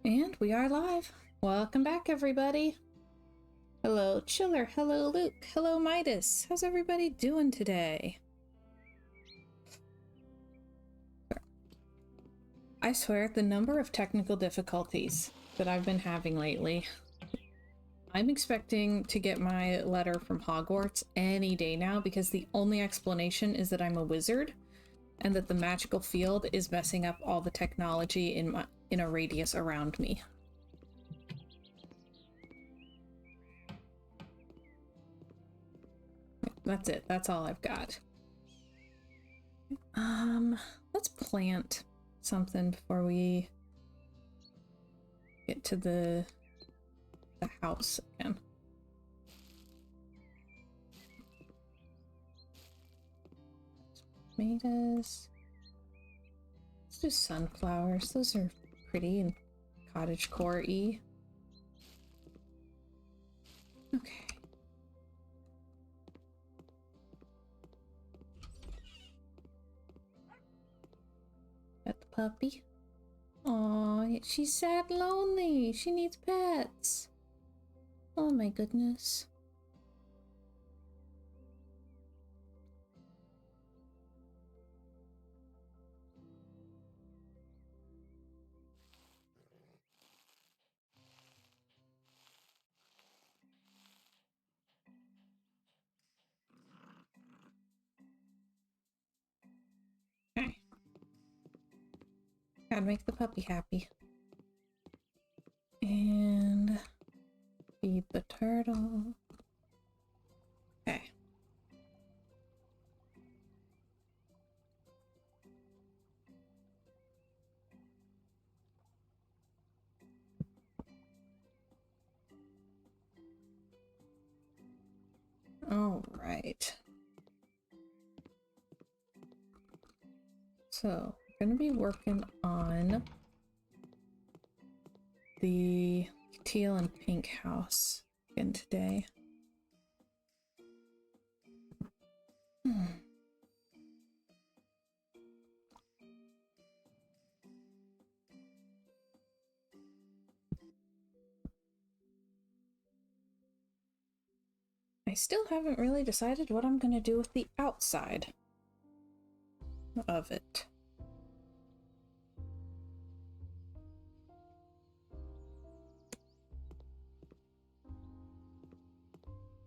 And we are live. Welcome back, everybody. Hello, Chiller. Hello, Luke. Hello, Midas. How's everybody doing today? I swear, the number of technical difficulties that I've been having lately. I'm expecting to get my letter from Hogwarts any day now because the only explanation is that I'm a wizard and that the magical field is messing up all the technology in a radius around me. That's it. That's all I've got. Let's plant something before we get to the house again. Tomatoes. Let's do sunflowers. Those are pretty and cottagecore-y. Okay. Pet the puppy. Aw, she's sad and lonely. She needs pets. Oh my goodness. Okay. Gotta make the puppy happy. And feed the turtle. Okay. All right. So, we're gonna be working on the teal and pink house again today. I still haven't really decided what I'm gonna do with the outside of it.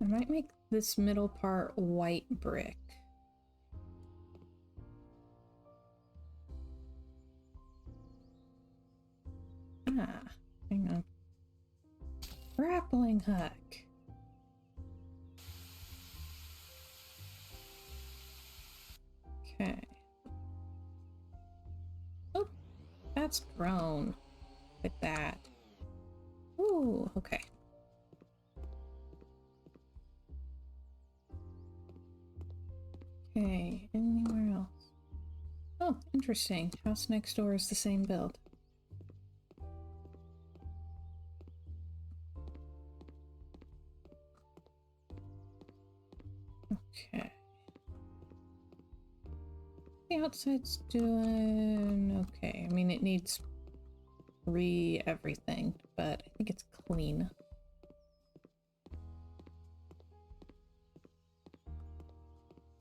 I might make this middle part white brick. Ah, hang on. Grappling hook. Okay. Oh, that's grown. Look at that. Ooh, okay. Okay, anywhere else? Oh, interesting. House next door is the same build. Okay. The outside's doing okay. I mean, it needs everything, but I think it's clean.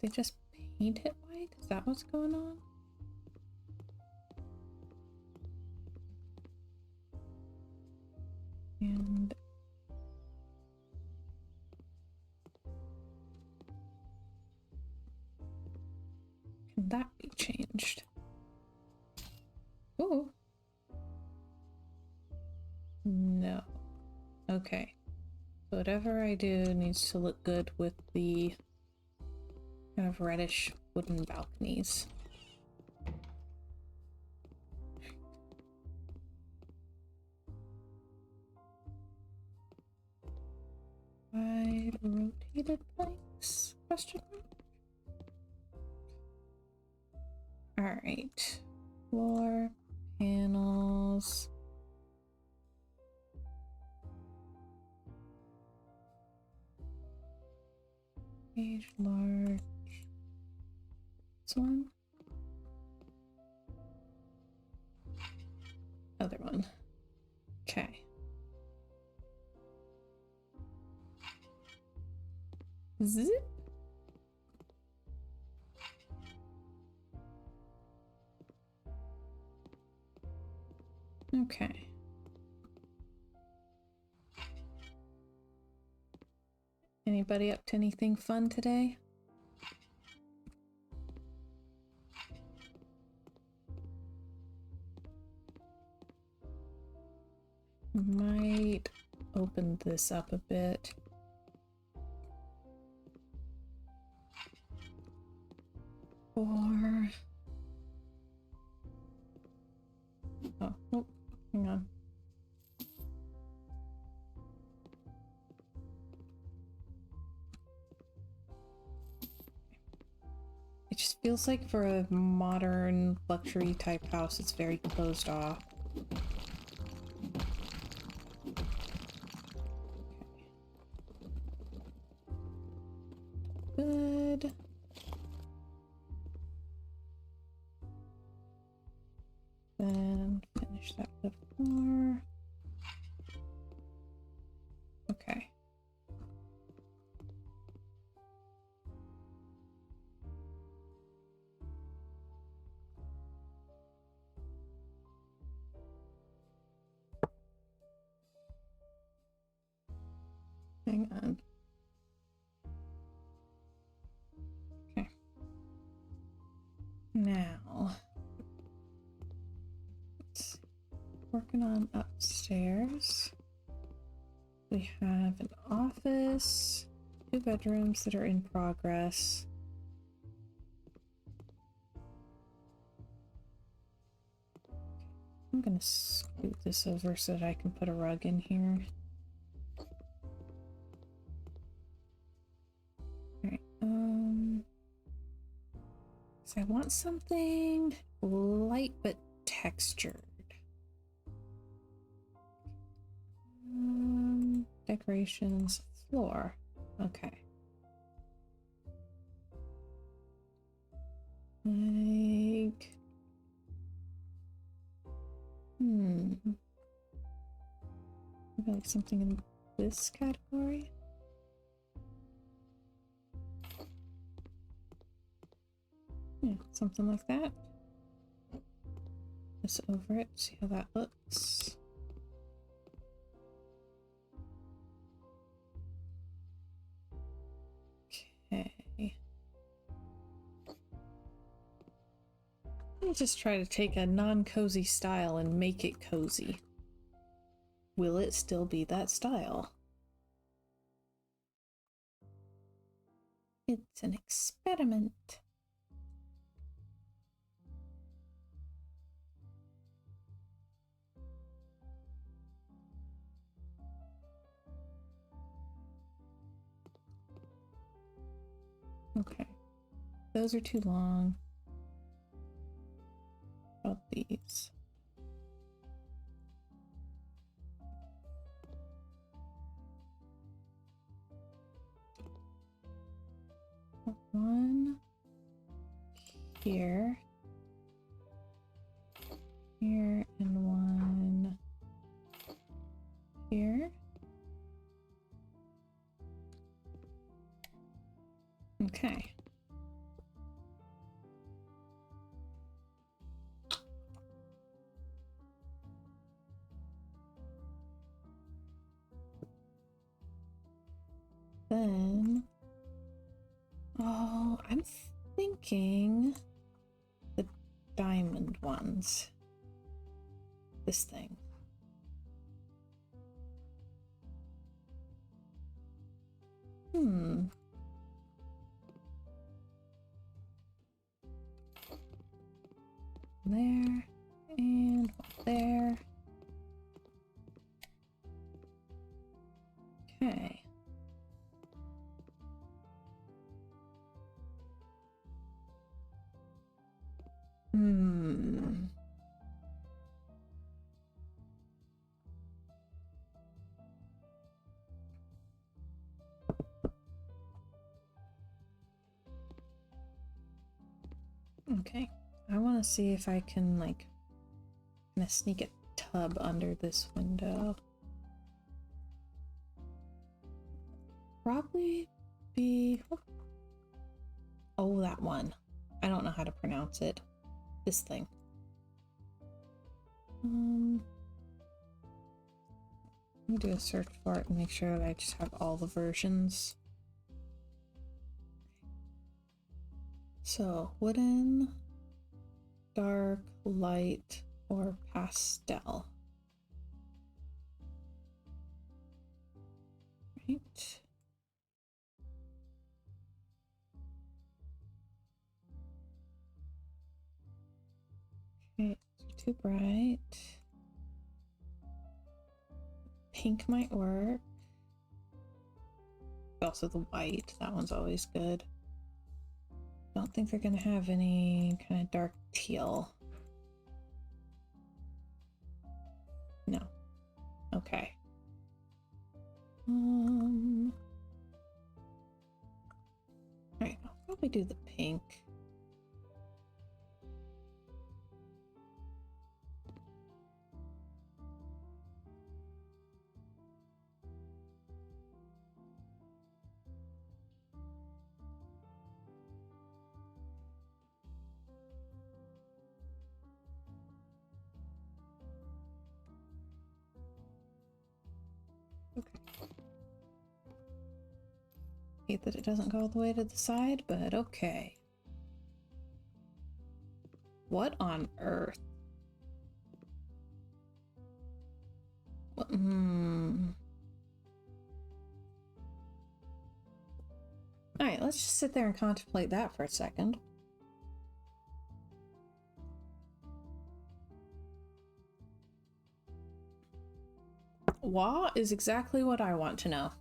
They just paint it white? Is that what's going on? And can that be changed? Ooh. No. Okay. So whatever I do needs to look good with the kind of reddish wooden balconies. Wide rotated planks? Question mark? Alright. Floor, panels. Page large. This one. Other one. Zip. Okay. Anybody up to anything fun today? Might open this up a bit. Or... oh, nope, hang on. It just feels like for a modern luxury type house, it's very closed off. Good. Then finish that with more. Okay. Hang on. Okay. Now, let's see. Working on upstairs. We have an office, 2 bedrooms that are in progress. I'm gonna scoot this over so that I can put a rug in here. Alright, so I want something light but textured. Decorations, floor. Okay. Like... maybe like something in this category? Yeah, something like that. This over it, see how that looks. Okay. Let me just try to take a non-cozy style and make it cozy. Will it still be that style? It's an experiment. Okay. Those are too long. How about these? One here. Here and one here. Okay. Then, oh, I'm thinking the diamond ones. This thing. There and there. Okay. Okay. I want to see if I can, like, kind of sneak a tub under this window. Probably be... Oh, that one. I don't know how to pronounce it. This thing. Let me do a search for it and make sure that I just have all the versions. So, wooden, dark, light, or pastel. Right. Okay, too bright. Pink might work. Also the white, that one's always good. Don't think they're gonna have any kind of dark teal. No. Okay. Alright, I'll probably do the pink. Okay. Hate that it doesn't go all the way to the side, but okay. What on earth? What, Alright, let's just sit there and contemplate that for a second. Wah is exactly what I want to know.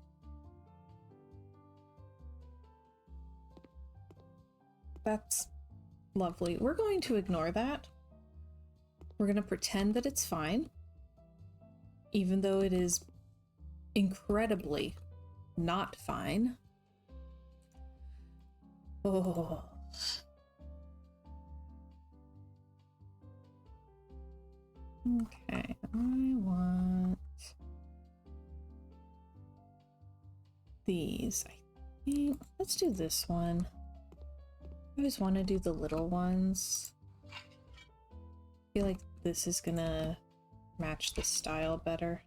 That's lovely. We're going to ignore that. We're going to pretend that it's fine, even though it is incredibly not fine. Oh. Okay, I want these, I think. Let's do this one. I always want to do the little ones. I feel like this is gonna match the style better.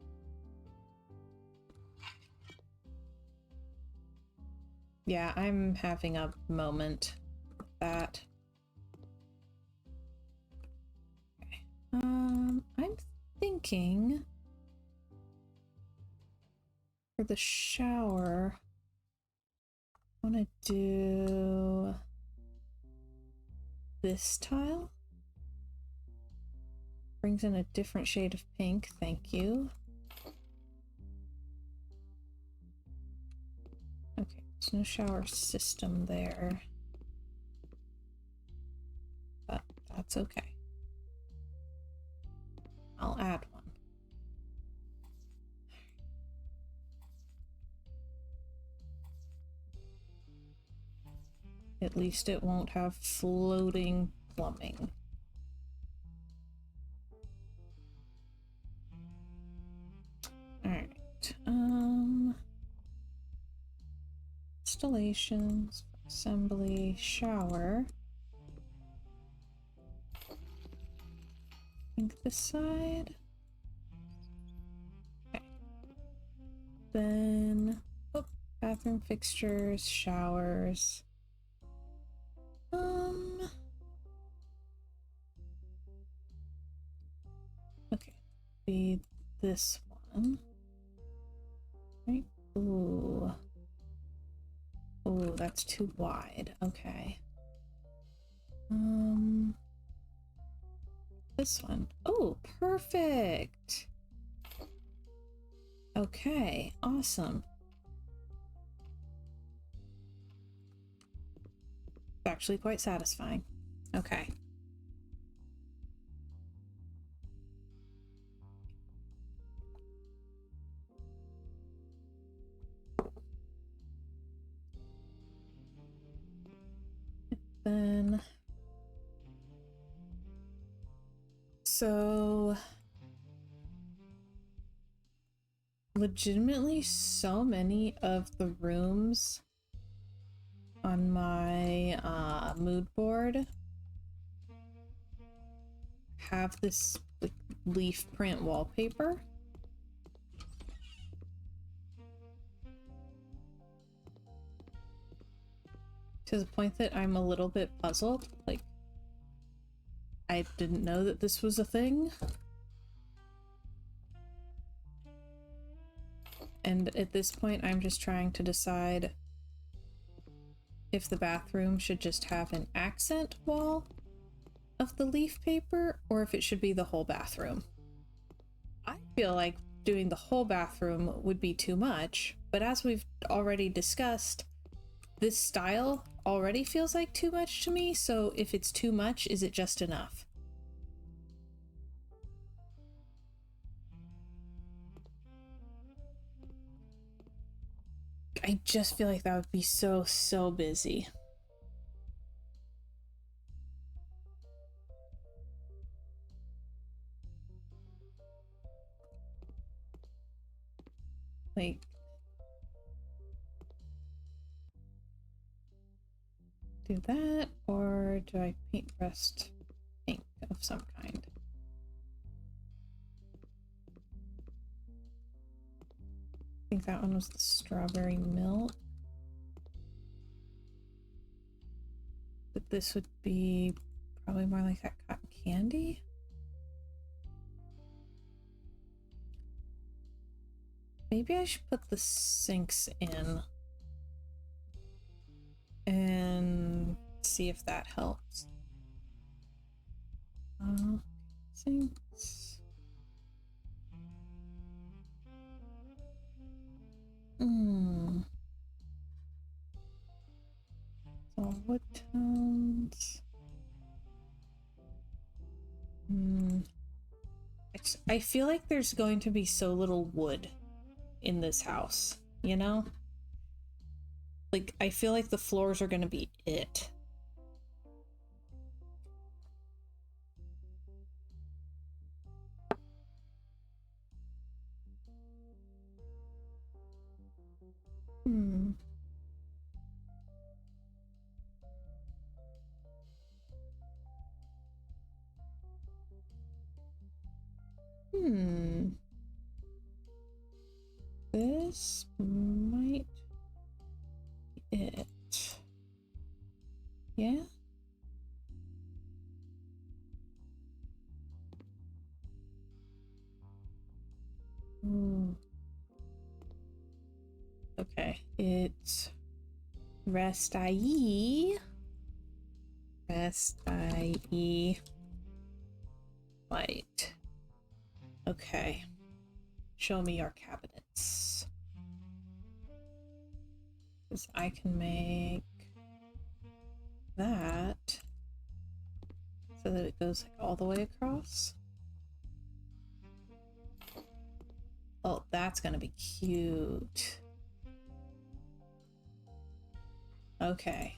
Yeah, I'm having a moment with that. Okay. I'm thinking for the shower, I want to do this tile. Brings in a different shade of pink, thank you. Okay, there's no shower system there, but that's okay. I'll add one. At least it won't have floating plumbing. Alright, installations, assembly, shower. I think this side. Okay. Then, oh, bathroom fixtures, showers. Okay, be this one. Right? Ooh. Ooh, that's too wide. Okay. This one. Oh, perfect. Okay, awesome. It's actually quite satisfying. Okay. Then, so legitimately so many of the rooms on my mood board have this like, leaf print wallpaper. To the point that I'm a little bit puzzled. Like, I didn't know that this was a thing. And at this point, I'm just trying to decide if the bathroom should just have an accent wall of the leaf paper or if it should be the whole bathroom. I feel like doing the whole bathroom would be too much, but as we've already discussed, this style already feels like too much to me, so if it's too much, is it just enough? I just feel like that would be so busy. Like, do that, or do I paint rest pink of some kind? I think that one was the strawberry milk. But this would be probably more like that cotton candy. Maybe I should put the sinks in and see if that helps. Sinks. So wood tones. I feel like there's going to be so little wood in this house, you know? Like, I feel like the floors are gonna be it. This might be it. Yeah? Okay, it's rest IE. Rest IE. Light. Okay. Show me your cabinets. Because I can make that so that it goes like all the way across. Oh, that's gonna be cute. Okay.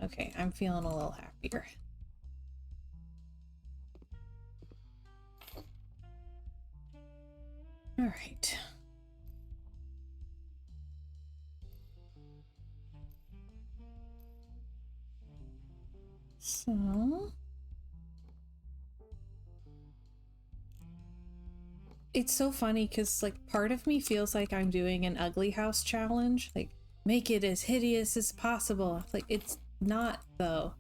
Okay, I'm feeling a little happier. All right. So it's so funny because like part of me feels like I'm doing an ugly house challenge, like make it as hideous as possible. Like it's not though.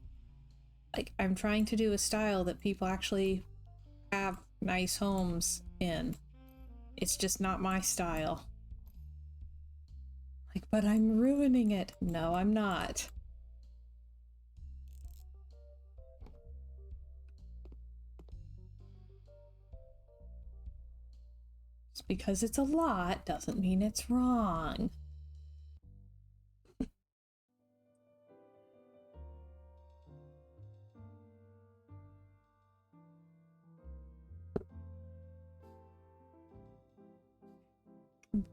Like I'm trying to do a style that people actually have nice homes in. It's just not my style. Like, but I'm ruining it. No, I'm not. Just because it's a lot doesn't mean it's wrong.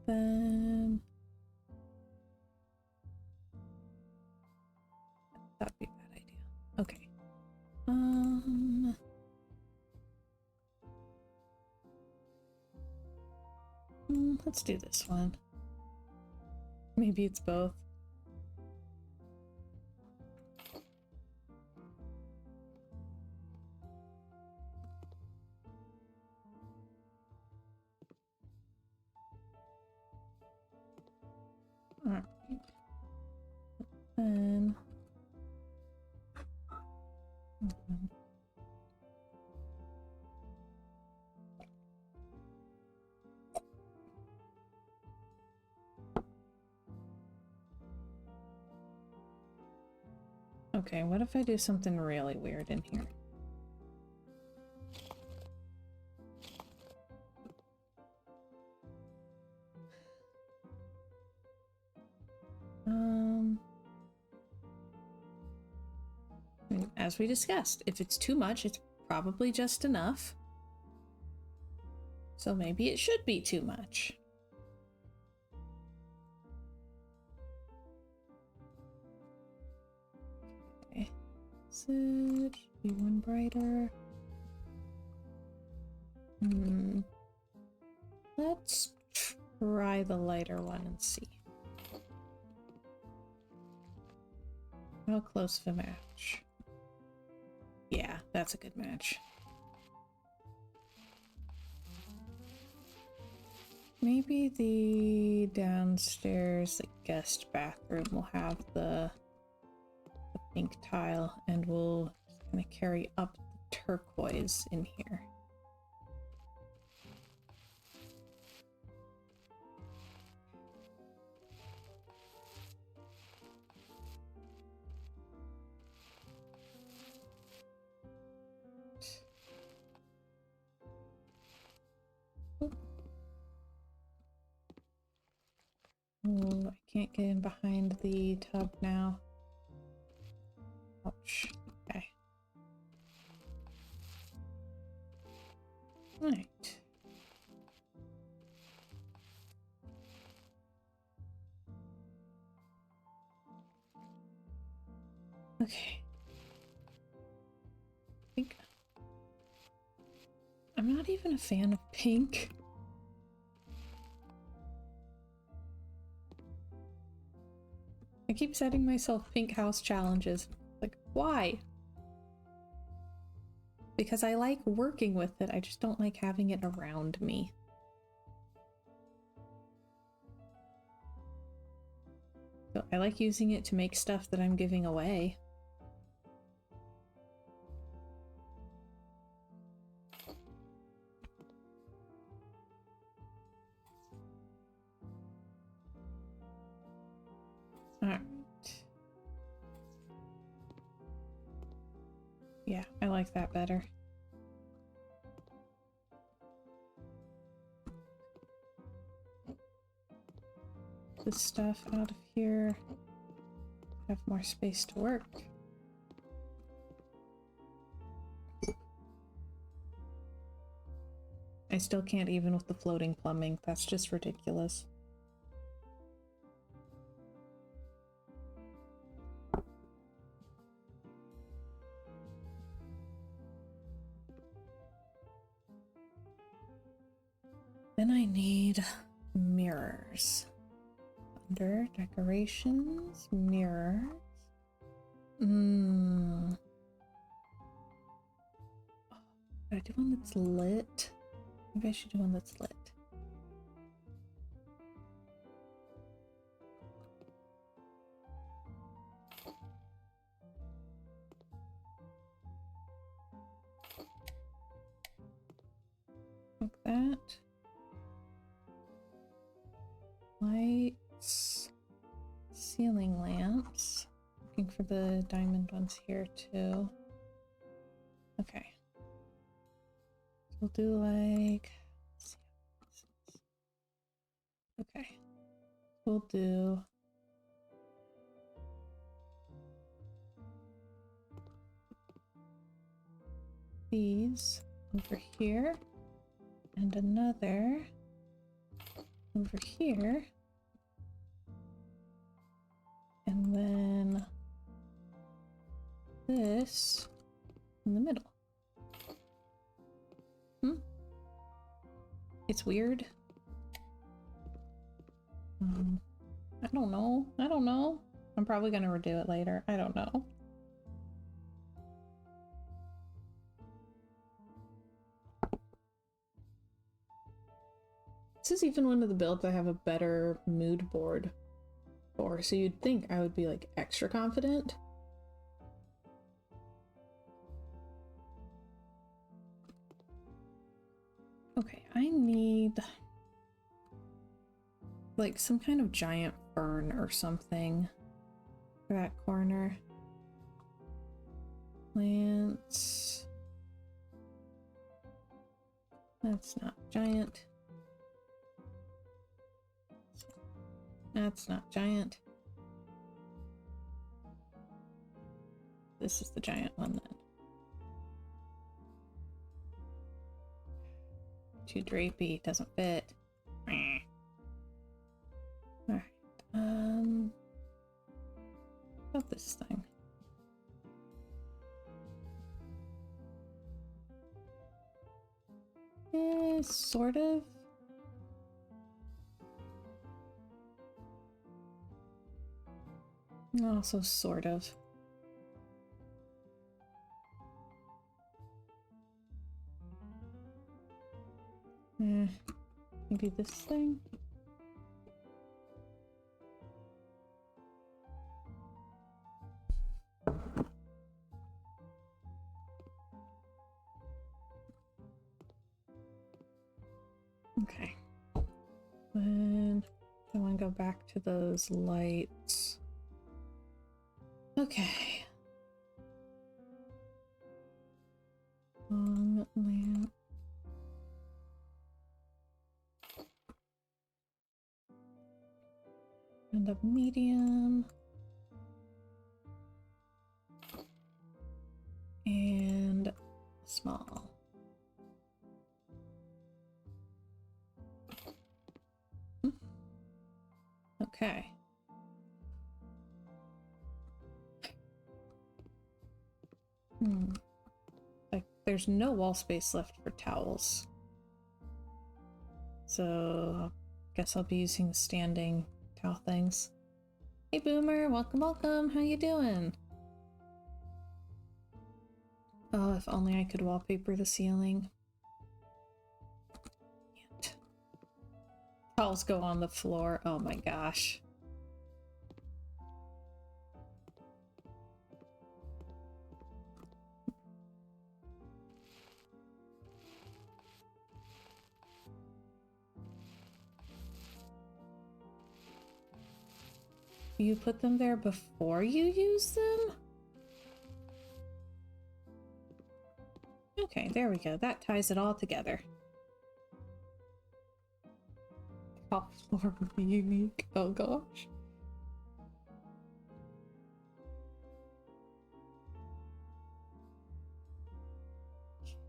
Then that'd be a bad idea. Okay. Let's do this one. Maybe it's both. Alright. Then... Okay, what if I do something really weird in here? As we discussed, if it's too much, it's probably just enough. So maybe it should be too much. Okay. So it should be one brighter. Let's try the lighter one and see. How close of a match? Yeah, that's a good match. Maybe the downstairs, like, guest bathroom will have the pink tile, and we'll just kind of carry up the turquoise in here. Oh, I can't get in behind the tub now. Ouch. Okay. Right. Okay. Pink. I'm not even a fan of pink. I keep setting myself pink house challenges. Like, why? Because I like working with it, I just don't like having it around me. So I like using it to make stuff that I'm giving away. Alright. Yeah, I like that better. This stuff out of here. Have more space to work. I still can't even with the floating plumbing. That's just ridiculous. Then I need mirrors. Under decorations, mirrors. Should I do one that's lit? Maybe I should do one that's lit. Like that. Lights. Ceiling lamps. Looking for the diamond ones here too. Okay. We'll do like... Okay. We'll do... these over here. And another over here. And then this in the middle. It's weird. I don't know. I don't know. I'm probably gonna redo it later. I don't know. This is even one of the builds I have a better mood board before, so you'd think I would be like extra confident. Okay, I need like some kind of giant fern or something for that corner. Plants. That's not giant. That's not giant. This is the giant one then. Too drapey, doesn't fit. Alright, about this thing. Sort of. Also sort of. Maybe this thing? Okay. Then I want to go back to those lights. Okay. Long lamp. And a medium. And small. Okay. Like, there's no wall space left for towels. So, guess I'll be using the standing towel things. Hey Boomer, welcome, welcome. How you doing? Oh, if only I could wallpaper the ceiling. Can't. Towels go on the floor. Oh my gosh. You put them there before you use them? Okay, there we go. That ties it all together. Top floor would be unique. Oh gosh.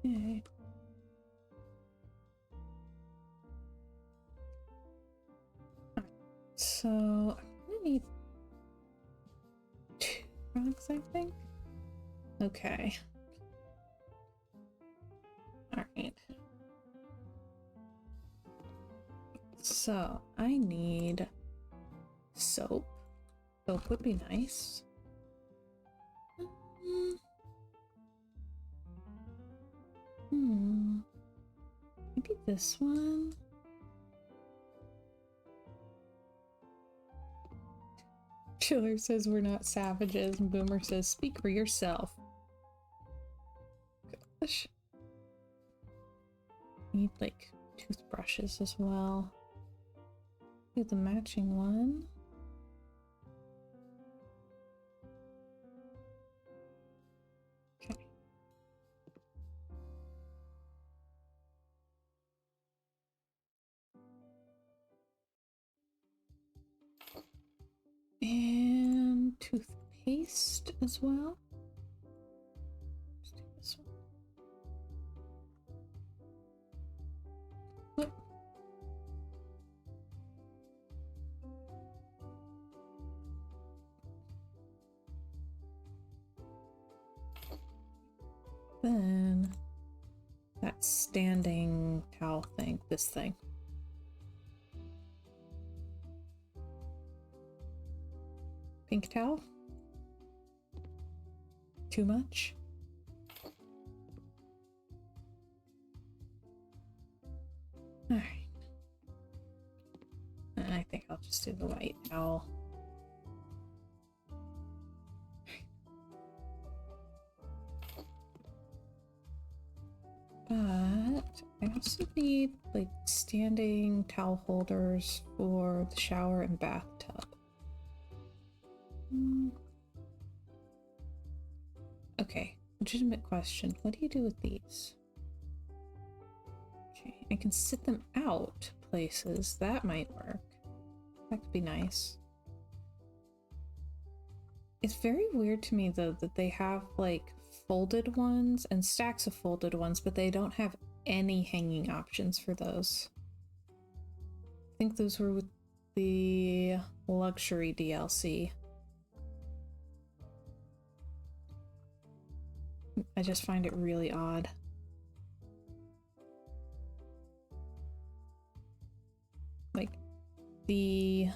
Okay. So I'm gonna need 2 rugs, I think. Okay. Alright. So I need soap. Soap would be nice. Maybe this one. Chiller says we're not savages, and Boomer says speak for yourself. Gosh. Need like toothbrushes as well. Do the matching one. Okay. And toothpaste as well. Let's do this one. Whoop. Then that standing towel thing, this thing. Pink towel? Too much? Alright. I think I'll just do the white towel. need like standing towel holders for the shower and bathtub. Okay, legitimate question. What do you do with these? Okay, I can sit them out places. That might work. That could be nice. It's very weird to me though that they have like folded ones and stacks of folded ones, but they don't have any hanging options for those. I think those were with the luxury DLC. I just find it really odd. Like, the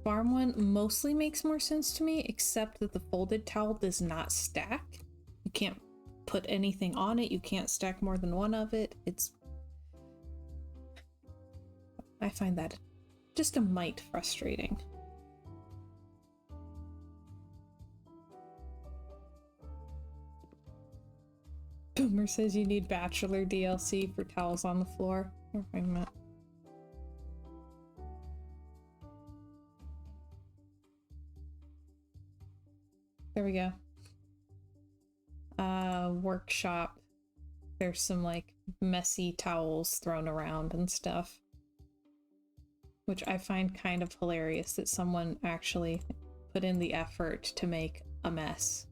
farm one mostly makes more sense to me, except that the folded towel does not stack. You can't put anything on it, you can't stack more than one of it. I find that just a mite frustrating. Boomer says you need Bachelor DLC for towels on the floor. Where am I? There we go. Workshop. There's some like messy towels thrown around and stuff. Which I find kind of hilarious that someone actually put in the effort to make a mess.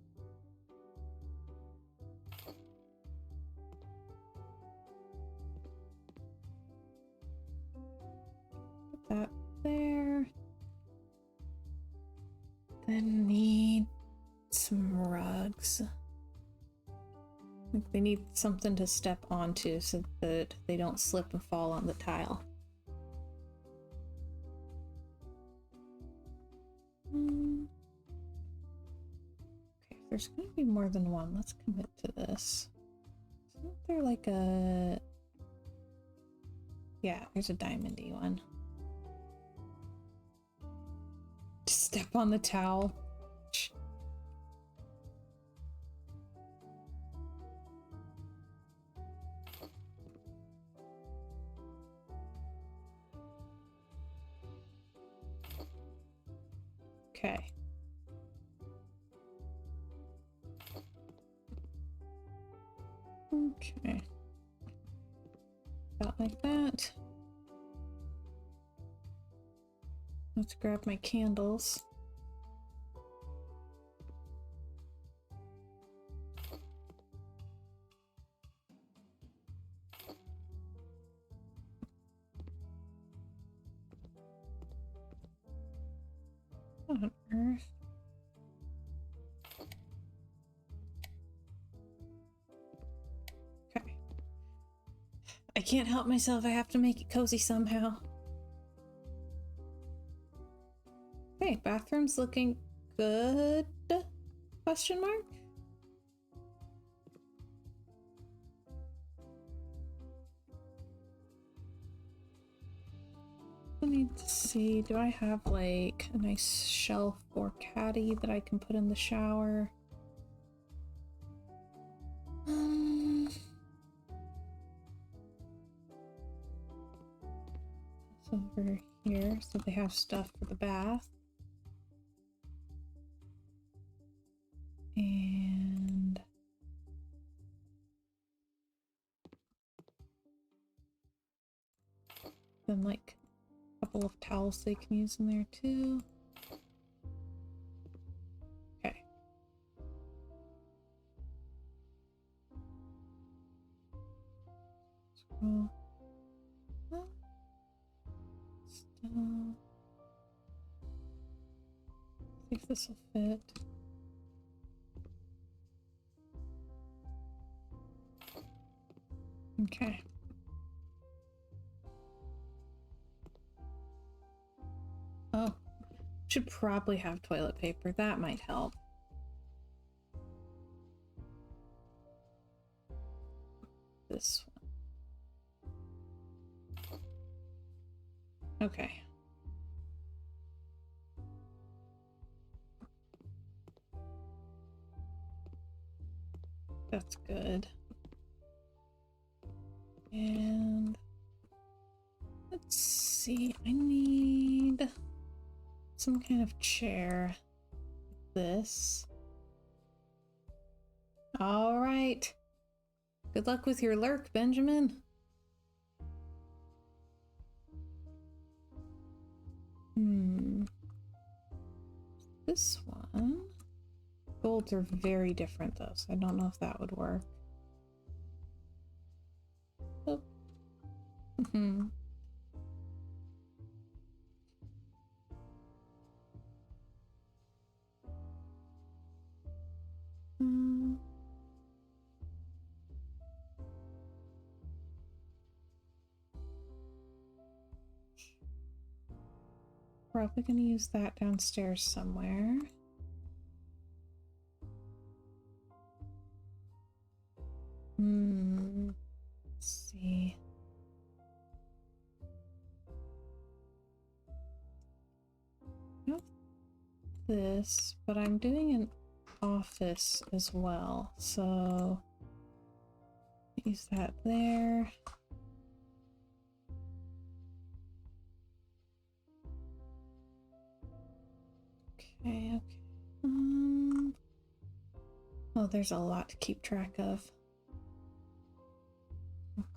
Put that there. Then need some rugs. Like they need something to step onto so that they don't slip and fall on the tile. Okay, if there's going to be more than one, let's commit to this. Isn't there like a... Yeah, there's a diamondy one. Just step on the towel. Okay. Okay. About like that. Let's grab my candles. What on earth? Okay. I can't help myself. I have to make it cozy somehow. Okay, bathroom's looking good? Question mark? I need to see, do I have like a nice shelf or caddy that I can put in the shower? It's over here, so they have stuff for the bath. And then like a couple of towels they can use in there too. Okay. Scroll. Well, still. See if this will fit. Okay. Oh, should probably have toilet paper. That might help. This one. Okay. That's good. And let's see, I need some kind of chair. This. All right. Good luck with your lurk, Benjamin. This one. Golds are very different though, so I don't know if that would work. Oh. Probably gonna use that downstairs somewhere. Let's see. Not this, but I'm doing an office as well, so use that there. Okay, okay. Oh, there's a lot to keep track of. Okay.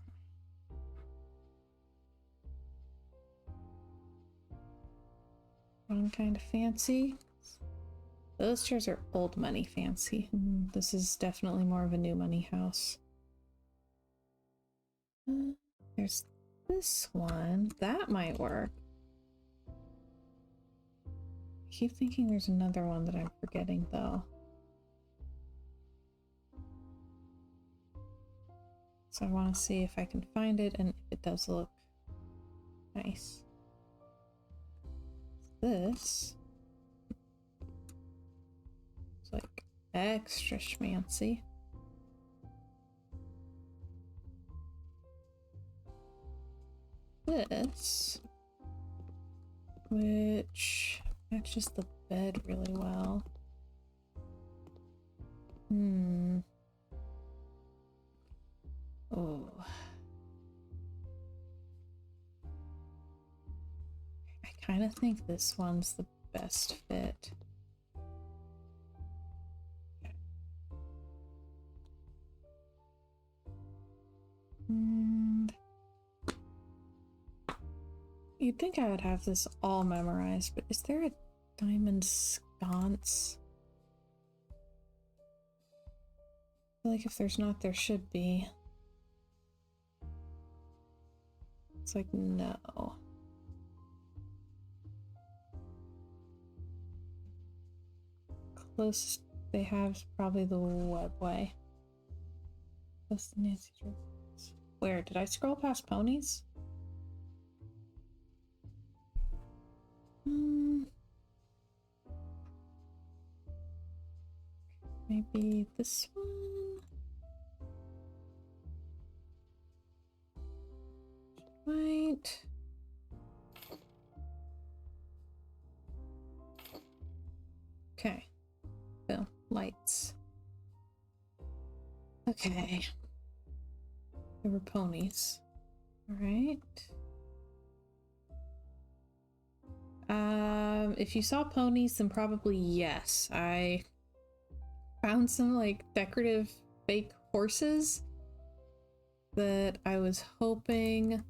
Wrong kind of fancy. Those chairs are old money fancy. This is definitely more of a new money house. There's this one. That might work. I keep thinking there's another one that I'm forgetting though. So I want to see if I can find it and if it does look nice. This is like extra schmancy. This, which matches the bed really well. Oh. I kind of think this one's the best fit. And you'd think I would have this all memorized, but is there a diamond sconce? I feel like if there's not, there should be. It's like, no. Closest they have is probably the webway. That's the Nancy Drew. Where? Did I scroll past ponies? Maybe this one? Right. Okay. Boom. Lights. Okay. There were ponies. Alright. If you saw ponies, then probably yes. I found some like decorative fake horses that I was hoping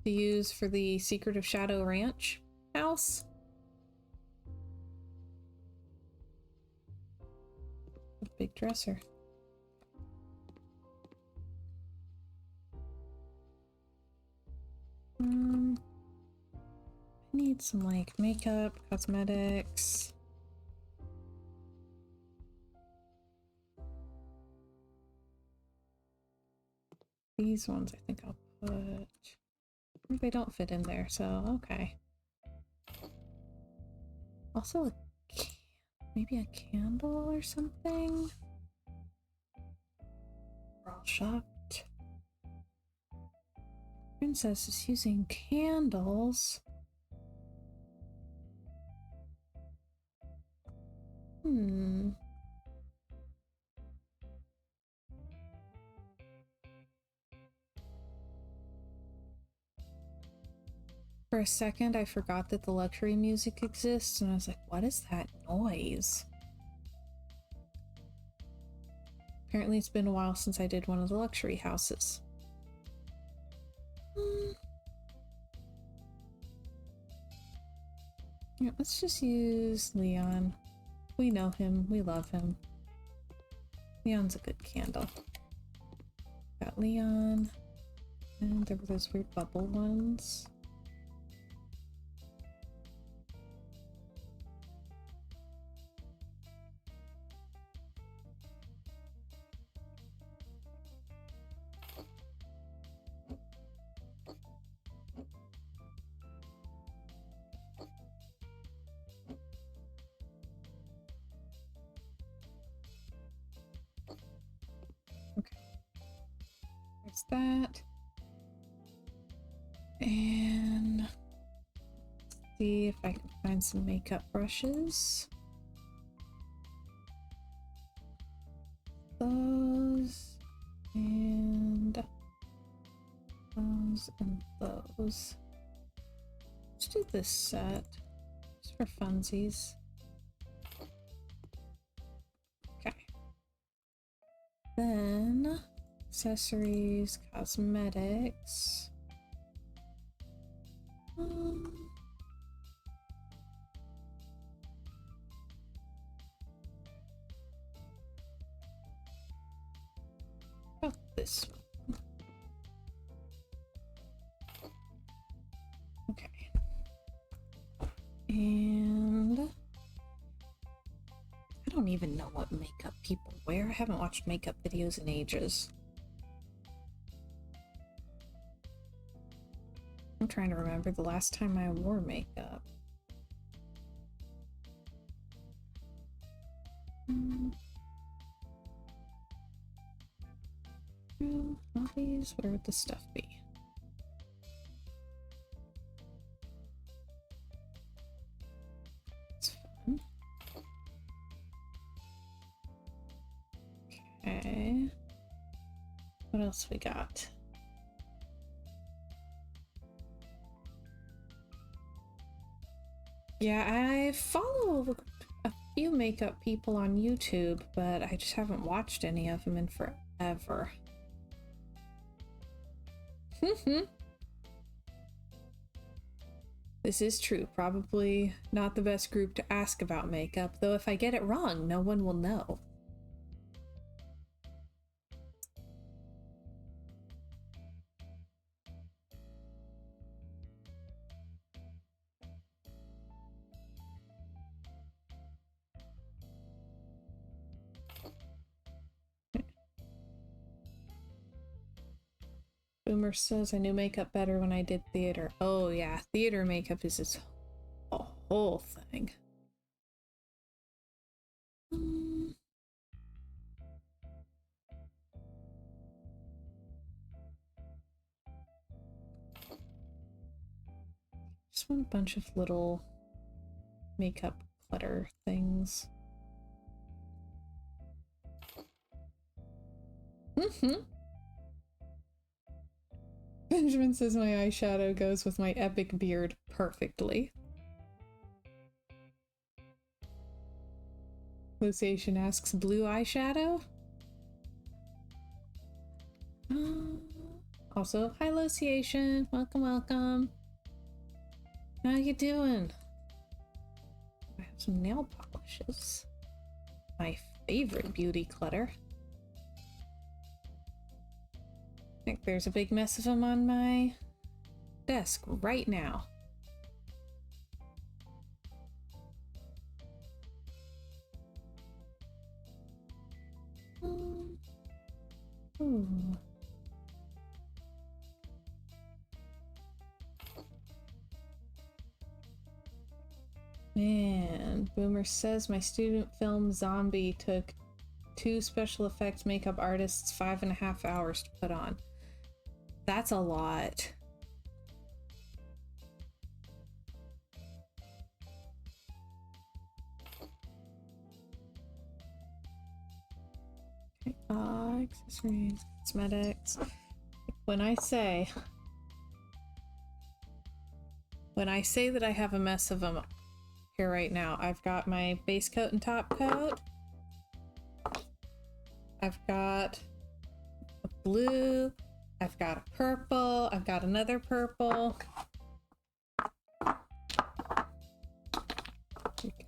to use for the Secret of Shadow Ranch house. A big dresser. I need some like makeup, cosmetics. These ones I think I'll put. They don't fit in there, so okay. Also, maybe a candle or something. We're all shocked. Princess is using candles. For a second, I forgot that the luxury music exists, and I was like, what is that noise? Apparently it's been a while since I did one of the luxury houses. Yeah, let's just use Leon. We know him, we love him. Leon's a good candle. Got Leon. And there were those weird bubble ones. That and see if I can find some makeup brushes. Those and those and those. Let's do this set just for funsies. Okay. Then accessories, cosmetics. About this one. Okay. And I don't even know what makeup people wear. I haven't watched makeup videos in ages. I'm trying to remember the last time I wore makeup. Hobbies, where would the stuff be? It's fun. Okay. What else we got? Yeah, I follow a few makeup people on YouTube, but I just haven't watched any of them in forever. This is true. Probably not the best group to ask about makeup, though if I get it wrong, no one will know. Boomer says I knew makeup better when I did theater. Oh yeah, theater makeup is its a whole thing. Just want a bunch of little makeup clutter things. Benjamin says my eyeshadow goes with my epic beard perfectly. Luciation asks, blue eyeshadow? Also, hi Luciation, welcome, welcome. How you doing? I have some nail polishes. My favorite beauty clutter. I think there's a big mess of them on my desk right now. Ooh. Man, Boomer says my student film Zombie took 2 special effects makeup artists 5.5 hours to put on. That's a lot. Okay, accessories, cosmetics. When I say When I say that I have a mess of them here right now, I've got my base coat and top coat. I've got a blue. I've got a purple. I've got another purple.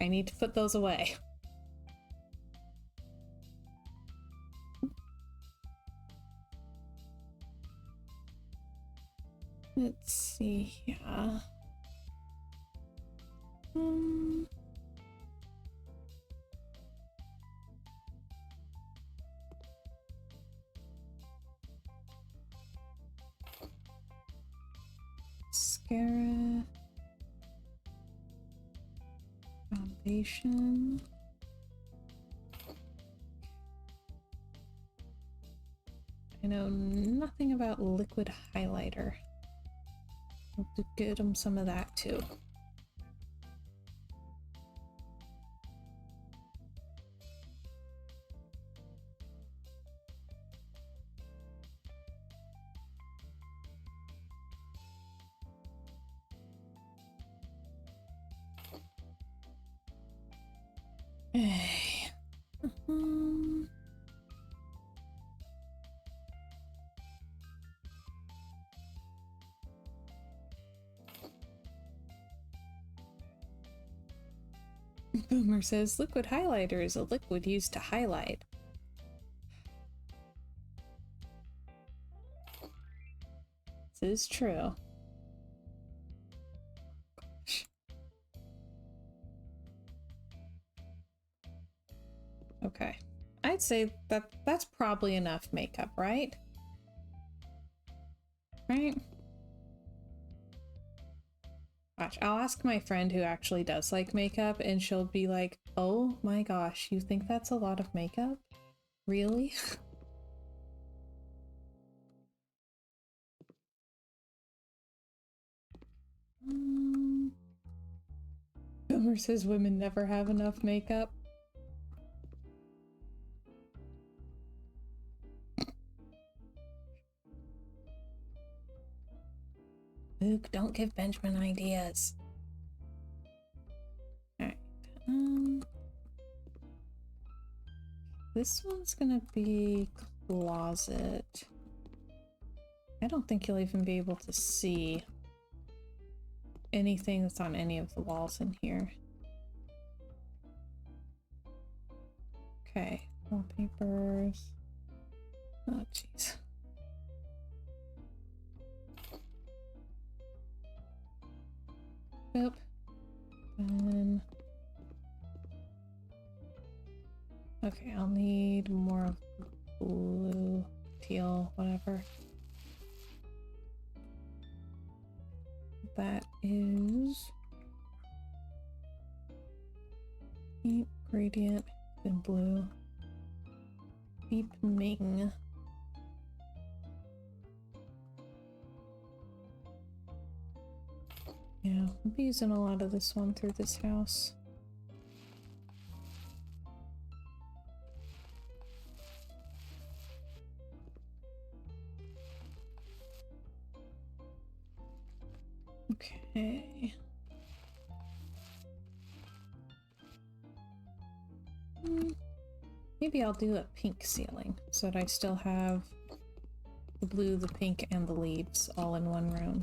I need to put those away. Let's see, yeah. Mascara. Foundation. I know nothing about liquid highlighter. I'll get them some of that too. Hey. Boomer says liquid highlighter is a liquid used to highlight. This is true. Gosh. Okay. I'd say that's probably enough makeup, right? Right? Watch, I'll ask my friend who actually does like makeup and she'll be like, oh my gosh, you think that's a lot of makeup? Really? Boomer says women never have enough makeup. Luke, don't give Benjamin ideas. Alright. This one's gonna be closet. I don't think you'll even be able to see anything that's on any of the walls in here. Okay, wallpapers. Oh, jeez. Boop. And okay, I'll need more blue, teal, whatever. That is deep gradient in blue. Deep Ming. Yeah, I'll be using a lot of this one through this house. Okay. Maybe I'll do a pink ceiling so that I still have the blue, the pink, and the leaves all in one room.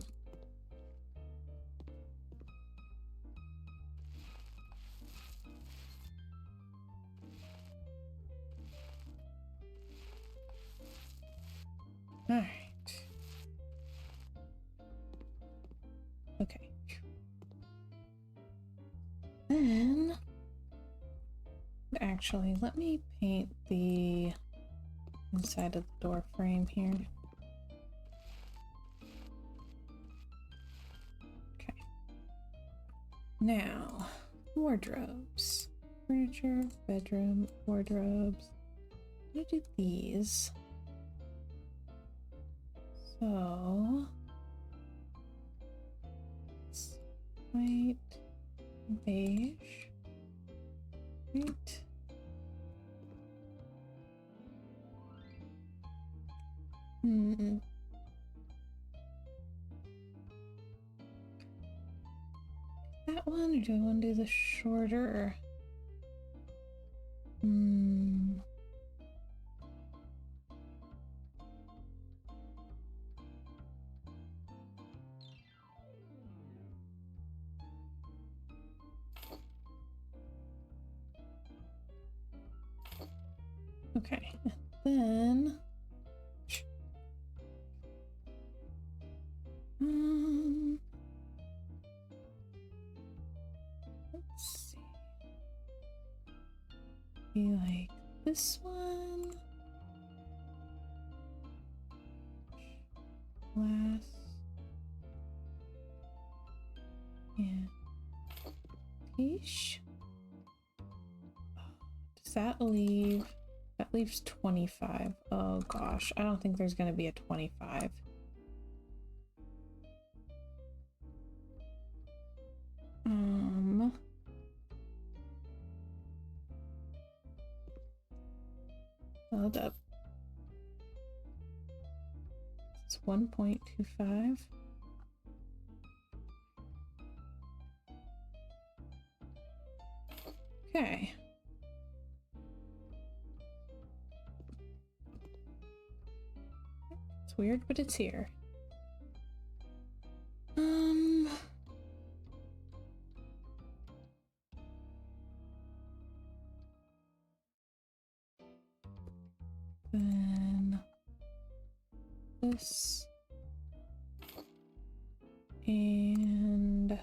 Alright. Okay. Then actually, let me paint the inside of the door frame here. Okay. Now, wardrobes. Furniture, bedroom, wardrobes. I'm gonna do these. So, it's white, beige, white. that one, or do I want to do the shorter? Okay, and then let's see. Be like this one. Glass. And Tish. Does that leave? That leaves 25. Oh gosh, I don't think there's gonna be a 25. Hold up. It's 1.25. Okay. It's weird, but it's here. Then this and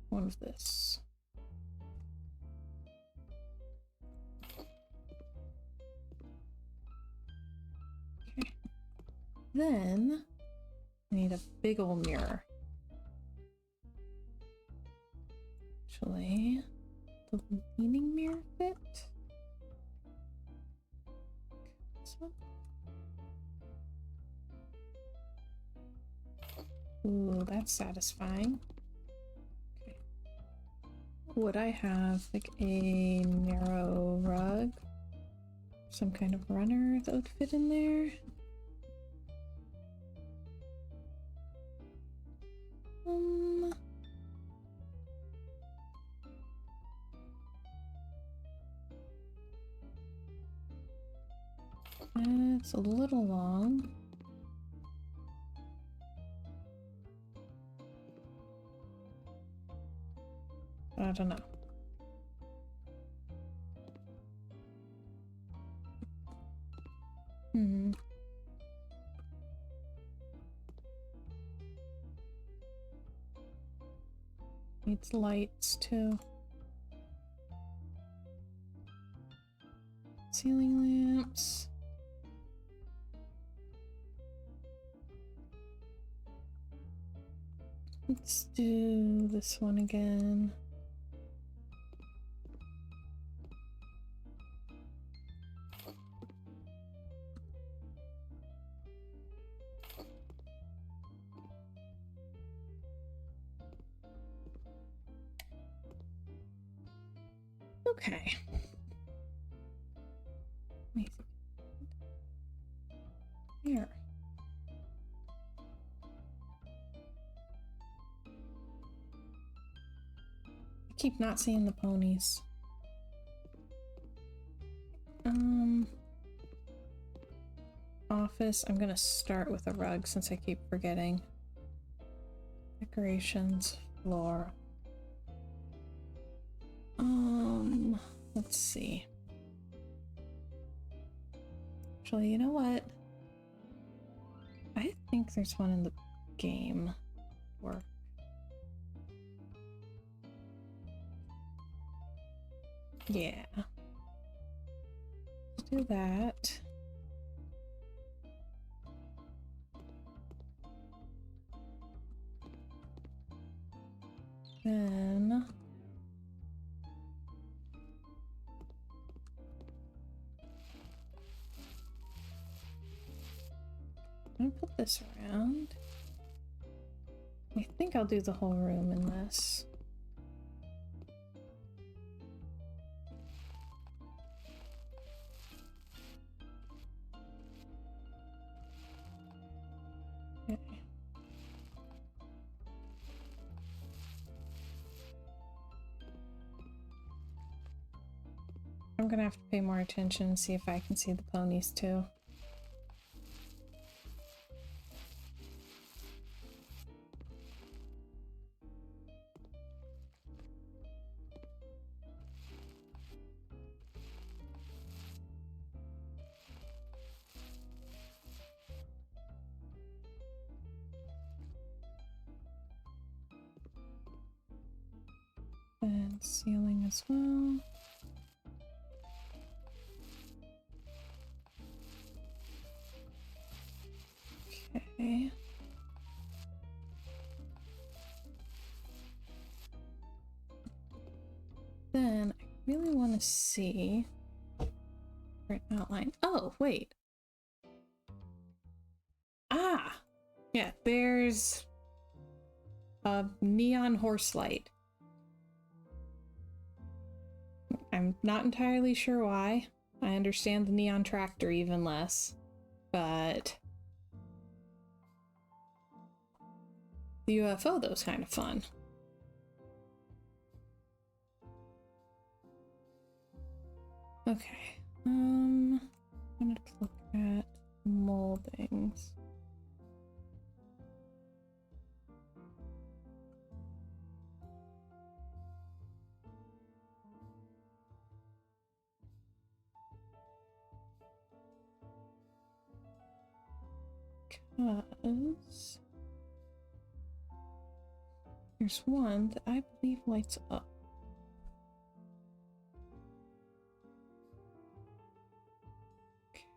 one of this. Okay. Then I need a big old mirror. Actually, the leaning mirror fit? This one? Ooh, that's satisfying. Okay. Would I have like a narrow rug? Some kind of runner that would fit in there? It's a little long. I don't know. Needs lights too. Ceiling lamps. Let's do this one again. Okay. Here. I keep not seeing the ponies. Office. I'm gonna start with a rug since I keep forgetting. Decorations, floor. Let's see. Actually, you know what? I think there's one in the game. Work. Yeah. Let's do that. Then I'm gonna put this around. I think I'll do the whole room in this. Okay. I'm gonna have to pay more attention and see if I can see the ponies too. And ceiling as well. Okay. Then I really want to see for an outline. Oh, wait. Ah! Yeah, there's a neon horse light. I'm not entirely sure why. I understand the neon tractor even less, but the UFO, though, is kind of fun. Okay, I'm gonna look at moldings. Because there's one that I believe lights up.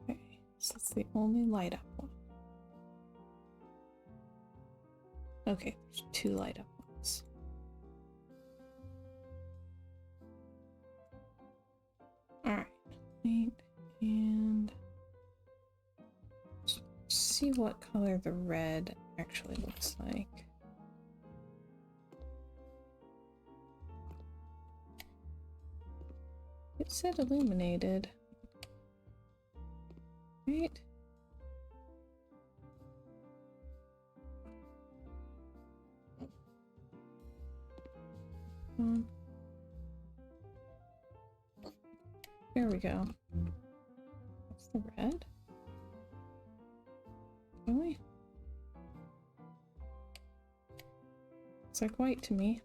Okay, so that's the only light up one. Okay, there's two light up ones. Alright, paint and see what color the red actually looks like. It said illuminated. Right? There we go. That's the red. Really? It's like white to me.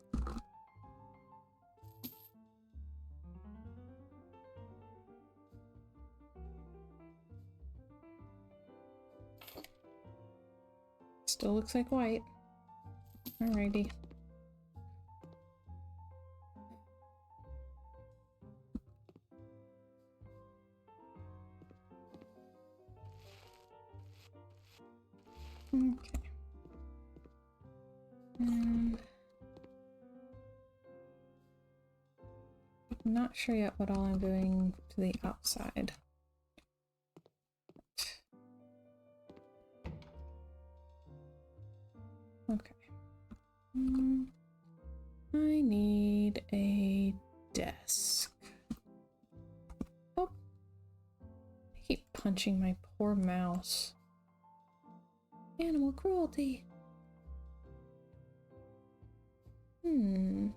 Still looks like white. Alrighty. Okay. And I'm not sure yet what all I'm doing to the outside. Okay. I need a desk. Oh. I keep punching my poor mouse. Animal cruelty. Ooh.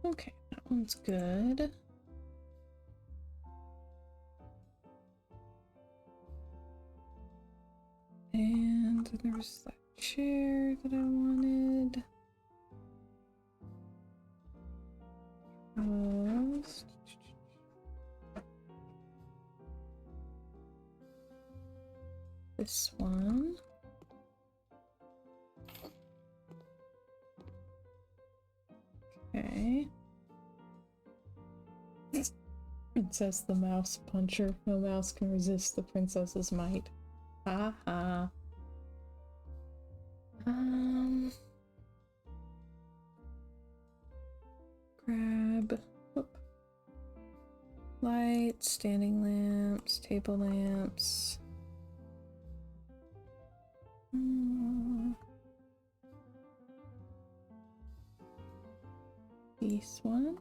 Okay, that one's good. And there's that chair that I wanted. This one. Okay. It says the mouse puncher. No mouse can resist the princess's might. Haha. Grab. Whoop. Lights, standing lamps, table lamps. This one.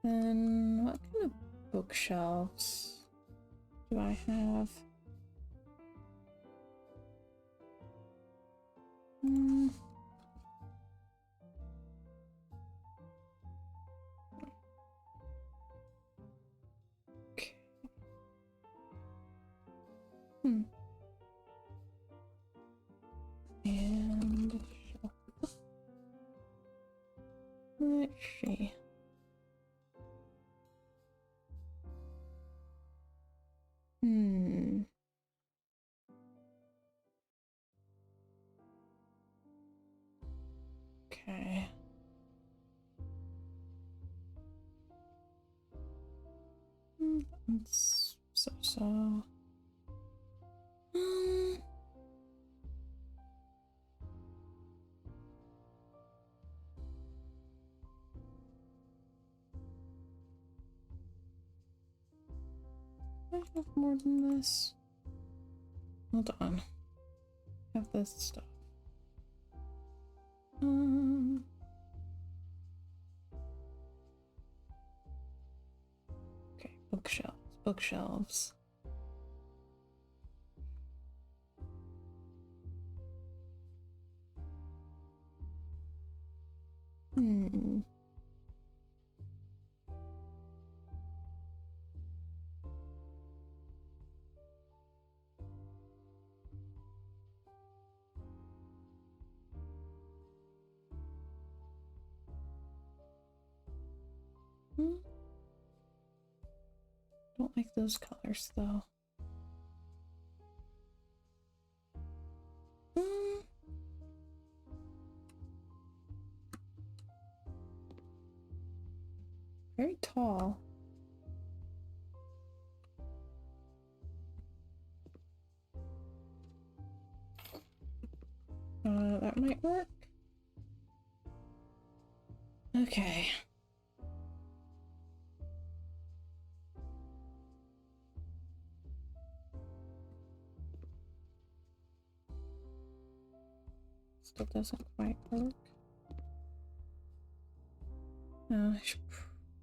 Then what kind of bookshelves do I have? Okay. And let's see. Okay. It's so. I have more than this. Hold on. I have this stuff. Okay, bookshelves. Don't like those colors though. Very tall. That might work. Okay. Still doesn't quite work. I should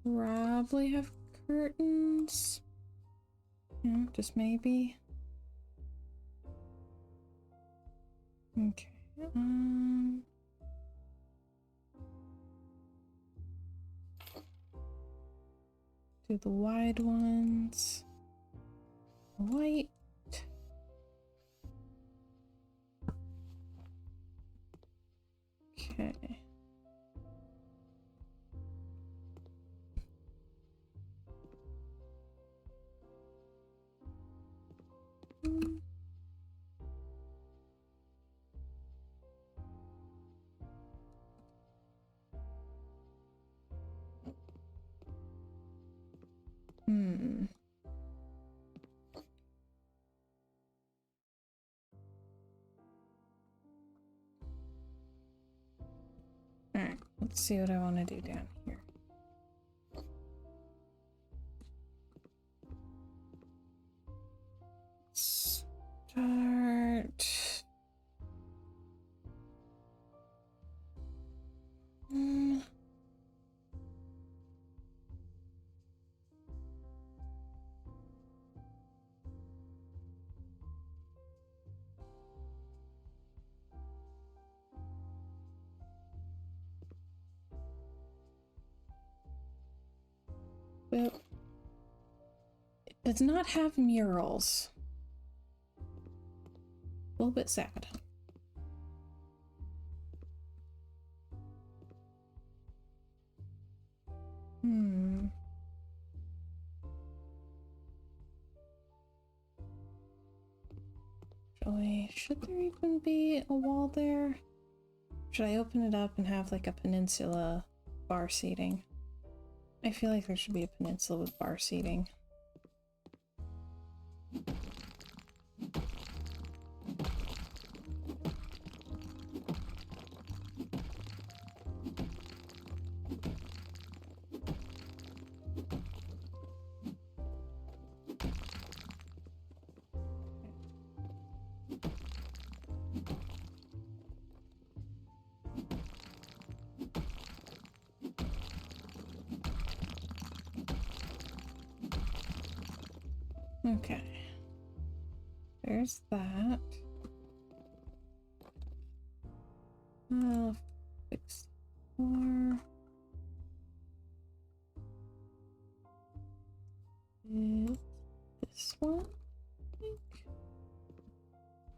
probably have curtains. Yeah, just maybe. Okay. Do the wide ones. White. Okay. Alright, let's see what I want to do down here. Start. Well, it does not have murals. A little bit sad. Actually, should there even be a wall there? Should I open it up and have like a peninsula bar seating? I feel like there should be a peninsula with bar seating. Okay. There's that. I'll fix more. This one, I think.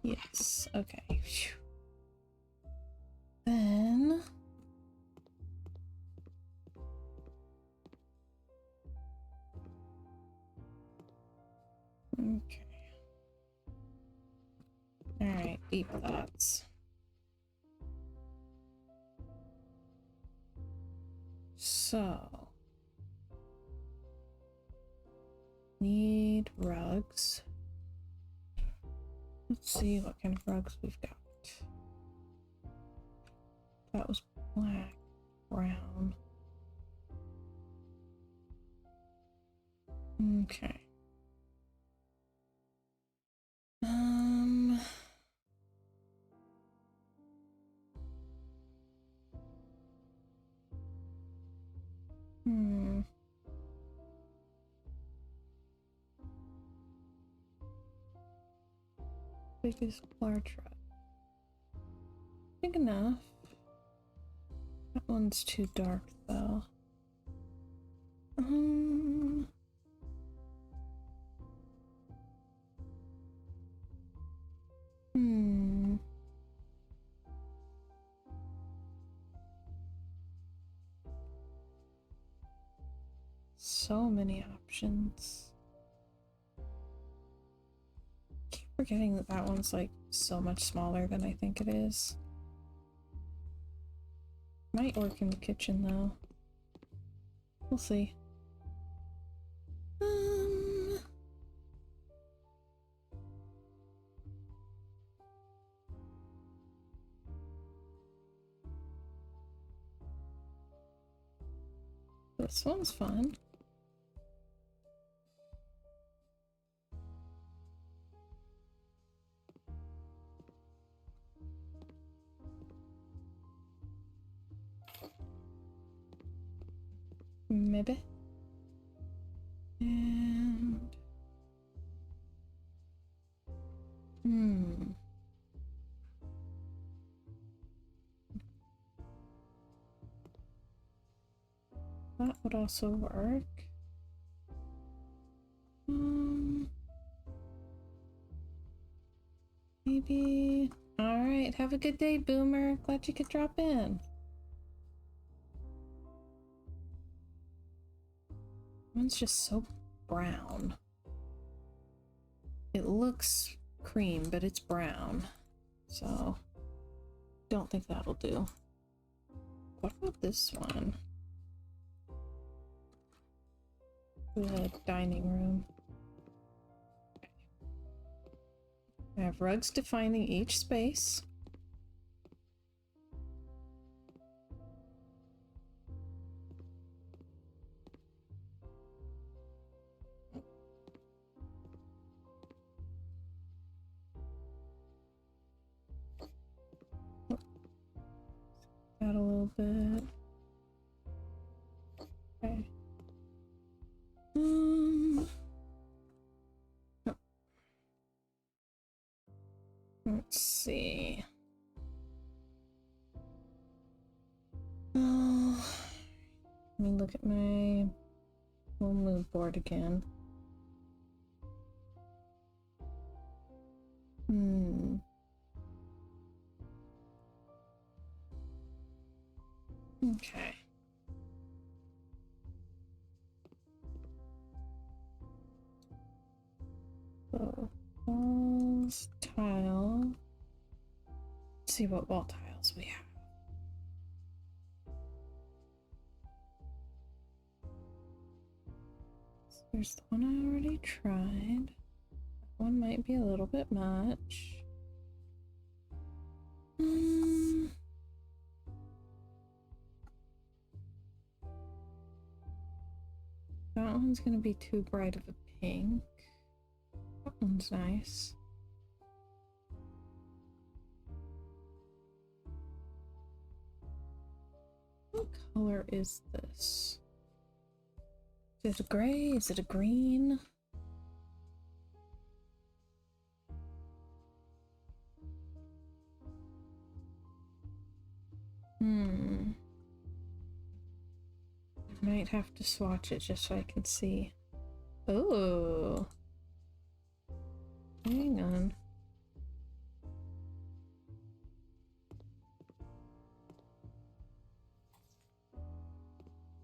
Yes, okay. Phew. Then okay. Alright, deep thoughts. So need rugs. Let's see what kind of rugs we've got. That was black, brown. Okay. Biggest large rug. Big enough. That one's too dark though. So many options. Keep forgetting that that one's like so much smaller than I think it is. Might work in the kitchen though. We'll see. This one's fun. Maybe. And that would also work. Maybe. Alright, have a good day, Boomer. Glad you could drop in. One's just so brown. It looks cream, but it's brown. So, don't think that'll do. What about this one? The dining room. I have rugs defining each space. Add a little bit. Okay. Let's see. Oh, let me look at my whole mood board again. Okay. So, walls, tile. Let's see what wall tiles we have. So there's the one I already tried. That one might be a little bit much. That one's gonna be too bright of a pink. That one's nice. What color is this? Is it a gray? Is it a green? Might have to swatch it just so I can see. Oh. Hang on.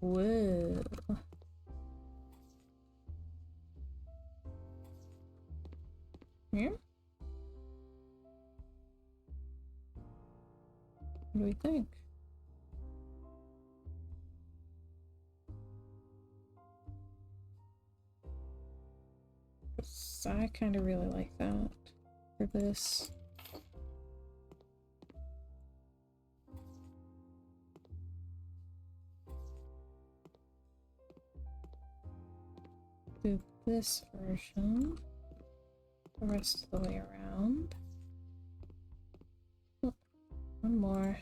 Whoa. Yeah? What do we think? I kind of really like that for this. Do this version the rest of the way around. Oh, one more.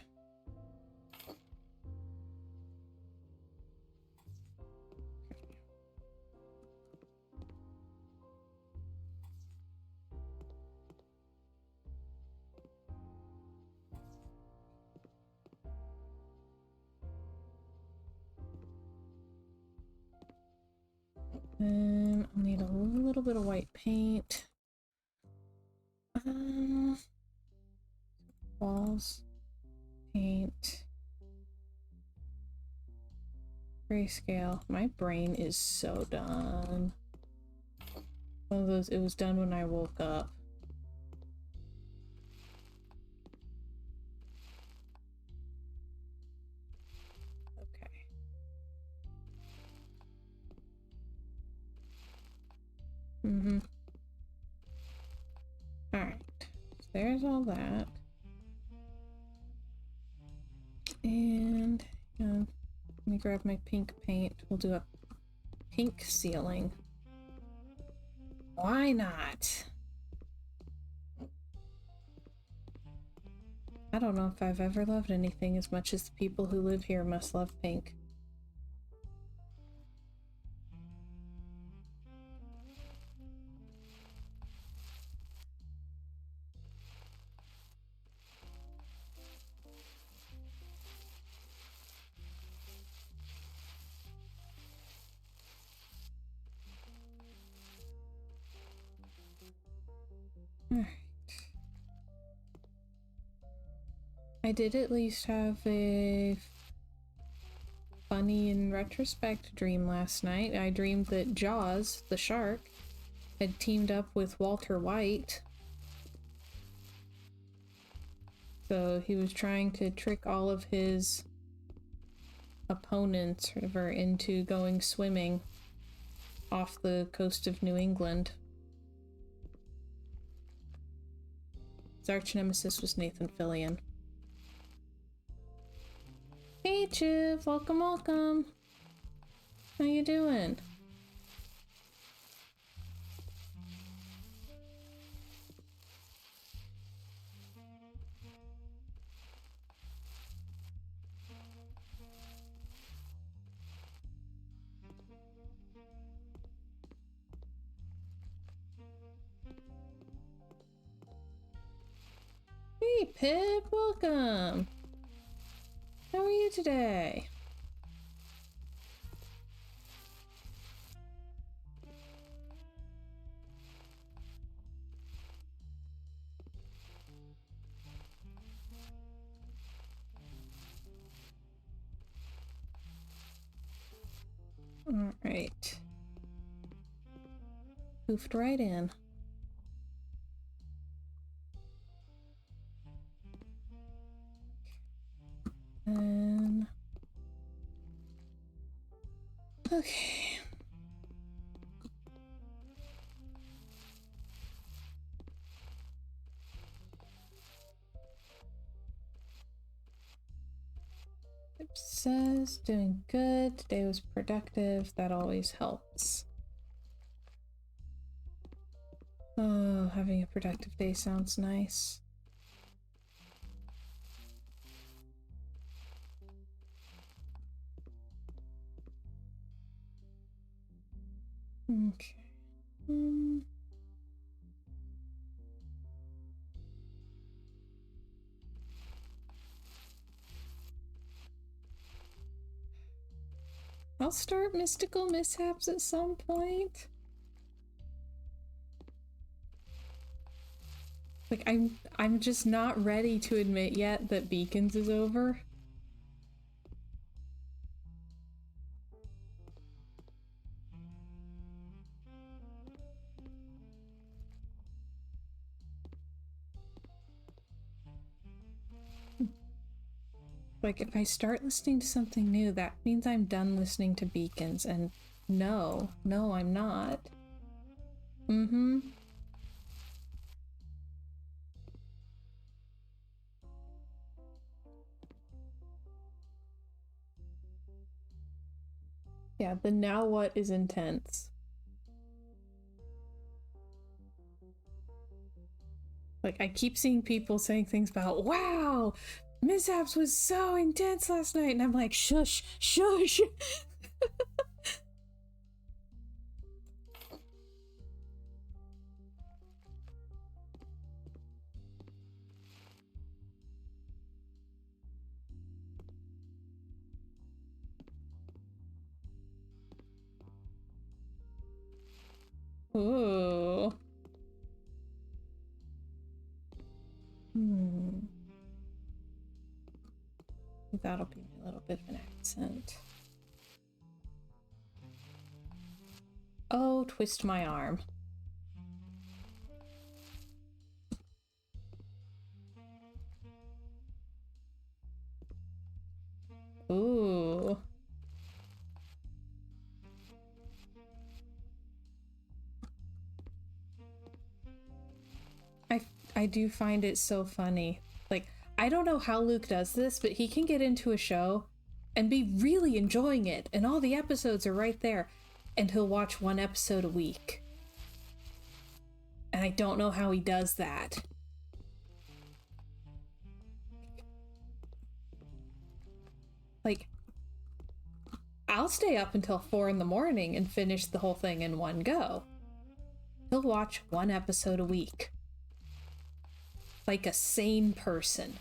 And I'll need a little bit of white paint. Walls, paint, grayscale. My brain is so done. One of those, it was done when I woke up. Okay. Alright. So there's all that. And let me grab my pink paint. We'll do a pink ceiling. Why not? I don't know if I've ever loved anything as much as the people who live here must love pink. Alright. I did at least have a funny in retrospect dream last night. I dreamed that Jaws, the shark, had teamed up with Walter White. So he was trying to trick all of his opponents or whatever into going swimming off the coast of New England. His arch nemesis was Nathan Fillion. Hey Chiv, welcome, welcome. How you doing? Hey Pip, welcome. How are you today? All right. Poofed right in. And okay. It says doing good. Today was productive. That always helps. Oh, having a productive day sounds nice. Okay. I'll start mystical mishaps at some point. Like, I'm just not ready to admit yet that Beacons is over. Like, if I start listening to something new, that means I'm done listening to Beacons, and no, I'm not. Mm-hmm. Yeah, the now what is intense. Like, I keep seeing people saying things about, wow, Mishaps was so intense last night, and I'm like, shush, shush. Ooh. That'll be a little bit of an accent. Oh, twist my arm. Ooh. I do find it so funny. Like, I don't know how Luke does this, but he can get into a show and be really enjoying it, and all the episodes are right there, and he'll watch one episode a week. And I don't know how he does that. Like, I'll stay up until 4 in the morning and finish the whole thing in one go. He'll watch one episode a week. Like a sane person.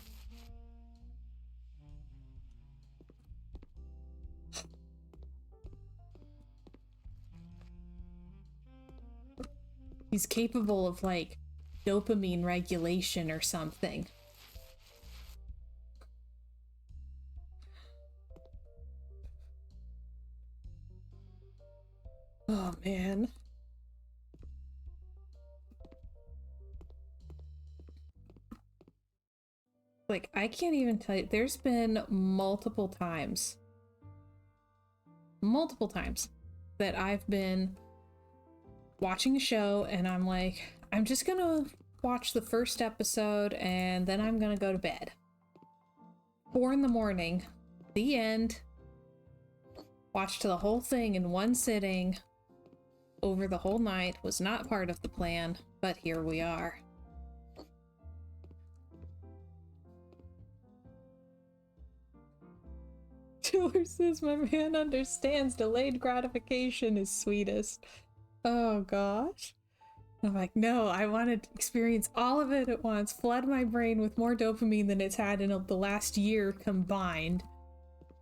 He's capable of, like, dopamine regulation or something. Oh, man. Like, I can't even tell you. There's been multiple times that I've been watching a show and I'm like, I'm just gonna watch the first episode and then I'm gonna go to bed. 4 in the morning, the end. Watched the whole thing in one sitting over the whole night. Was not part of the plan, but here we are. Tiller says my man understands delayed gratification is sweetest. Oh gosh. I'm like, no, I want to experience all of it at once, flood my brain with more dopamine than it's had in the last year combined.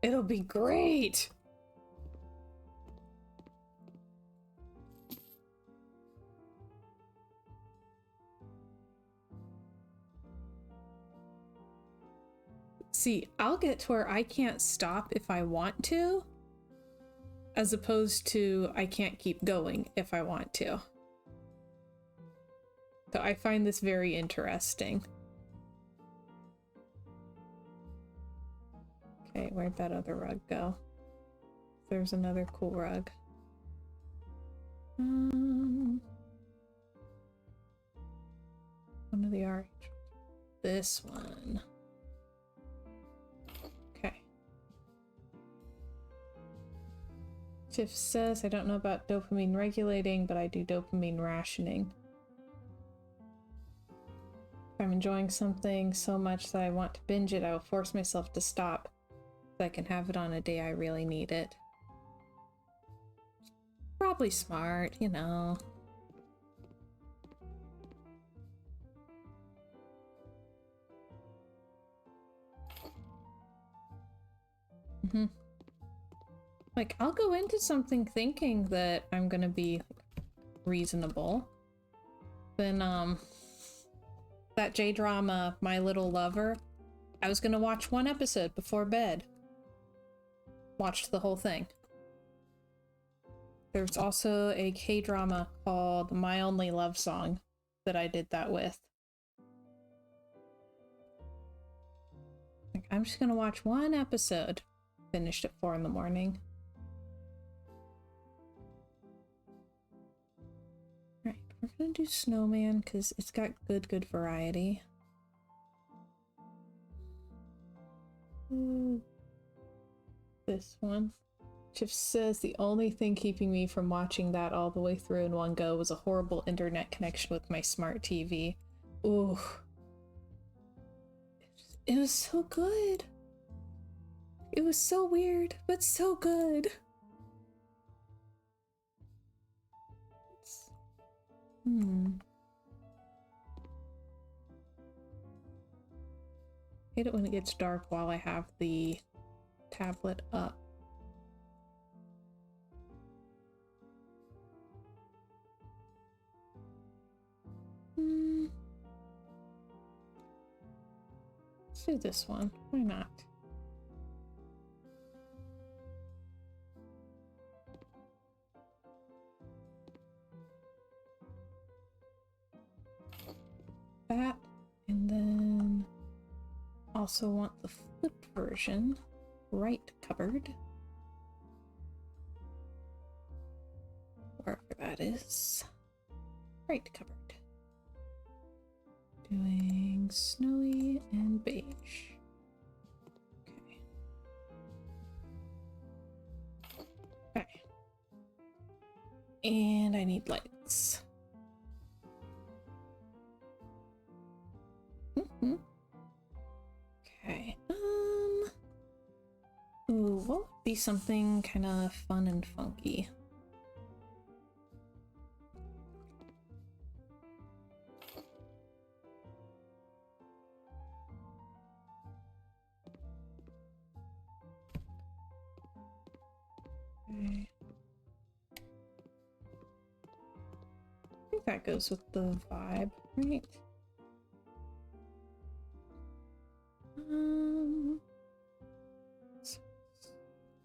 It'll be great. See, I'll get to where I can't stop if I want to, as opposed to I can't keep going if I want to. So I find this very interesting. Okay, where'd that other rug go? There's another cool rug. One of the RH. This one. Okay. Tiff says, I don't know about dopamine regulating, but I do dopamine rationing. If I'm enjoying something so much that I want to binge it, I will force myself to stop so I can have it on a day I really need it. Probably smart, you know. Like, I'll go into something thinking that I'm gonna be reasonable. Then, that J-drama, My Little Lover, I was gonna watch one episode before bed. Watched the whole thing. There's also a K-drama called My Only Love Song that I did that with. Like, I'm just gonna watch one episode. Finished at 4 in the morning. Right, we're gonna do Snowman because it's got good variety. This one. Chip says the only thing keeping me from watching that all the way through in one go was a horrible internet connection with my smart TV. Ooh. It was so good. It was so weird, but so good. Hate it when it gets dark while I have the tablet up. Let's do this one. Why not? That, and then also want the flipped version, right cupboard, wherever that is, right cupboard. Doing snowy and beige. Okay. Okay. And I need lights. Okay. Ooh, what would be something kind of fun and funky? Okay. I think that goes with the vibe, right?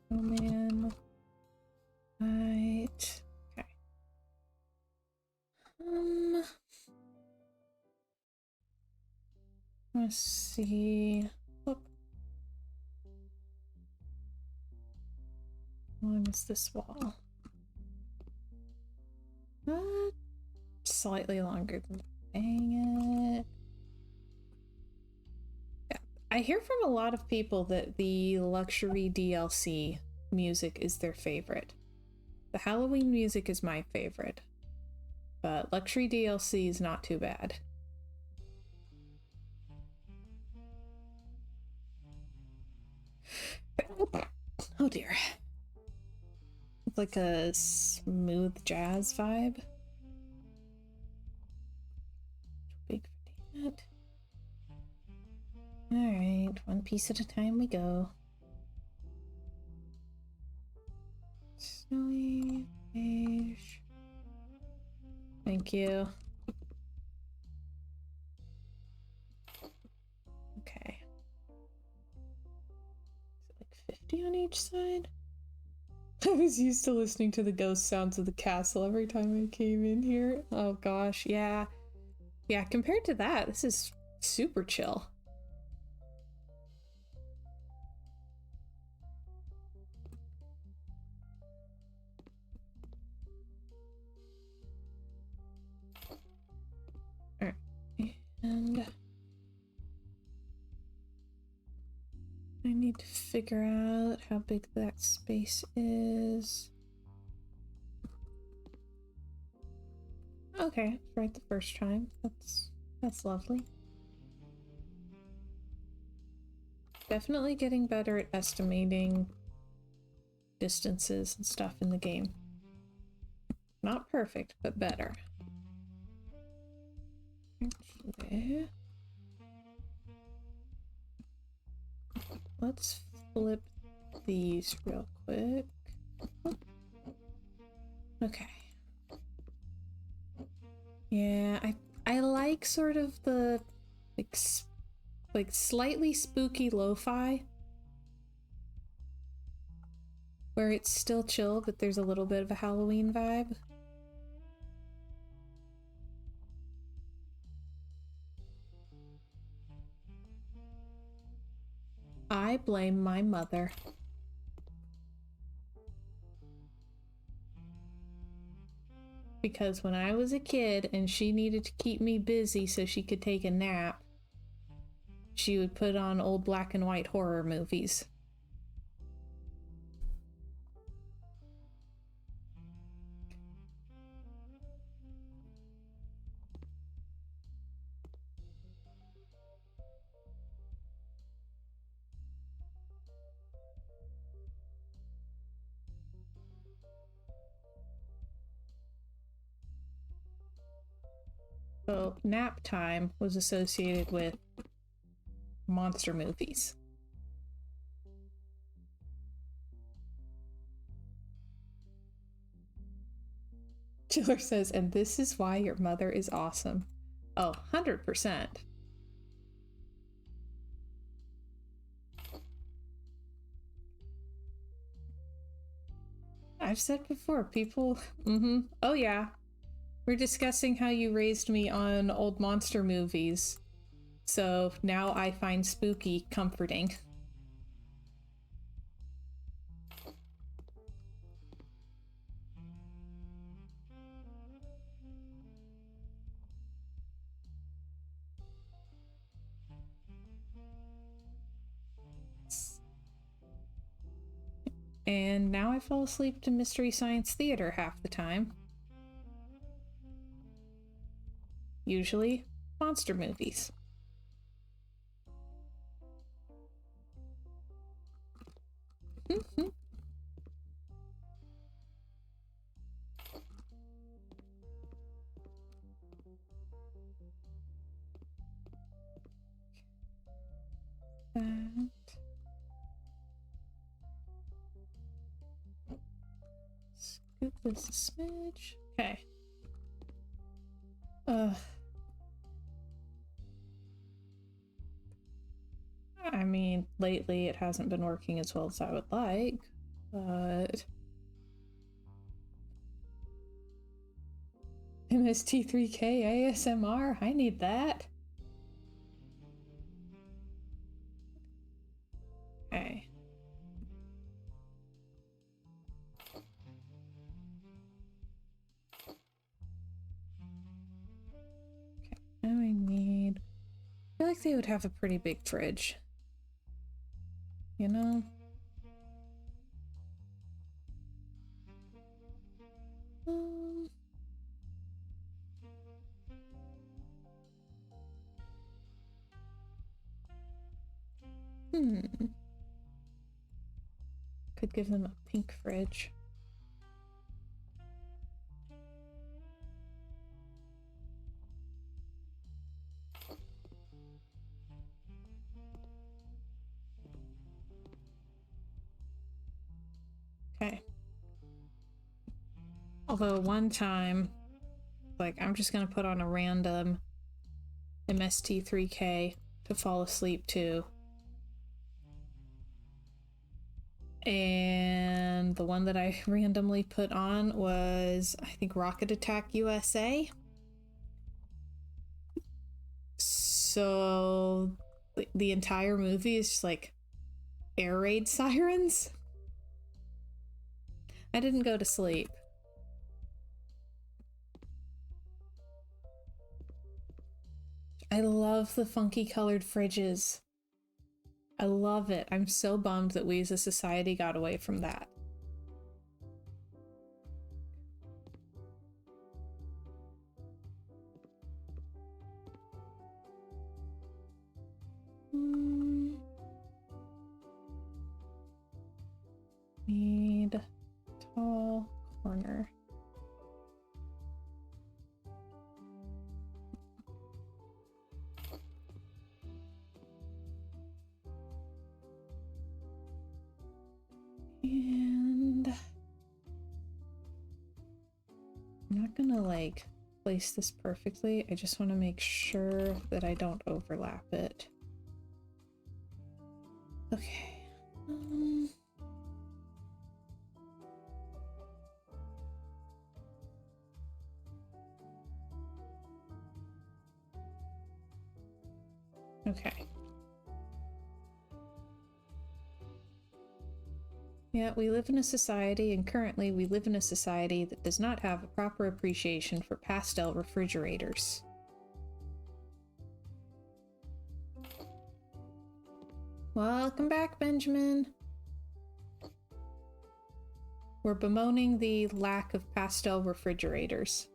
Snowman. Right. Okay. Let's see. Look. How long is this wall? Slightly longer than dang it. Yeah. I hear from a lot of people that the luxury DLC music is their favorite. The Halloween music is my favorite, but luxury DLC is not too bad. Oh dear. It's like a smooth jazz vibe. Big for that. Alright, one piece at a time we go. Snowy, beige. Thank you. Okay. Is it like 50 on each side? I was used to listening to the ghost sounds of the castle every time I came in here. Oh gosh, yeah. Yeah, compared to that, this is super chill. Alright, and I need to figure out how big that space is. Okay, right the first time. That's lovely. Definitely getting better at estimating distances and stuff in the game. Not perfect, but better. Okay. Let's flip these real quick. Okay. Yeah, I like sort of the like slightly spooky lo-fi where it's still chill but there's a little bit of a Halloween vibe. I blame my mother. Because when I was a kid and she needed to keep me busy so she could take a nap, she would put on old black and white horror movies. So nap time was associated with monster movies. Chiller says, and this is why your mother is awesome. Oh, 100%. I've said before, people, oh yeah. We're discussing how you raised me on old monster movies. So now I find spooky comforting. And now I fall asleep to Mystery Science Theater half the time. Usually, monster movies. That. Scoop this a smidge. Okay. I mean, lately it hasn't been working as well as I would like, but... MST3K ASMR, I need that. Okay. Now I need... I feel like they would have a pretty big fridge. You know? Could give them a pink fridge. Okay. Although one time, like, I'm just gonna put on a random MST3K to fall asleep to. And the one that I randomly put on was, I think, Rocket Attack USA. So the entire movie is just like air raid sirens. I didn't go to sleep. I love the funky colored fridges. I love it. I'm so bummed that we as a society got away from that. Need tall corner. And not gonna like place this perfectly. I just want to make sure that I don't overlap it. Okay. Okay. Yeah, we live in a society, and currently we live in a society that does not have a proper appreciation for pastel refrigerators. Welcome back, Benjamin. We're bemoaning the lack of pastel refrigerators.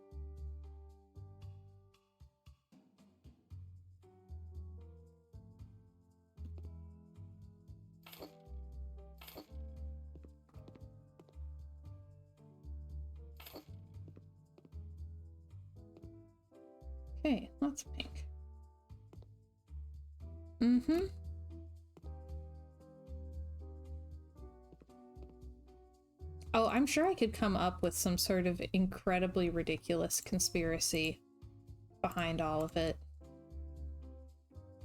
Okay, that's pink. Mm-hmm. Oh, I'm sure I could come up with some sort of incredibly ridiculous conspiracy behind all of it.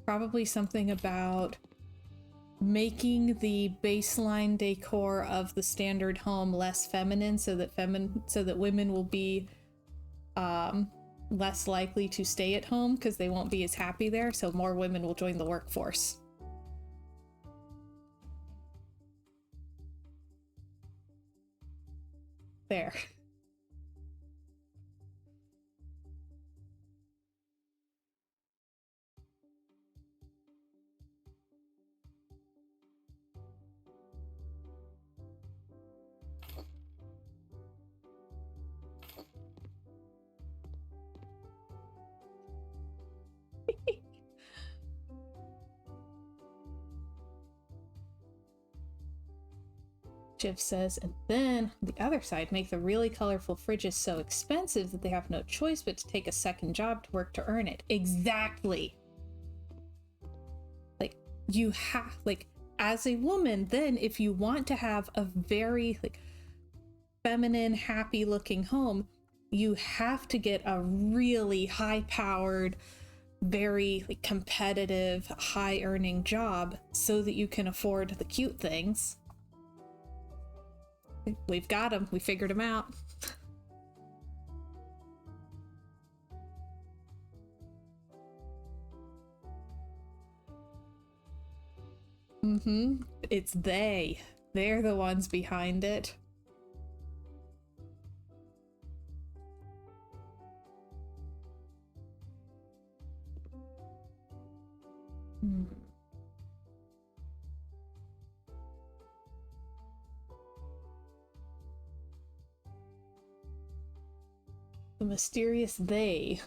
Probably something about making the baseline decor of the standard home less feminine so that women will be less likely to stay at home because they won't be as happy there, so more women will join the workforce. There. Jiv says, and then on the other side, make the really colorful fridges so expensive that they have no choice but to take a second job to work to earn it. Exactly. Like, you have, like, as a woman, then if you want to have a very, like, feminine, happy looking home, you have to get a really high powered, very like, competitive, high earning job so that you can afford the cute things. We've got them. We figured them out. Mm-hmm. It's they. They're the ones behind it. Hmm. The mysterious they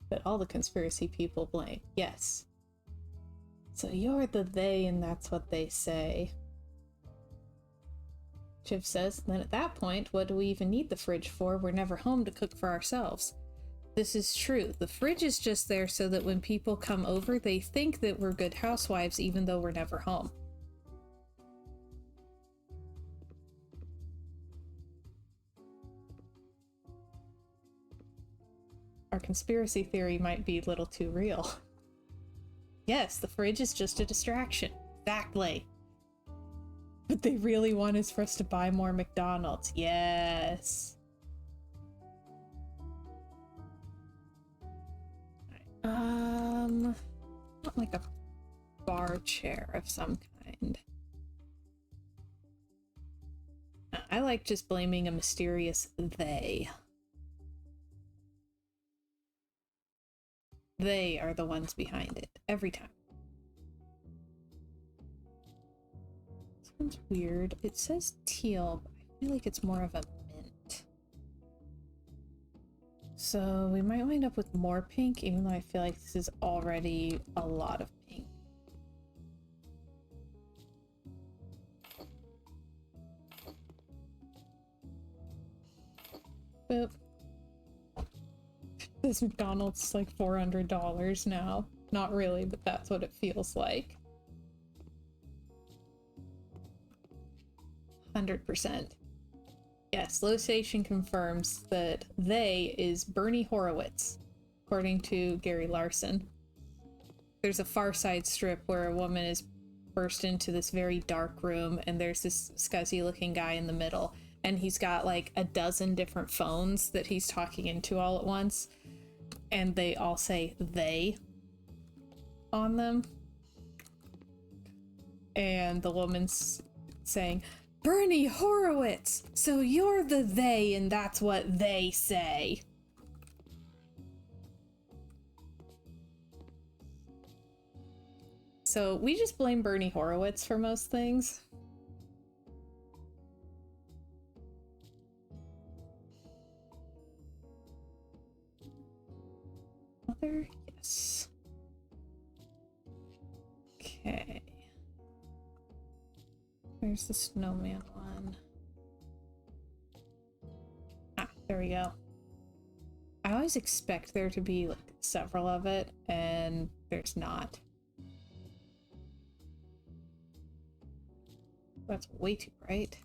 that all the conspiracy people blame. Yes. So you're the they, and that's what they say. Chiv says, then at that point, what do we even need the fridge for? We're never home to cook for ourselves. This is true. The fridge is just there so that when people come over, they think that we're good housewives, even though we're never home. Our conspiracy theory might be a little too real. Yes, the fridge is just a distraction. Exactly. What they really want is for us to buy more McDonald's. Yes. Not like a bar chair of some kind. I like just blaming a mysterious they. They are the ones behind it, every time. This one's weird. It says teal, but I feel like it's more of a mint. So we might wind up with more pink, even though I feel like this is already a lot of pink. Boop. This McDonald's is like $400 now. Not really, but that's what it feels like. 100%. Yes, Station confirms that they is Bernie Horowitz, according to Gary Larson. There's a Far Side strip where a woman is burst into this very dark room, and there's this scuzzy looking guy in the middle, and he's got like a dozen different phones that he's talking into all at once, and they all say they on them. And the woman's saying, Bernie Horowitz, so you're the they, and that's what they say. So we just blame Bernie Horowitz for most things. Mother, yes. Okay. Where's the snowman one? Ah, there we go. I always expect there to be like several of it, and there's not. That's way too bright.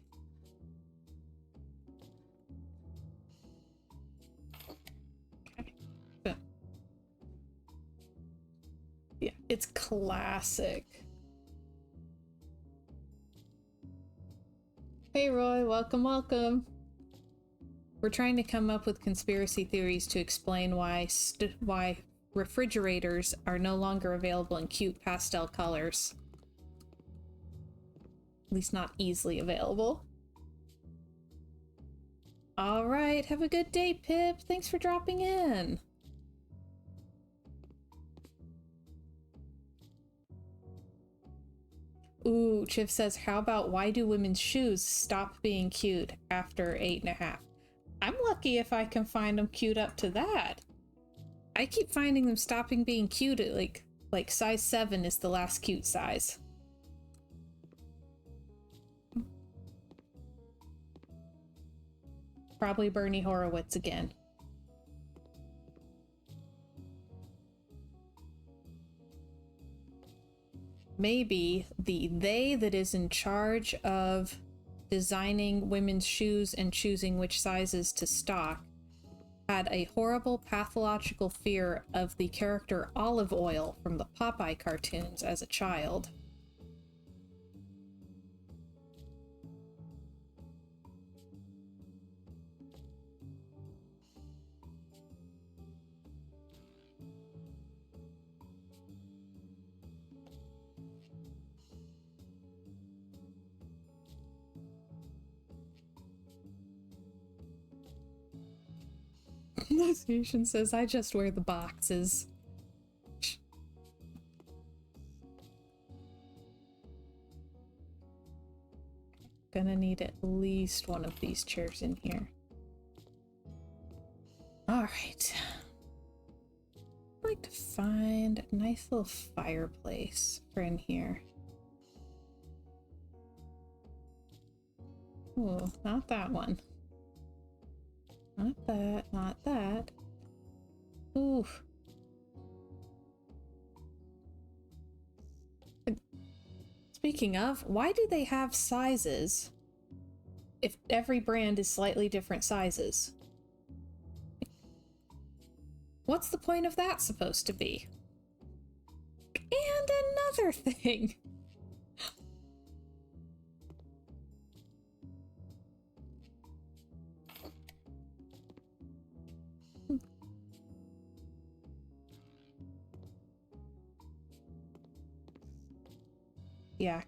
Okay. Boom. Yeah, it's classic. Hey Roy, welcome, welcome. We're trying to come up with conspiracy theories to explain why refrigerators are no longer available in cute pastel colors. At least not easily available. All right, have a good day, Pip. Thanks for dropping in. Ooh, Chiv says, how about why do women's shoes stop being cute after 8.5? I'm lucky if I can find them cute up to that. I keep finding them stopping being cute at like size 7 is the last cute size. Probably Bernie Horowitz again. Maybe the they that is in charge of designing women's shoes and choosing which sizes to stock had a horrible pathological fear of the character Olive Oil from the Popeye cartoons as a child. Association says, I just wear the boxes. Gonna need at least one of these chairs in here. Alright. I'd like to find a nice little fireplace for in here. Ooh, not that one. Not that, not that. Ooh. Speaking of, why do they have sizes if every brand is slightly different sizes? What's the point of that supposed to be? And another thing. Yeah.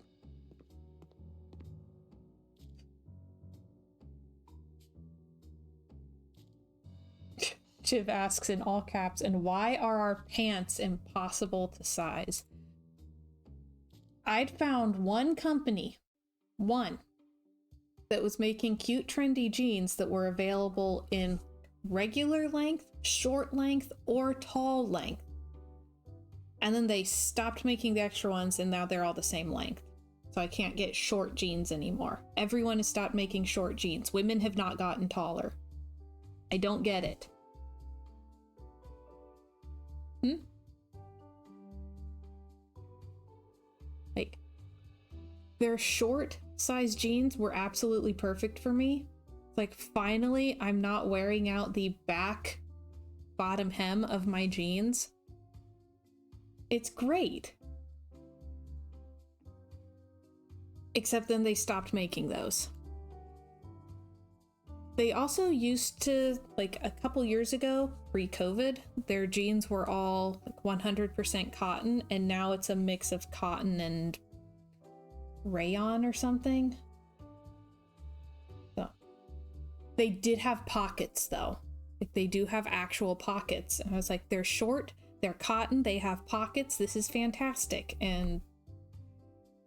Chiv asks in all caps, and why are our pants impossible to size? I'd found one company, that was making cute trendy jeans that were available in regular length, short length, or tall length. And then they stopped making the extra ones, and now they're all the same length. So I can't get short jeans anymore. Everyone has stopped making short jeans. Women have not gotten taller. I don't get it. Like, their short size jeans were absolutely perfect for me Like, finally, I'm not wearing out the back bottom hem of my jeans. It's great. Except then they stopped making those. They also used to, like a couple years ago, pre-COVID, their jeans were all like 100% cotton, and now it's a mix of cotton and rayon or something. So they did have pockets though. Like they do have actual pockets. And I was like, they're short, they're cotton, they have pockets, this is fantastic. And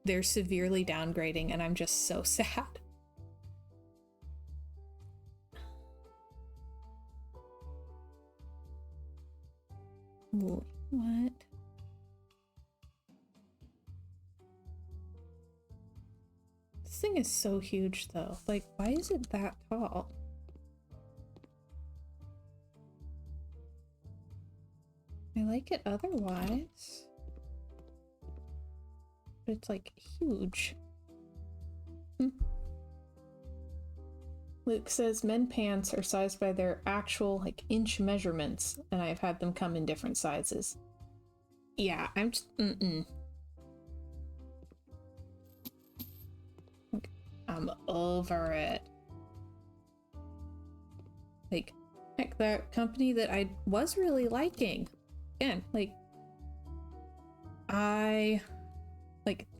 they're severely downgrading, and I'm just so sad. What? This thing is so huge though. Like, why is it that tall? I like it otherwise. But it's like huge. Luke says men pants are sized by their actual like inch measurements, and I've had them come in different sizes. Yeah, I'm just I'm over it. Like, heck, that company that I was really liking, again, like,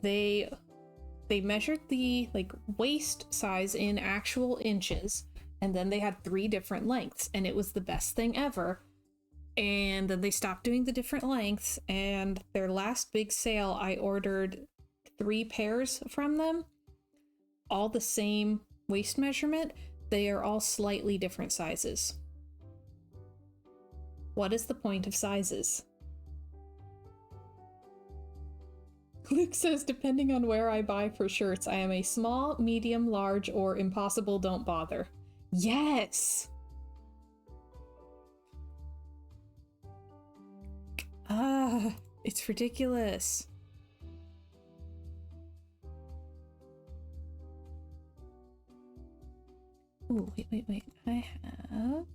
they measured the like waist size in actual inches, and then they had 3 different lengths, and it was the best thing ever. And then they stopped doing the different lengths, and their last big sale, I ordered 3 pairs from them, all the same waist measurement. They are all slightly different sizes. What is the point of sizes? Luke says, depending on where I buy for shirts, I am a small, medium, large, or impossible, don't bother. Yes! It's ridiculous. Ooh, wait. I have a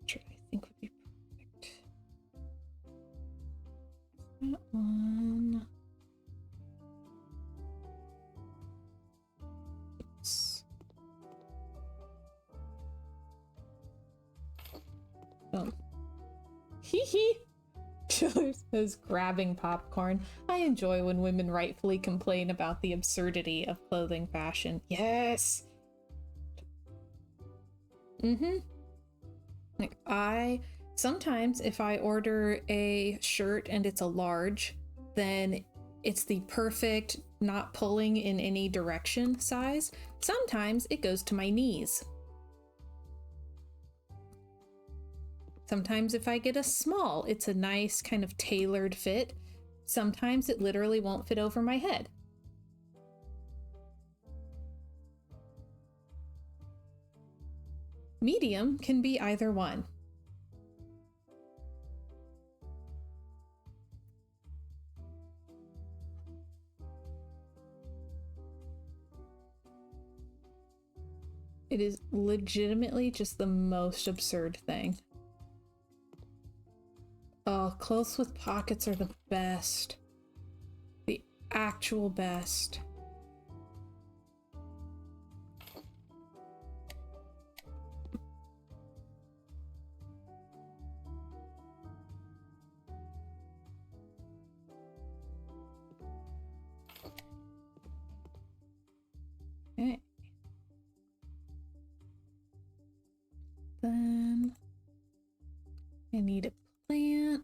picture I think would be perfect. That one. Oops. Hee hee. Chiller says, grabbing popcorn. I enjoy when women rightfully complain about the absurdity of clothing fashion. Yes. Like, sometimes if I order a shirt and it's a large, then it's the perfect, not pulling in any direction size. Sometimes it goes to my knees. Sometimes if I get a small, it's a nice kind of tailored fit. Sometimes it literally won't fit over my head. Medium can be either one. It is legitimately just the most absurd thing. Oh, clothes with pockets are the best. The actual best. Okay. Then I need a plant.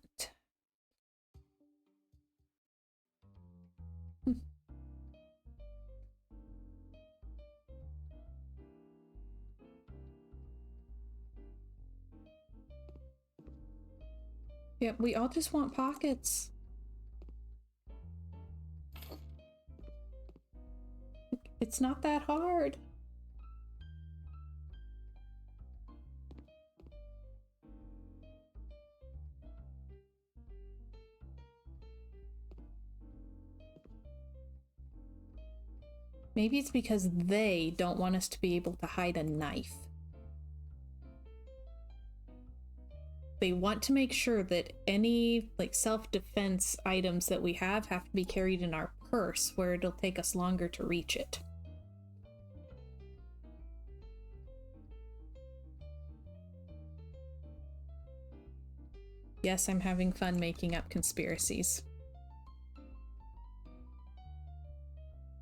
Yeah, we all just want pockets. It's not that hard. Maybe it's because they don't want us to be able to hide a knife. They want to make sure that any like self-defense items that we have to be carried in our purse where it'll take us longer to reach it. Yes, I'm having fun making up conspiracies.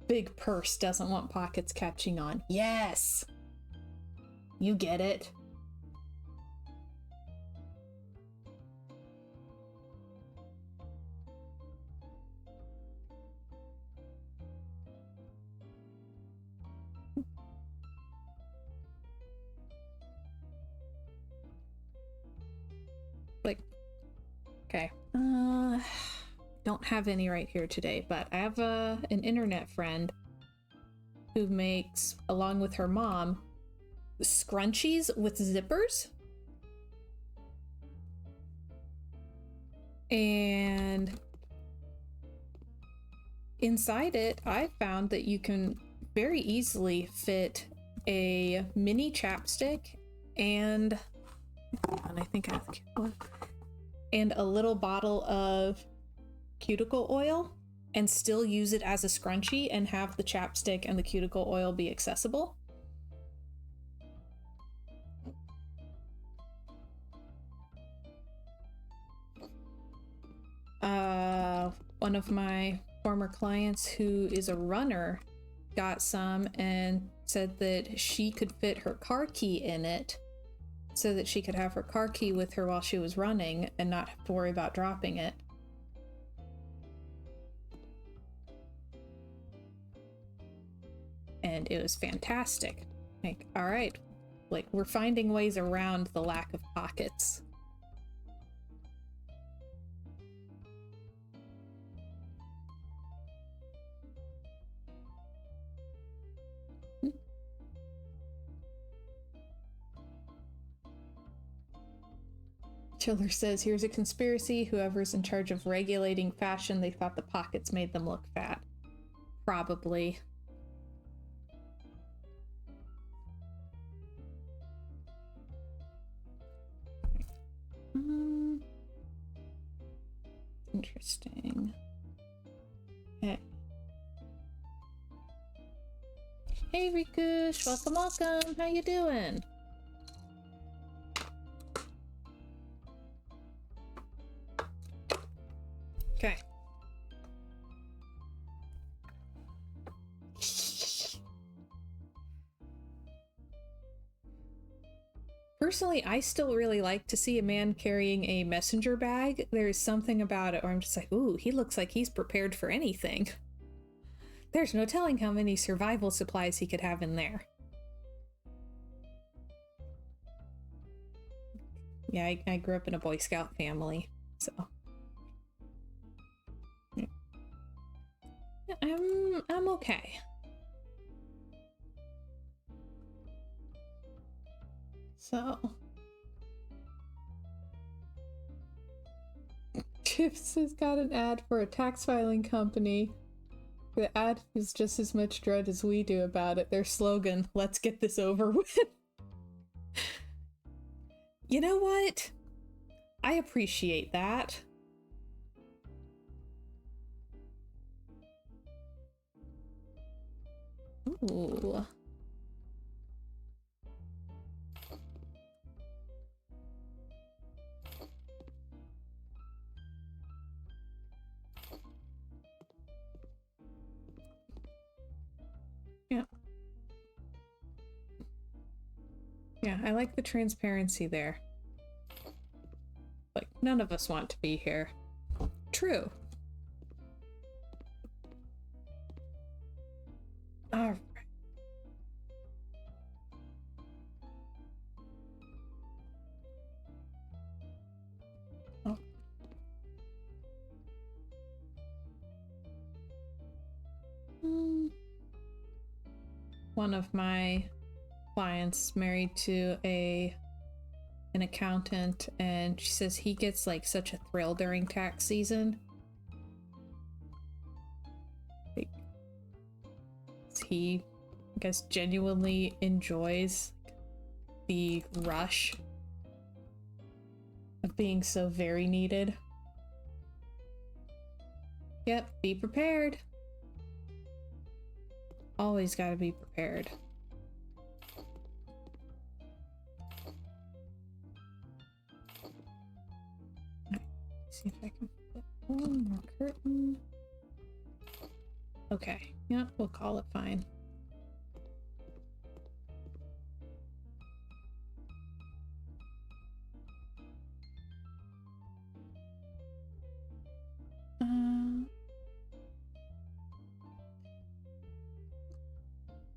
Big purse doesn't want pockets catching on. Yes! You get it. Like, okay. Don't have any right here today, but I have an internet friend who makes, along with her mom, scrunchies with zippers. And inside it, I found that you can very easily fit a mini chapstick and I think I have and a little bottle of cuticle oil and still use it as a scrunchie and have the chapstick and the cuticle oil be accessible. One of my former clients who is a runner got some and said that she could fit her car key in it so that she could have her car key with her while she was running and not have to worry about dropping it. And it was fantastic. Like, all right, like we're finding ways around the lack of pockets. Chiller says, here's a conspiracy. Whoever's in charge of regulating fashion, they thought the pockets made them look fat. Probably. Interesting. Hey. Hey, Rikush. Welcome, welcome. How you doing? Okay. Personally, I still really like to see a man carrying a messenger bag. There's something about it where I'm just like, ooh, he looks like he's prepared for anything. There's no telling how many survival supplies he could have in there. Yeah, I grew up in a Boy Scout family, so... I'm okay. So Chips has got an ad for a tax filing company. The ad is just as much dread as we do about it. Their slogan, let's get this over with. You know what? I appreciate that. Ooh. Yeah. Yeah, I like the transparency there. Like, none of us want to be here. True. Alright. Oh. One of my clients married to an accountant, and she says he gets like such a thrill during tax season. Like, he, I guess, genuinely enjoys the rush of being so very needed. Yep, be prepared. Always gotta be prepared. See if I can put one more curtain. Okay, yep, we'll call it fine.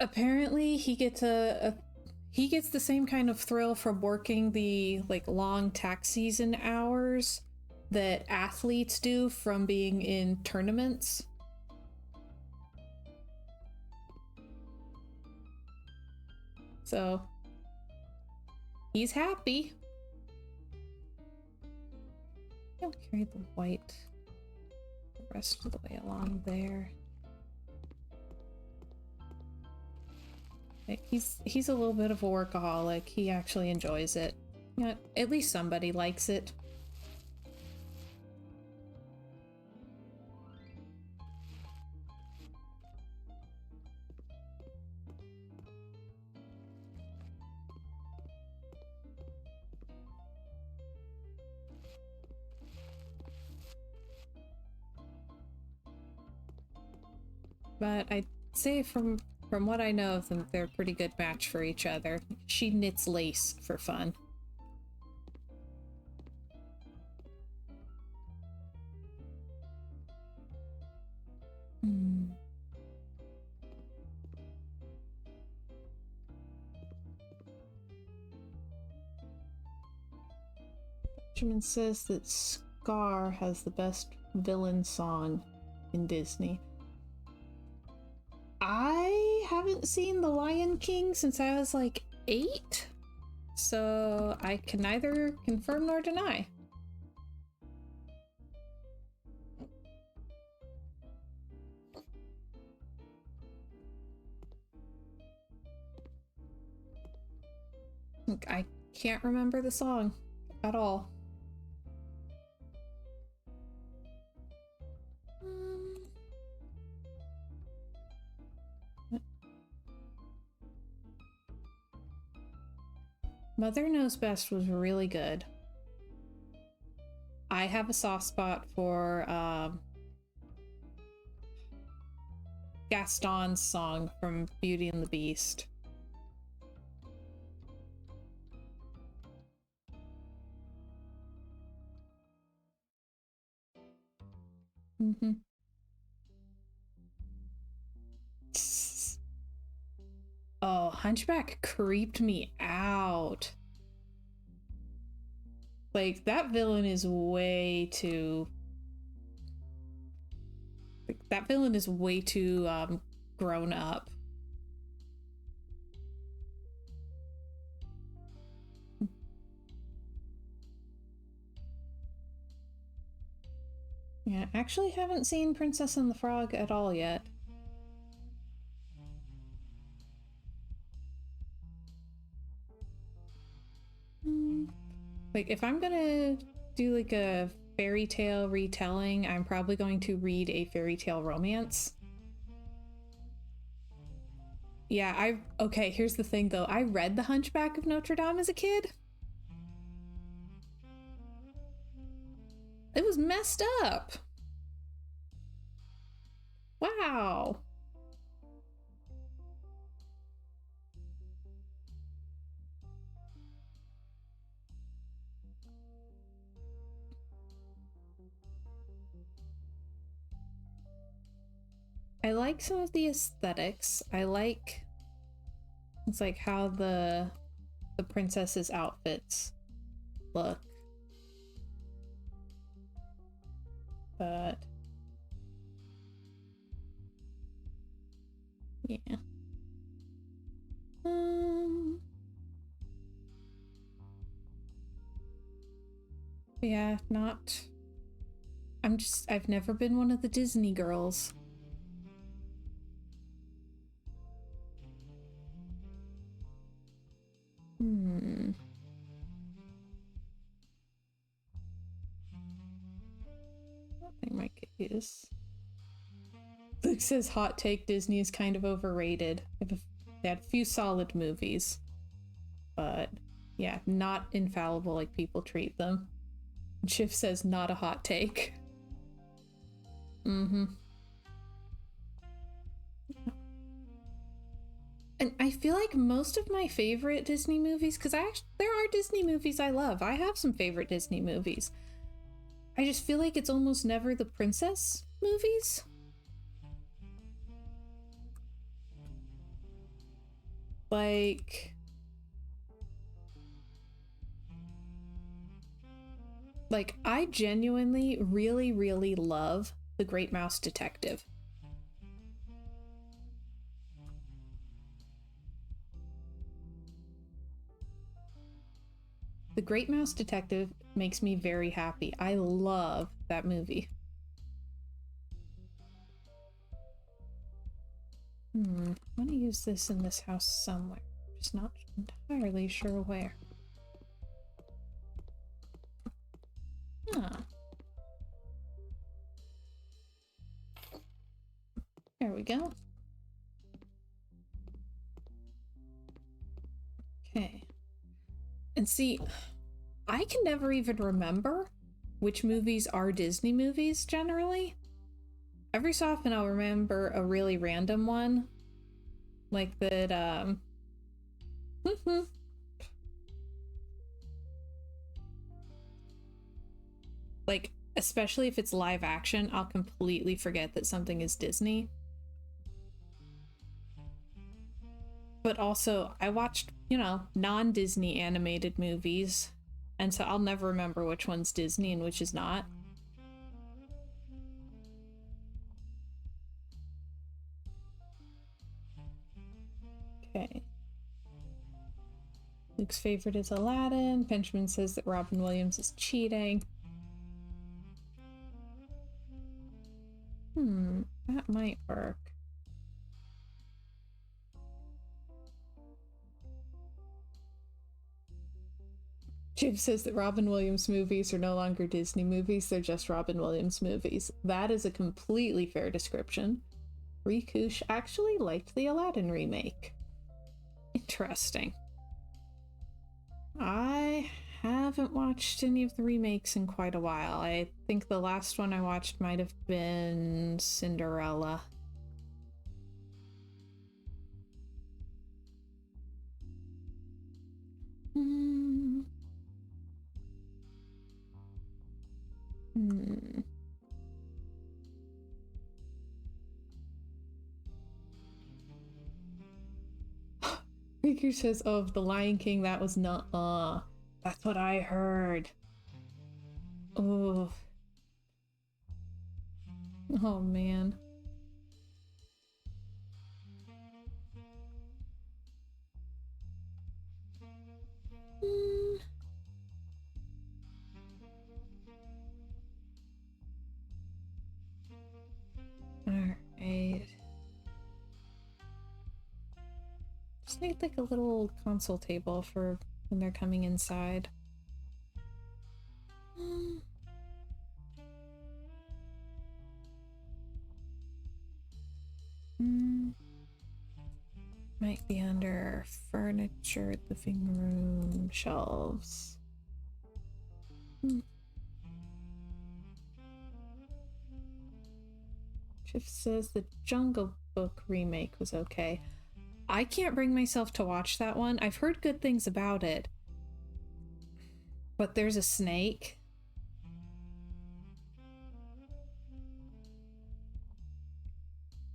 Apparently he gets he gets the same kind of thrill from working the like long tax season hours that athletes do from being in tournaments. So he's happy. I'll carry the white the rest of the way along there. He's a little bit of a workaholic. He actually enjoys it. You know, at least somebody likes it. But I'd say from what I know of them, they're a pretty good match for each other. She knits lace for fun. Benjamin says that Scar has the best villain song in Disney. I haven't seen The Lion King since I was like 8, so I can neither confirm nor deny. Look, I can't remember the song at all. Mother Knows Best was really good. I have a soft spot for Gaston's song from Beauty and the Beast. Mm-hmm. Oh, Hunchback creeped me out. Like, that villain is way too... Like, that villain is way too, grown up. Yeah, actually haven't seen Princess and the Frog at all yet. Like, if I'm gonna do like a fairy tale retelling, I'm probably going to read a fairy tale romance. Yeah, okay, here's the thing though. I read The Hunchback of Notre Dame as a kid. It was messed up. Wow. I like some of the aesthetics. I like it's like how the princess's outfits look. But yeah. Yeah, not I've never been one of the Disney girls. I might get use. Luke says hot take, Disney is kind of overrated. They had a few solid movies, but yeah, not infallible like people treat them. And Shiv says not a hot take. Mm-hmm. And I feel like most of my favorite Disney movies, because there are Disney movies I love. I have some favorite Disney movies. I just feel like it's almost never the princess movies. Like I genuinely really, really love The Great Mouse Detective. The Great Mouse Detective makes me very happy. I love that movie. I'm gonna use this in this house somewhere. Just not entirely sure where. Huh. There we go. Okay. And see, I can never even remember which movies are Disney movies generally. Every so often I'll remember a really random one. Like that, like, especially if it's live action, I'll completely forget that something is Disney. But also, I watched, non-Disney animated movies, and so I'll never remember which one's Disney and which is not. Okay. Luke's favorite is Aladdin. Benjamin says that Robin Williams is cheating. That might work. Jim says that Robin Williams movies are no longer Disney movies, they're just Robin Williams movies. That is a completely fair description. Rikush actually liked the Aladdin remake. Interesting. I haven't watched any of the remakes in quite a while. I think the last one I watched might have been Cinderella. Riku says, oh, The Lion King, that was not, that's what I heard. Oh. Oh, man. Alright. Just need like a little console table for when they're coming inside. Might be under furniture, living room, shelves. Shift says the Jungle Book remake was okay. I can't bring myself to watch that one. I've heard good things about it. But there's a snake.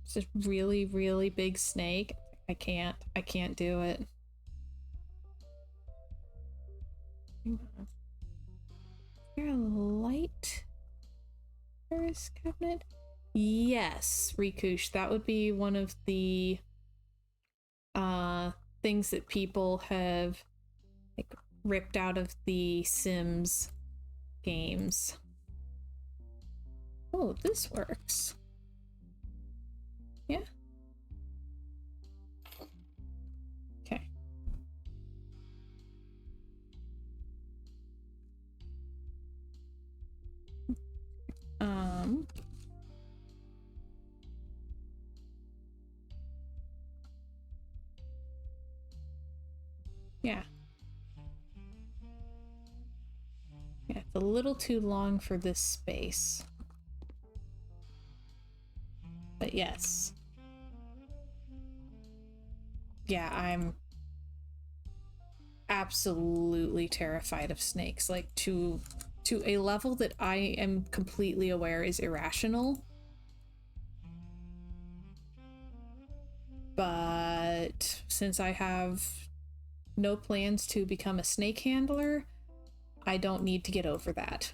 It's a really, really big snake. I can't do it. Is there a light for his cabinet? Yes, Rikush. That would be one of the things that people have like ripped out of the Sims games. Oh, this works. Yeah. Okay. Yeah. Yeah, it's a little too long for this space. But yes. Yeah, I'm absolutely terrified of snakes, like to a level that I am completely aware is irrational. But since I have no plans to become a snake handler, I don't need to get over that.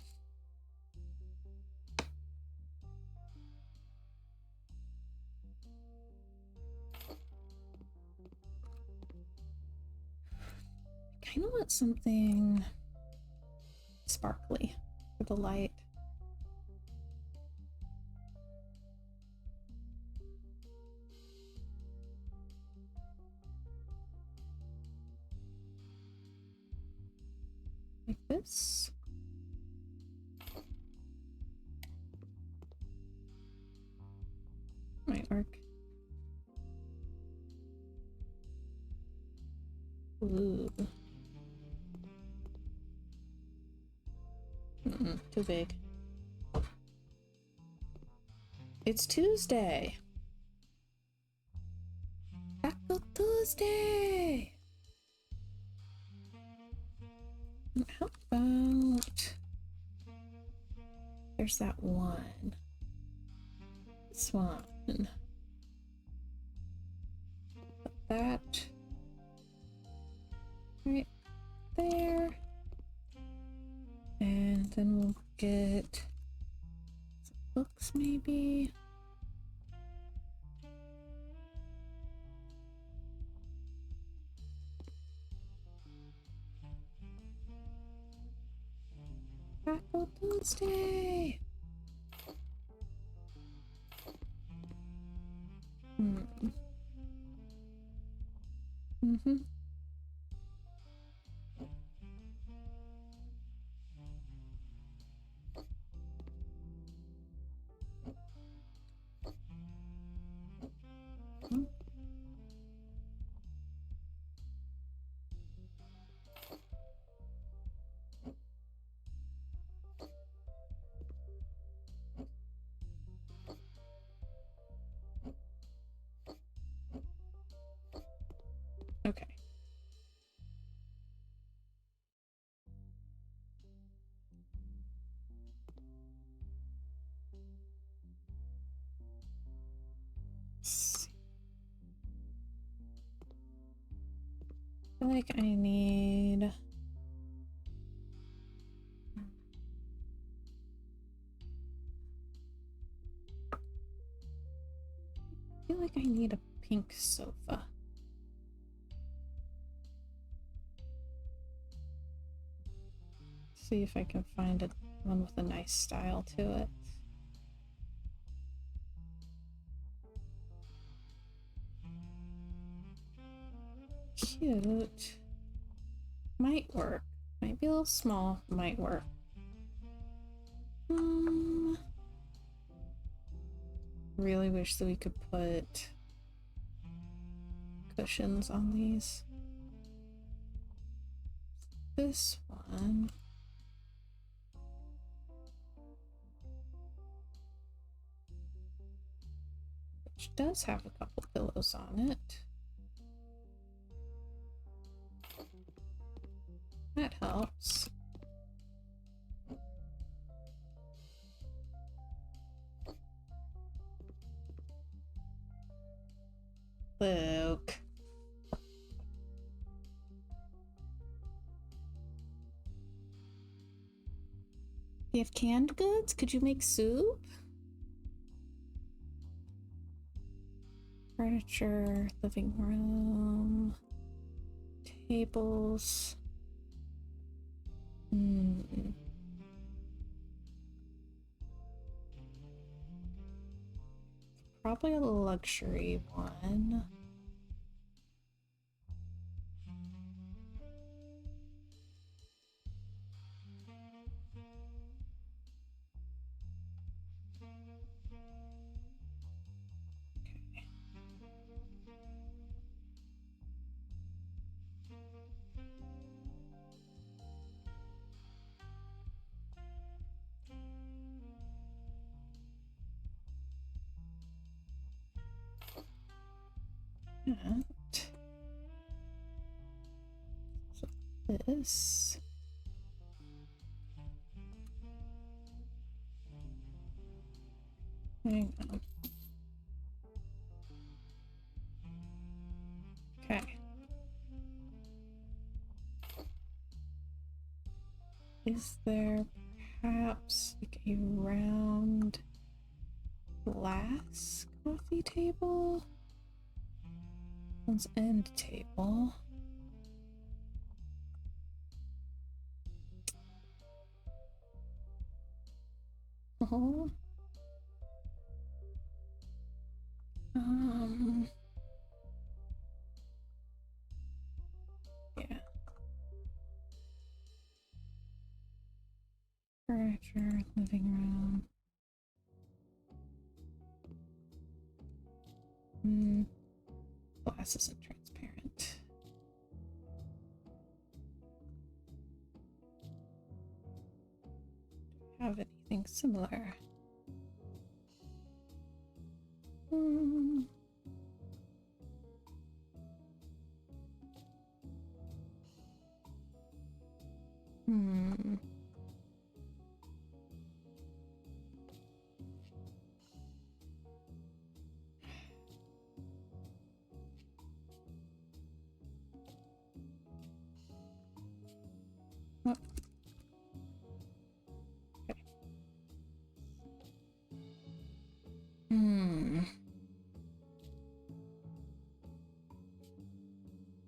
I kind of want something sparkly for the light. Like this. Might work. Ooh. Too big. It's Tuesday. Taco Tuesday. How about... There's that one. This one. Put that right there. And then we'll get some books maybe. Taco Tuesday. Okay. I feel like I need... I feel like I need a pink sofa. See if I can find one with a nice style to it. Cute. Might work. Might be a little small. Might work. Really wish that we could put cushions on these. This one. Which does have a couple pillows on it. That helps. Luke. You have canned goods? Could you make soup? Furniture, living room, tables. Probably a luxury one. that. So this. Hang on. Okay. Is there perhaps like a round glass coffee table? One's end table. Oh. Yeah. Furniture, living room. Glass isn't transparent. Have anything similar? Oh. Okay.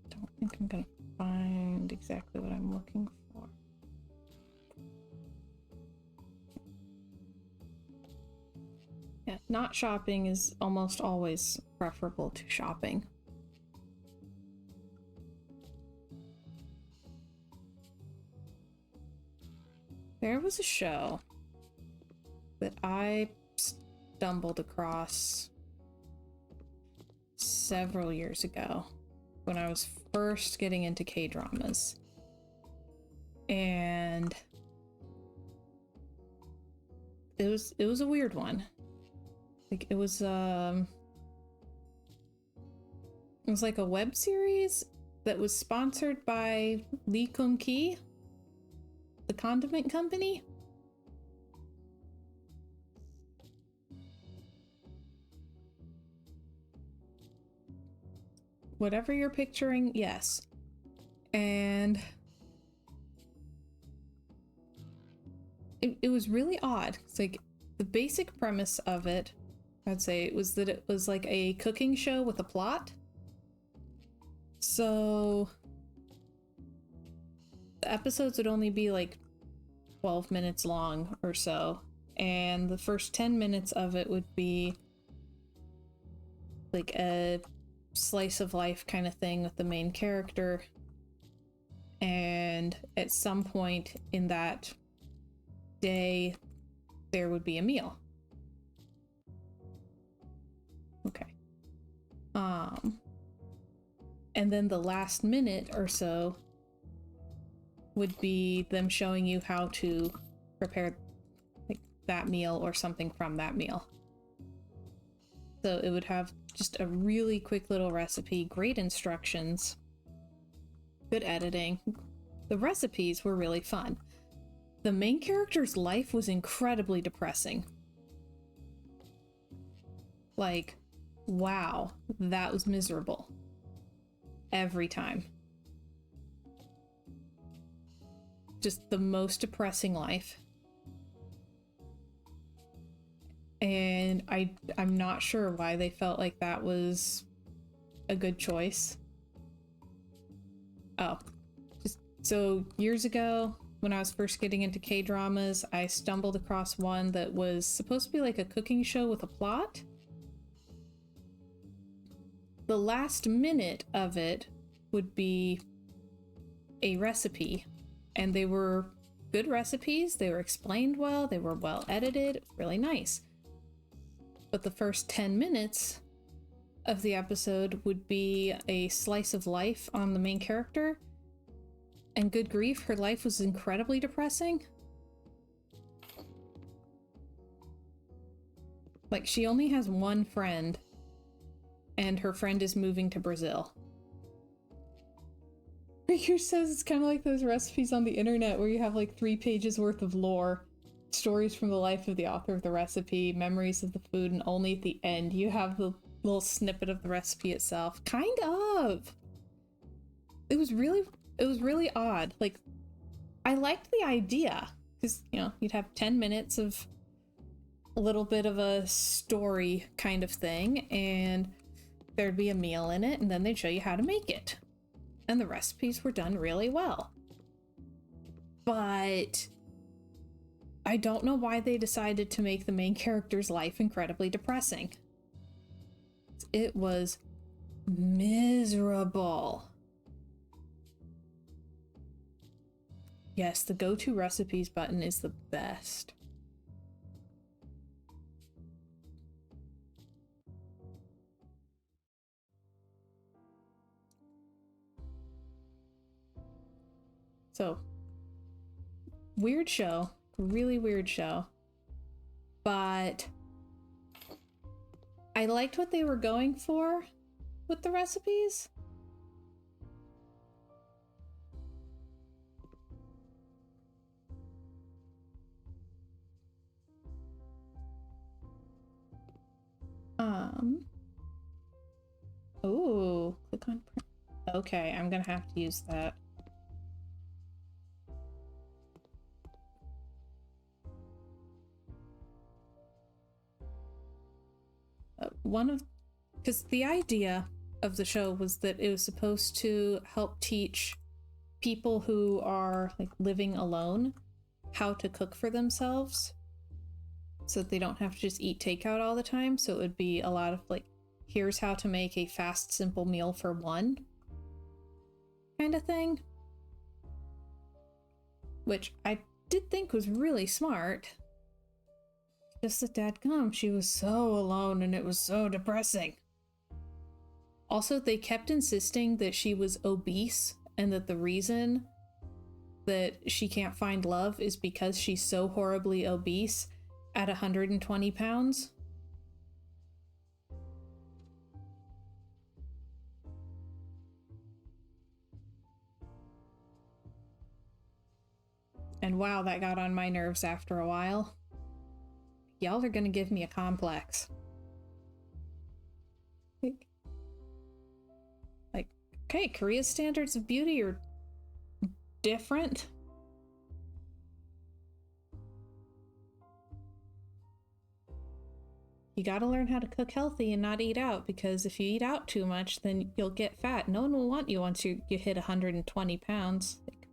Don't think I'm gonna find exactly what I'm looking for. Yeah, not shopping is almost always preferable to shopping. There was a show that I stumbled across several years ago when I was first getting into K-dramas. And it was a weird one. Like it was like a web series that was sponsored by Lee Kum-ki, the condiment company. Whatever you're picturing, yes. And it was really odd. It's like the basic premise of it, I'd say, it was that it was like a cooking show with a plot. So the episodes would only be like 12 minutes long or so, and the first 10 minutes of it would be like a slice of life kind of thing with the main character, and at some point in that day there would be a meal. Okay. And then the last minute or so would be them showing you how to prepare like that meal or something from that meal. So it would have just a really quick little recipe, great instructions, good editing. The recipes were really fun. The main character's life was incredibly depressing. Like, wow, that was miserable. Every time. Just the most depressing life. And I'm not sure why they felt like that was a good choice. Oh, just so years ago when I was first getting into K-dramas, I stumbled across one that was supposed to be like a cooking show with a plot. The last minute of it would be a recipe, and they were good recipes, they were explained well, they were well edited, it was really nice. But the first 10 minutes of the episode would be a slice of life on the main character, and good grief, her life was incredibly depressing. Like, she only has one friend, and her friend is moving to Brazil. Riker says it's kind of like those recipes on the internet where you have like 3 pages worth of lore, stories from the life of the author of the recipe, memories of the food, and only at the end you have the little snippet of the recipe itself. Kind of. It was really odd. Like, I liked the idea because, you know, you'd have 10 minutes of a little bit of a story kind of thing, and there'd be a meal in it, and then they'd show you how to make it. And the recipes were done really well. But I don't know why they decided to make the main character's life incredibly depressing. It was miserable. Yes, the go-to recipes button is the best. So, weird show, really weird show, but I liked what they were going for with the recipes. Oh, click on print. Okay, I'm gonna have to use that. Because the idea of the show was that it was supposed to help teach people who are like living alone how to cook for themselves so that they don't have to just eat takeout all the time. So it would be a lot of like, here's how to make a fast, simple meal for one kind of thing, which I did think was really smart. Just that dadgum, she was so alone and it was so depressing. Also, they kept insisting that she was obese and that the reason that she can't find love is because she's so horribly obese at 120 pounds. And wow, that got on my nerves after a while. Y'all are gonna give me a complex. Like, okay, Korea's standards of beauty are different. You gotta learn how to cook healthy and not eat out, because if you eat out too much, then you'll get fat. No one will want you once you hit 120 pounds. Like,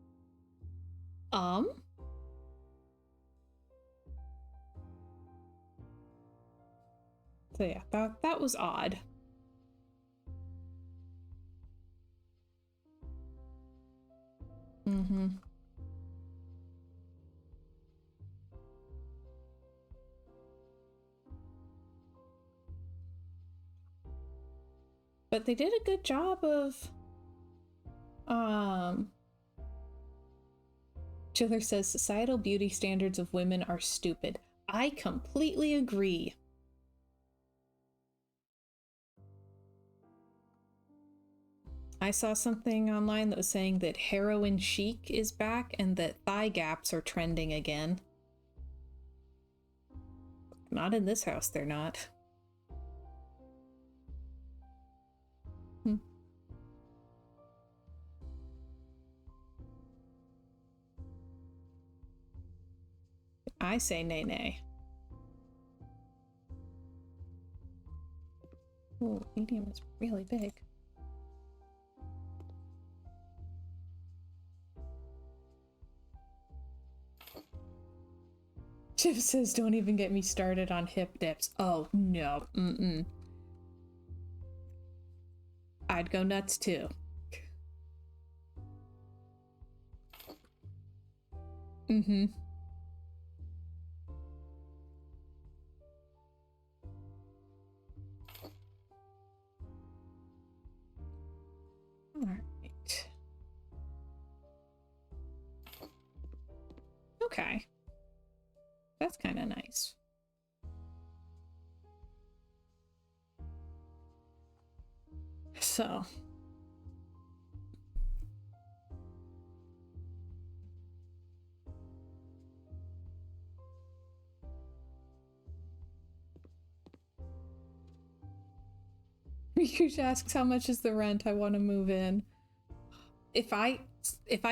So yeah, that was odd. But they did a good job of, Chiller says societal beauty standards of women are stupid. I completely agree. I saw something online that was saying that heroin chic is back and that thigh gaps are trending again. Not in this house, they're not. I say nay nay. Oh, medium is really big. Chip says, don't even get me started on hip dips. Oh, no. I'd go nuts, too. Alright. Okay. That's kind of nice. So Rikush asks how much is the rent. I want to move in. If I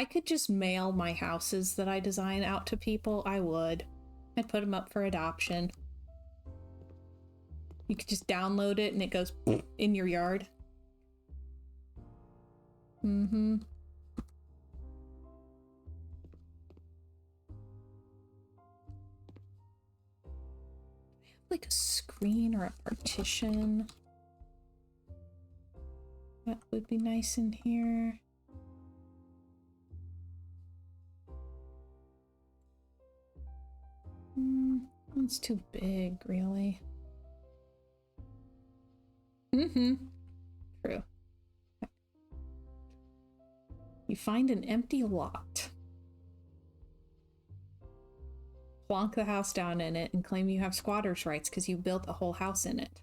could just mail my houses that I design out to people, I would. I'd put them up for adoption. You could just download it and it goes in your yard. Mm-hmm. Like a screen or a partition. That would be nice in here. One's too big, really. Mm-hmm. True. You find an empty lot. Plonk the house down in it and claim you have squatter's rights because you built a whole house in it.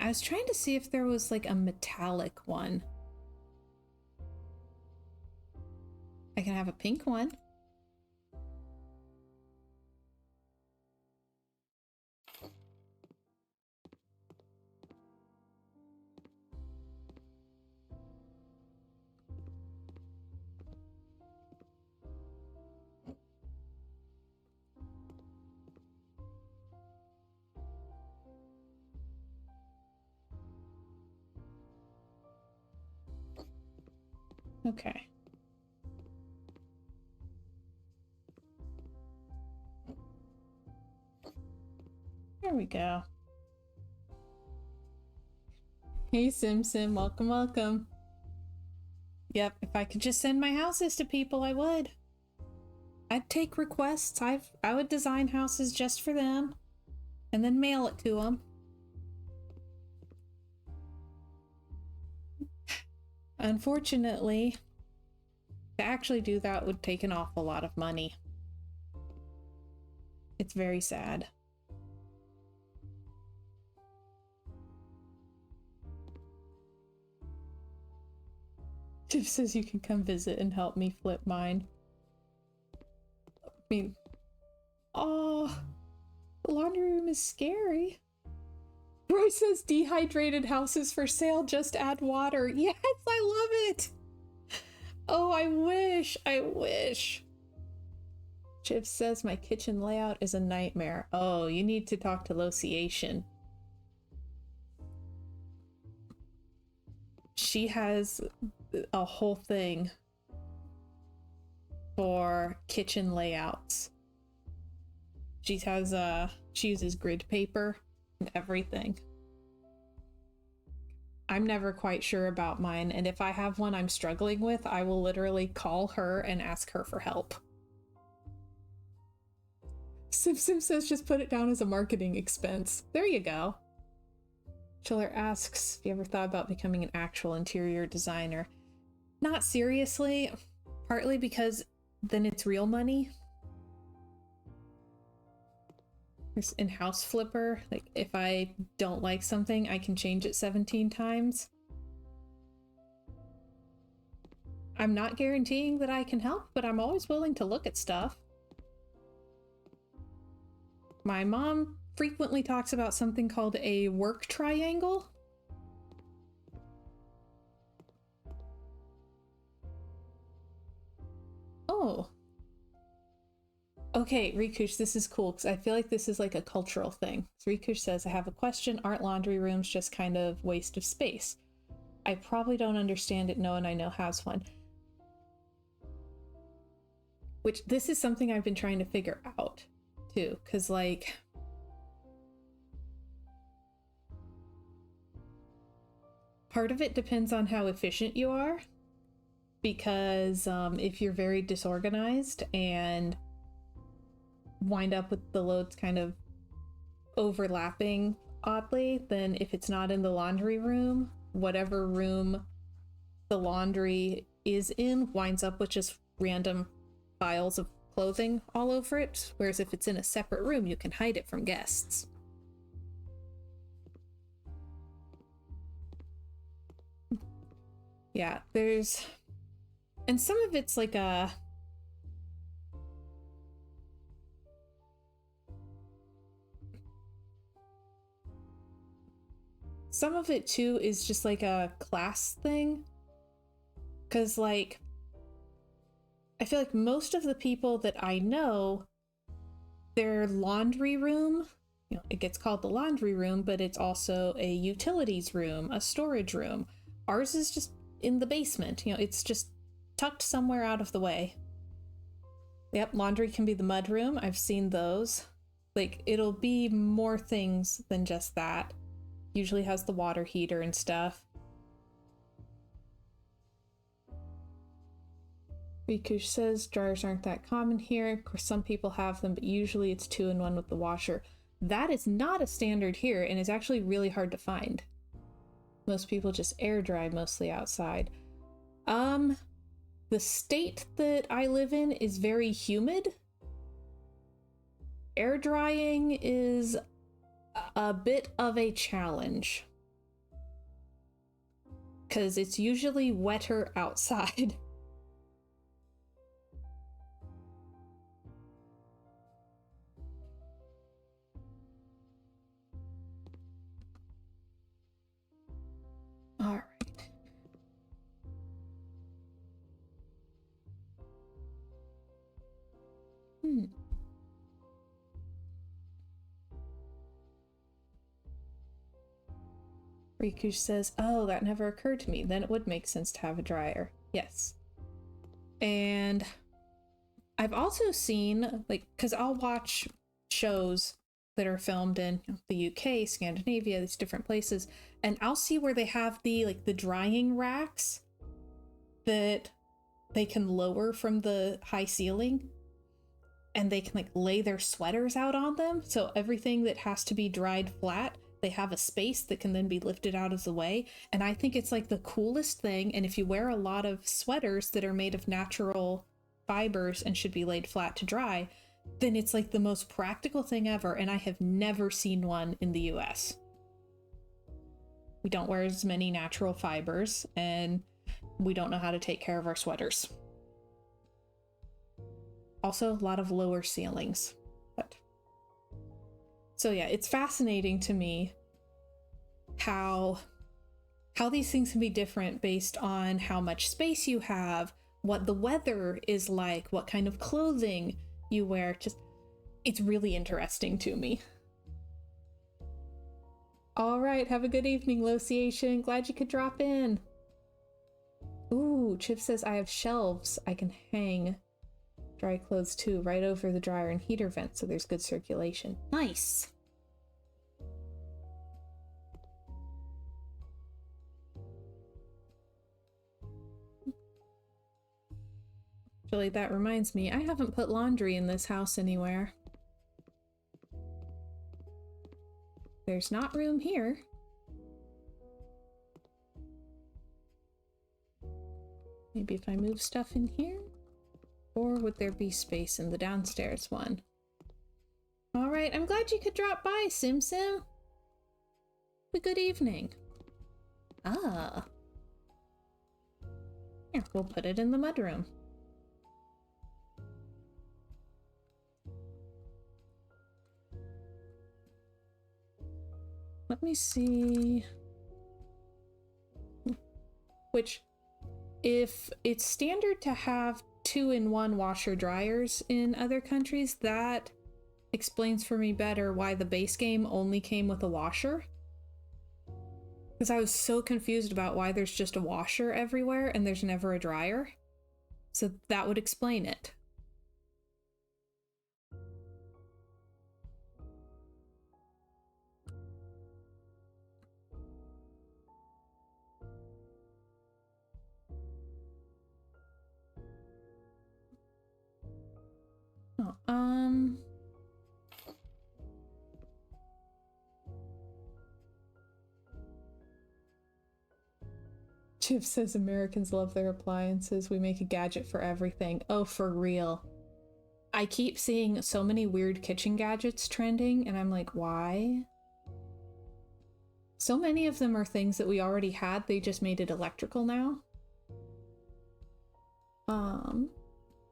I was trying to see if there was like a metallic one. I can have a pink one. Okay. There we go. Hey Sim, welcome, welcome. Yep, if I could just send my houses to people, I would. I'd take requests. I would design houses just for them and then mail it to them. Unfortunately, to actually do that would take an awful lot of money. It's very sad. Tiff says you can come visit and help me flip mine. I mean, oh, the laundry room is scary. Roy says dehydrated houses for sale, just add water. Yes, I love it. Oh, I wish. Chip says my kitchen layout is a nightmare. Oh, you need to talk to Lociation. She has a whole thing for kitchen layouts. She uses grid paper and everything. I'm never quite sure about mine, and if I have one I'm struggling with, I will literally call her and ask her for help. Sim says just put it down as a marketing expense. There you go. Chiller asks if you ever thought about becoming an actual interior designer. Not seriously, partly because then it's real money. There's in-house flipper, like if I don't like something, I can change it 17 times. I'm not guaranteeing that I can help, but I'm always willing to look at stuff. My mom frequently talks about something called a work triangle. Oh. Okay, Rikush, this is cool because I feel like this is like a cultural thing. So Rikush says, I have a question. Aren't laundry rooms just kind of waste of space? I probably don't understand it. No one I know has one. Which this is something I've been trying to figure out too, because like part of it depends on how efficient you are, because if you're very disorganized and wind up with the loads kind of overlapping oddly, then if it's not in the laundry room, whatever room the laundry is in winds up with just random piles of clothing all over it, whereas if it's in a separate room you can hide it from guests. Yeah, there's... And some of it's like a... Some of it, too, is just like a class thing. Because, like, I feel like most of the people that I know, their laundry room, you know, it gets called the laundry room, but it's also a utilities room, a storage room. Ours is just in the basement. You know, it's just tucked somewhere out of the way. Yep, laundry can be the mud room. I've seen those. Like, it'll be more things than just that. Usually has the water heater and stuff. Rikush says dryers aren't that common here. Of course, some people have them, but usually it's 2-in-1 with the washer. That is not a standard here, and is actually really hard to find. Most people just air dry mostly outside. The state that I live in is very humid. Air drying is a bit of a challenge, because it's usually wetter outside. All right. Rikush says, oh, that never occurred to me. Then it would make sense to have a dryer. Yes. And I've also seen, like, because I'll watch shows that are filmed in the UK, Scandinavia, these different places, and I'll see where they have the, like, the drying racks that they can lower from the high ceiling, and they can, like, lay their sweaters out on them. So everything that has to be dried flat, they have a space that can then be lifted out of the way. And I think it's like the coolest thing. And if you wear a lot of sweaters that are made of natural fibers and should be laid flat to dry, then it's like the most practical thing ever. And I have never seen one in the US. We don't wear as many natural fibers, and we don't know how to take care of our sweaters. Also, a lot of lower ceilings. But so yeah, it's fascinating to me how these things can be different based on how much space you have, what the weather is like, what kind of clothing you wear. Just, it's really interesting to me. All right, have a good evening, Lociation. Glad you could drop in. Ooh, Chip says I have shelves I can hang dry clothes too, right over the dryer and heater vent, so there's good circulation. Nice. Actually, that reminds me, I haven't put laundry in this house anywhere. There's not room here. Maybe if I move stuff in here? Or would there be space in the downstairs one? All right, I'm glad you could drop by, Sim Sim. Good evening. Ah. Here, we'll put it in the mudroom. Let me see. Which, if it's standard to have 2-in-1 washer dryers in other countries, that explains for me better why the base game only came with a washer. Because I was so confused about why there's just a washer everywhere and there's never a dryer. So that would explain it. Oh, Chip says Americans love their appliances. We make a gadget for everything. Oh, for real. I keep seeing so many weird kitchen gadgets trending, and I'm like, why? So many of them are things that we already had, they just made it electrical now.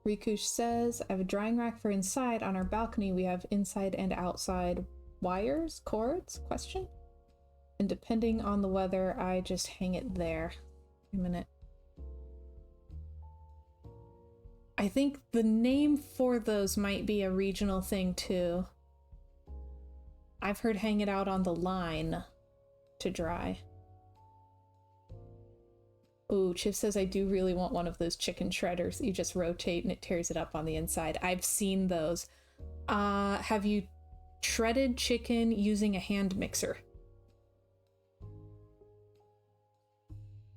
Rikush says, I have a drying rack for inside. On our balcony, we have inside and outside wires, cords, question? And depending on the weather, I just hang it there. A minute. I think the name for those might be a regional thing too. I've heard hang it out on the line to dry. Ooh, Chip says I do really want one of those chicken shredders. You just rotate and it tears it up on the inside. I've seen those. Have you shredded chicken using a hand mixer?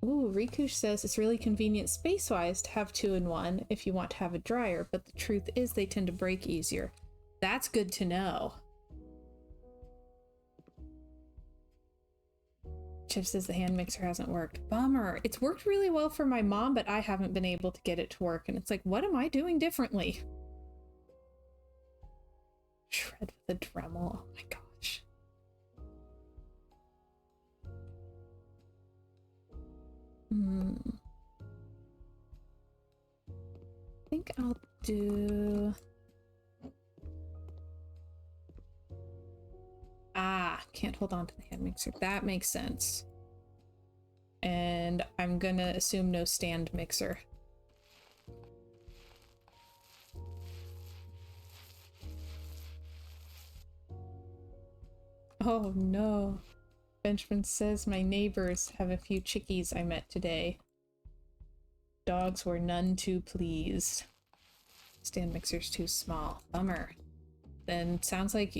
Ooh, Rikush says it's really convenient space-wise to have 2-in-1 if you want to have a dryer, but the truth is they tend to break easier. That's good to know. Chip says the hand mixer hasn't worked. Bummer. It's worked really well for my mom, but I haven't been able to get it to work, and it's like, what am I doing differently? Shred with a Dremel. Oh my gosh. I think I'll do... can't hold on to the hand mixer. That makes sense. And I'm gonna assume no stand mixer. Oh no. Benjamin says my neighbors have a few chickies I met today. Dogs were none too pleased. Stand mixer's too small. Bummer. Then sounds like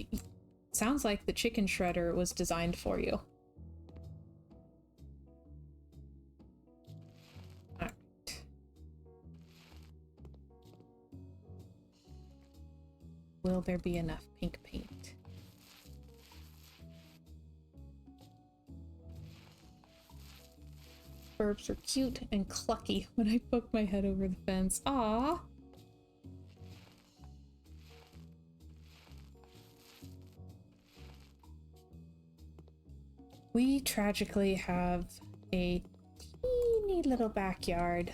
the chicken shredder was designed for you. Alright. Will there be enough pink paint? Burbs are cute and clucky when I poke my head over the fence. Aww! We tragically have a teeny little backyard.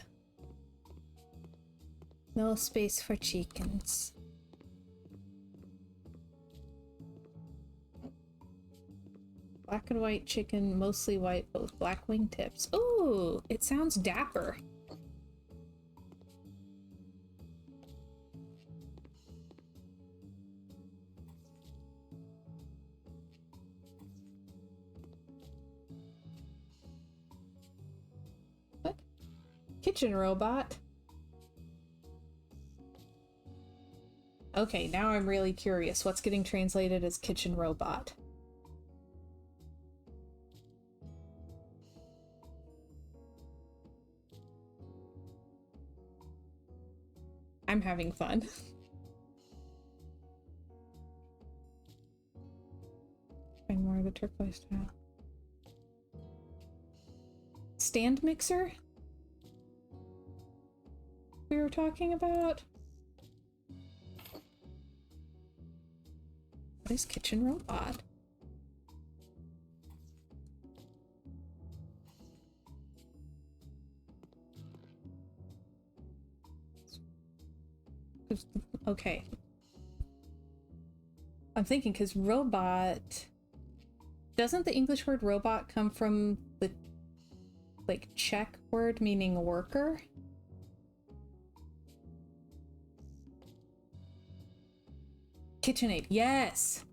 No space for chickens. Black and white chicken, mostly white, but with black wingtips. Ooh, it sounds dapper. What? Kitchen robot? Okay, now I'm really curious. What's getting translated as kitchen robot? I'm having fun. Find more of the turquoise tile. Stand mixer? We were talking about? What is kitchen robot? Okay. I'm thinking because robot... Doesn't the English word robot come from the, like, Czech word meaning worker? KitchenAid, yes!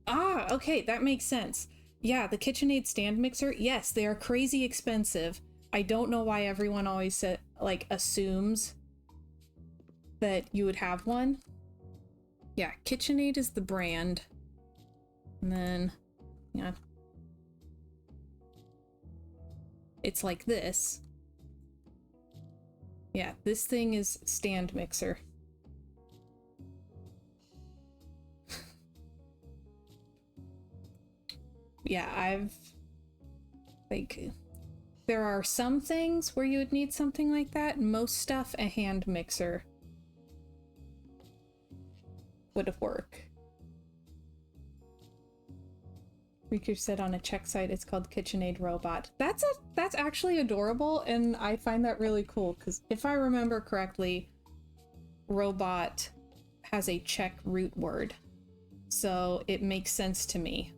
Ah, okay, that makes sense. Yeah, the KitchenAid stand mixer, yes, they are crazy expensive. I don't know why everyone always assumes that you would have one. Yeah, KitchenAid is the brand. And then, yeah. It's like this. Yeah, this thing is stand mixer. Yeah, there are some things where you would need something like that. Most stuff, a hand mixer would work. Riku said on a Czech site it's called KitchenAid Robot. That's actually adorable, and I find that really cool because if I remember correctly, robot has a Czech root word, so it makes sense to me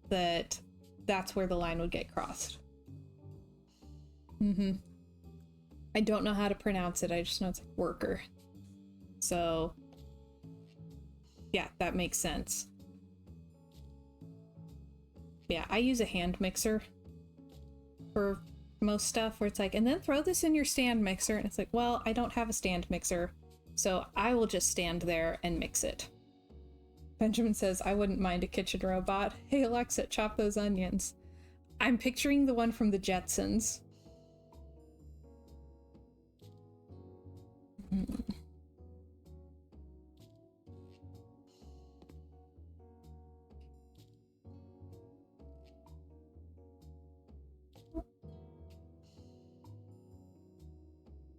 that that's where the line would get crossed. I don't know how to pronounce it, I just know it's like worker. So yeah, that makes sense. Yeah, I use a hand mixer for most stuff where it's like, and then throw this in your stand mixer, and it's like, well, I don't have a stand mixer, so I will just stand there and mix it. Benjamin says, I wouldn't mind a kitchen robot. Hey Alexa, chop those onions. I'm picturing the one from the Jetsons.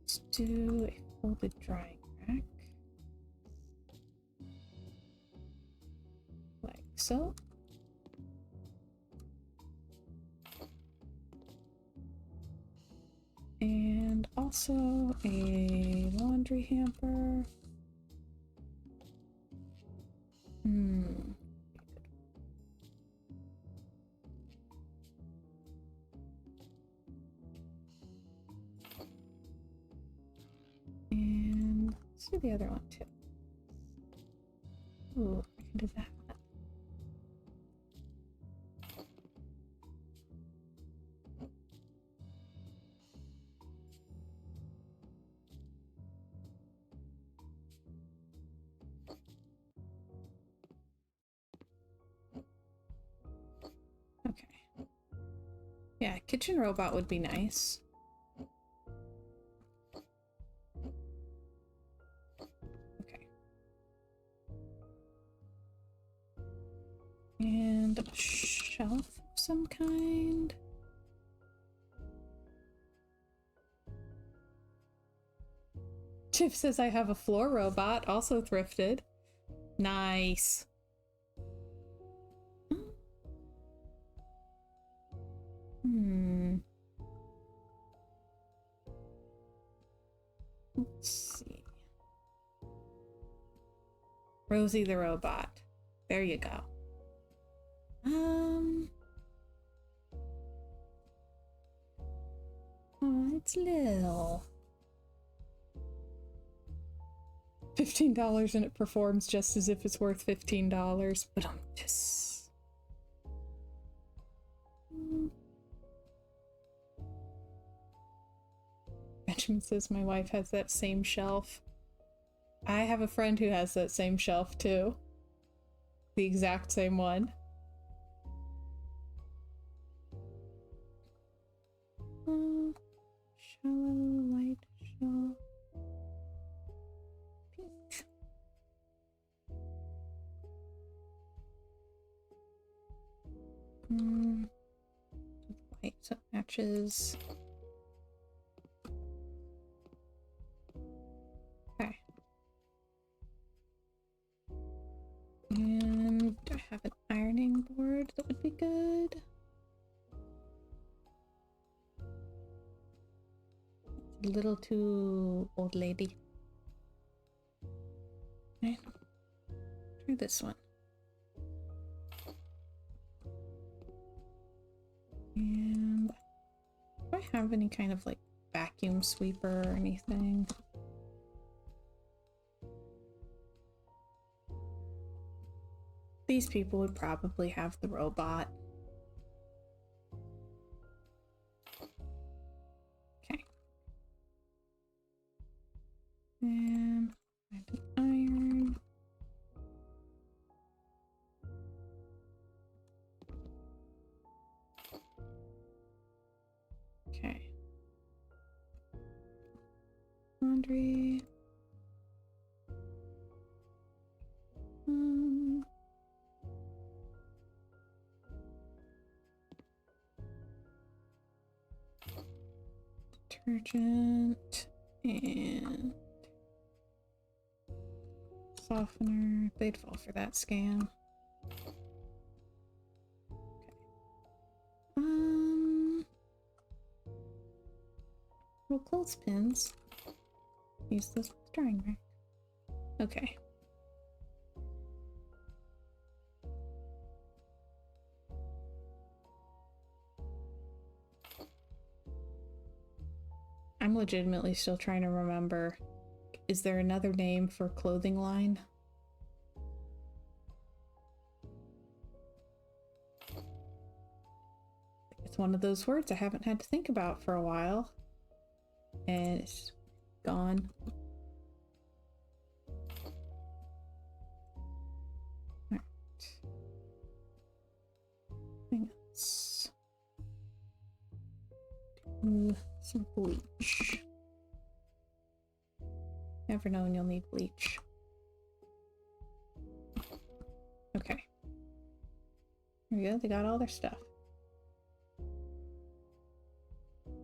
Let's do a folded drying rack. Like so. And also a laundry hamper. And let's do the other one too. Ooh, I can do that. Okay. Yeah, kitchen robot would be nice. Okay. And a shelf of some kind. Chip says I have a floor robot, also thrifted. Nice. Let's see. Rosie the robot. There you go. Oh, it's little. $15 and it performs just as if it's worth $15. But I'm just... Benjamin says my wife has that same shelf. I have a friend who has that same shelf too. The exact same one. Shallow light shelf. Pink. White, so it matches. Okay. And do I have an ironing board that would be good? It's a little too old lady. Okay. Try this one. And do I have any kind of like vacuum sweeper or anything? These people would probably have the robot. Okay. And I did iron. Okay. Laundry. Detergent and softener. They'd fall for that scam. little clothespins. Use those with the drying rack. Okay. I'm legitimately still trying to remember. Is there another name for clothing line? It's one of those words I haven't had to think about for a while. And it's gone. Alright. Let's do some bleach. Never know when you'll need bleach. Okay. There we go, they got all their stuff.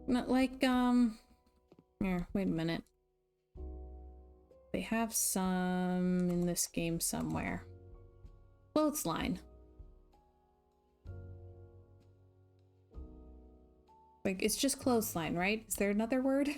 Not like, here, wait a minute. They have some in this game somewhere. Clothesline. Like, it's just clothesline, right? Is there another word?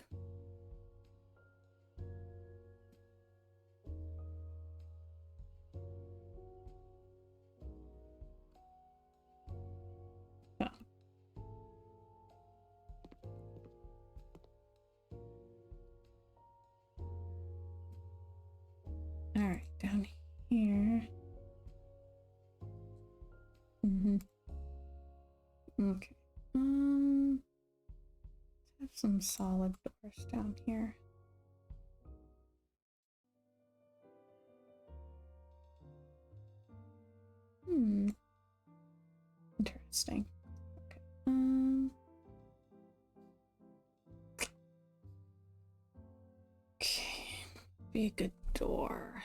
Alright, down here. Okay. Let's have some solid doors down here. Interesting. Okay. Okay. Be a good door.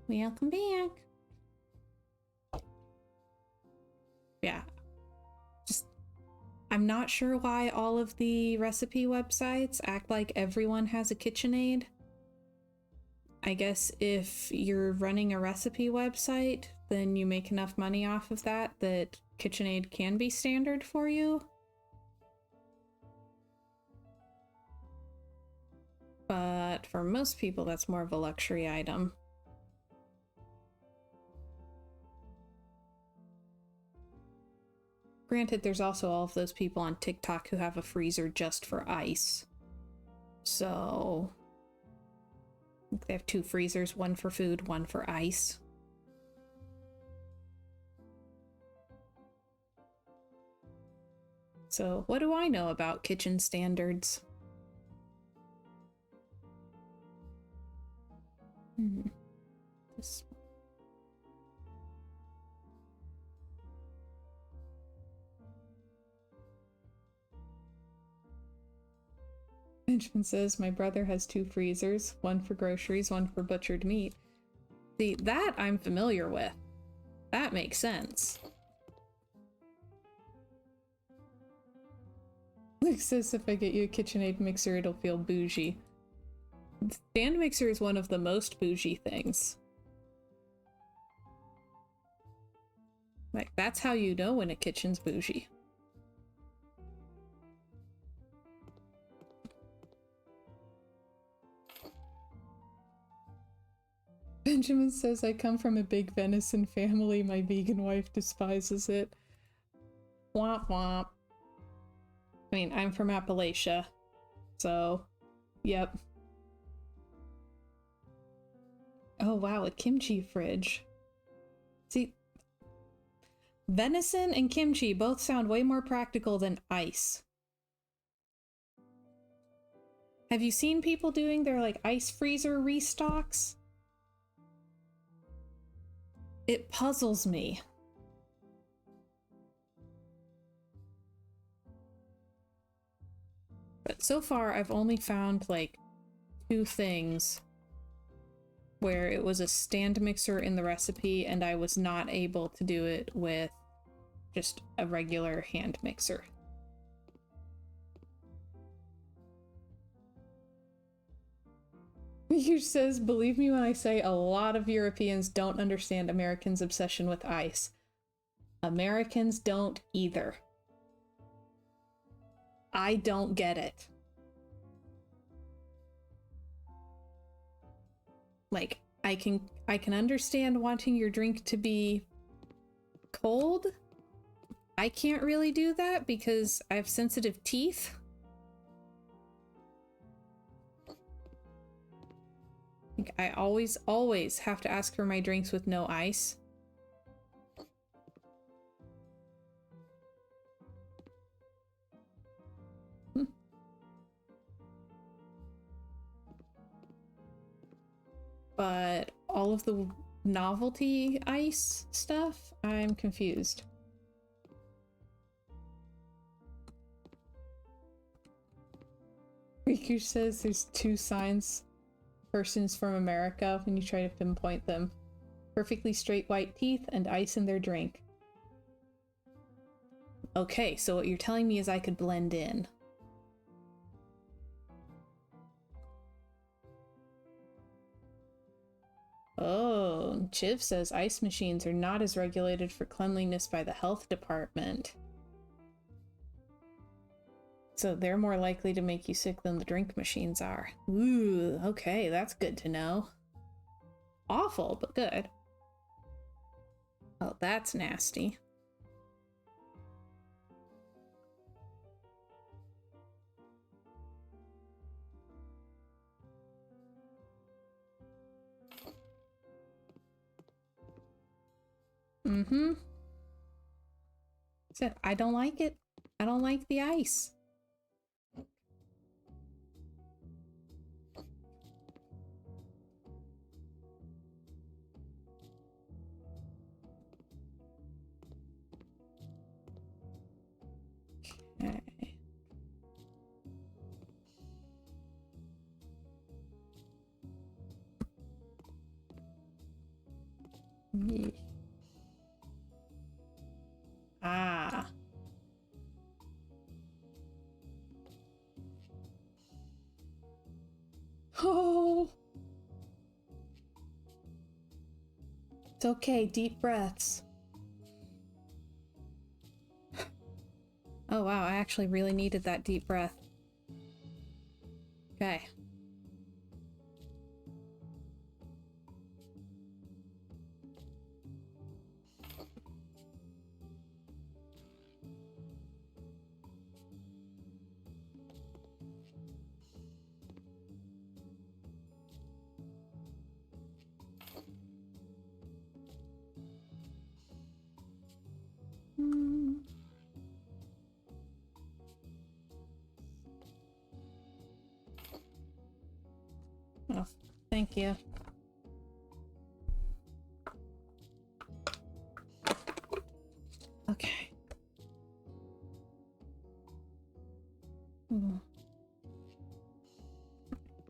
Welcome back. Yeah. I'm not sure why all of the recipe websites act like everyone has a KitchenAid. I guess if you're running a recipe website, then you make enough money off of that KitchenAid can be standard for you. But for most people, that's more of a luxury item. Granted, there's also all of those people on TikTok who have a freezer just for ice. So they have 2 freezers, one for food, one for ice. So what do I know about kitchen standards? This Benjamin says, my brother has 2 freezers, one for groceries, one for butchered meat. See, that I'm familiar with. That makes sense. Luke says, if I get you a KitchenAid mixer, it'll feel bougie. Stand mixer is one of the most bougie things. Like, that's how you know when a kitchen's bougie. Benjamin says, I come from a big venison family. My vegan wife despises it. Womp womp. I mean, I'm from Appalachia, so, yep. Oh wow, a kimchi fridge. See, venison and kimchi both sound way more practical than ice. Have you seen people doing their, like, ice freezer restocks? It puzzles me. But so far, I've only found, like, 2 things where it was a stand mixer in the recipe and I was not able to do it with just a regular hand mixer. He says, believe me when I say a lot of Europeans don't understand Americans' obsession with ice. Americans don't either. I don't get it. Like, I can understand wanting your drink to be cold. I can't really do that because I have sensitive teeth. Like, I always have to ask for my drinks with no ice. But all of the novelty ice stuff, I'm confused. Riku says there's 2 signs persons from America when you try to pinpoint them. Perfectly straight white teeth and ice in their drink. Okay, so what you're telling me is I could blend in. Oh, Chiv says ice machines are not as regulated for cleanliness by the health department. So they're more likely to make you sick than the drink machines are. Ooh, okay, that's good to know. Awful, but good. Oh, that's nasty. Mm-hmm. Said, I don't like it. I don't like the ice. Okay. Ah. Oh. It's okay, deep breaths. Oh wow, I actually really needed that deep breath. Okay. Oh, thank you. Okay.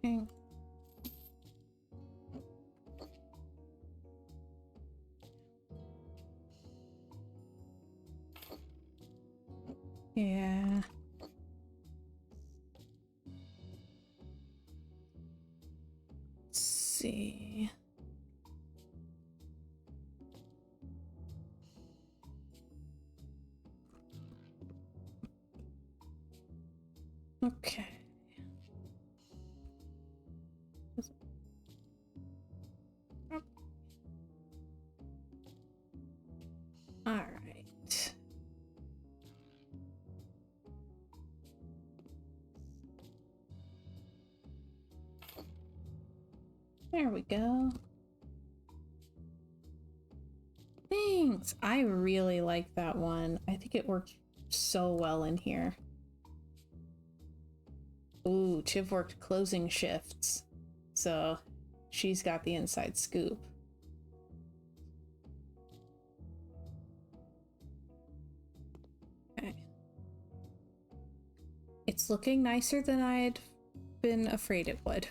Okay. Yeah. Let's see. Okay. All right. There we go. Thanks. I really like that one. I think it worked so well in here. Ooh, Chiv worked closing shifts. So she's got the inside scoop. Okay. It's looking nicer than I'd been afraid it would.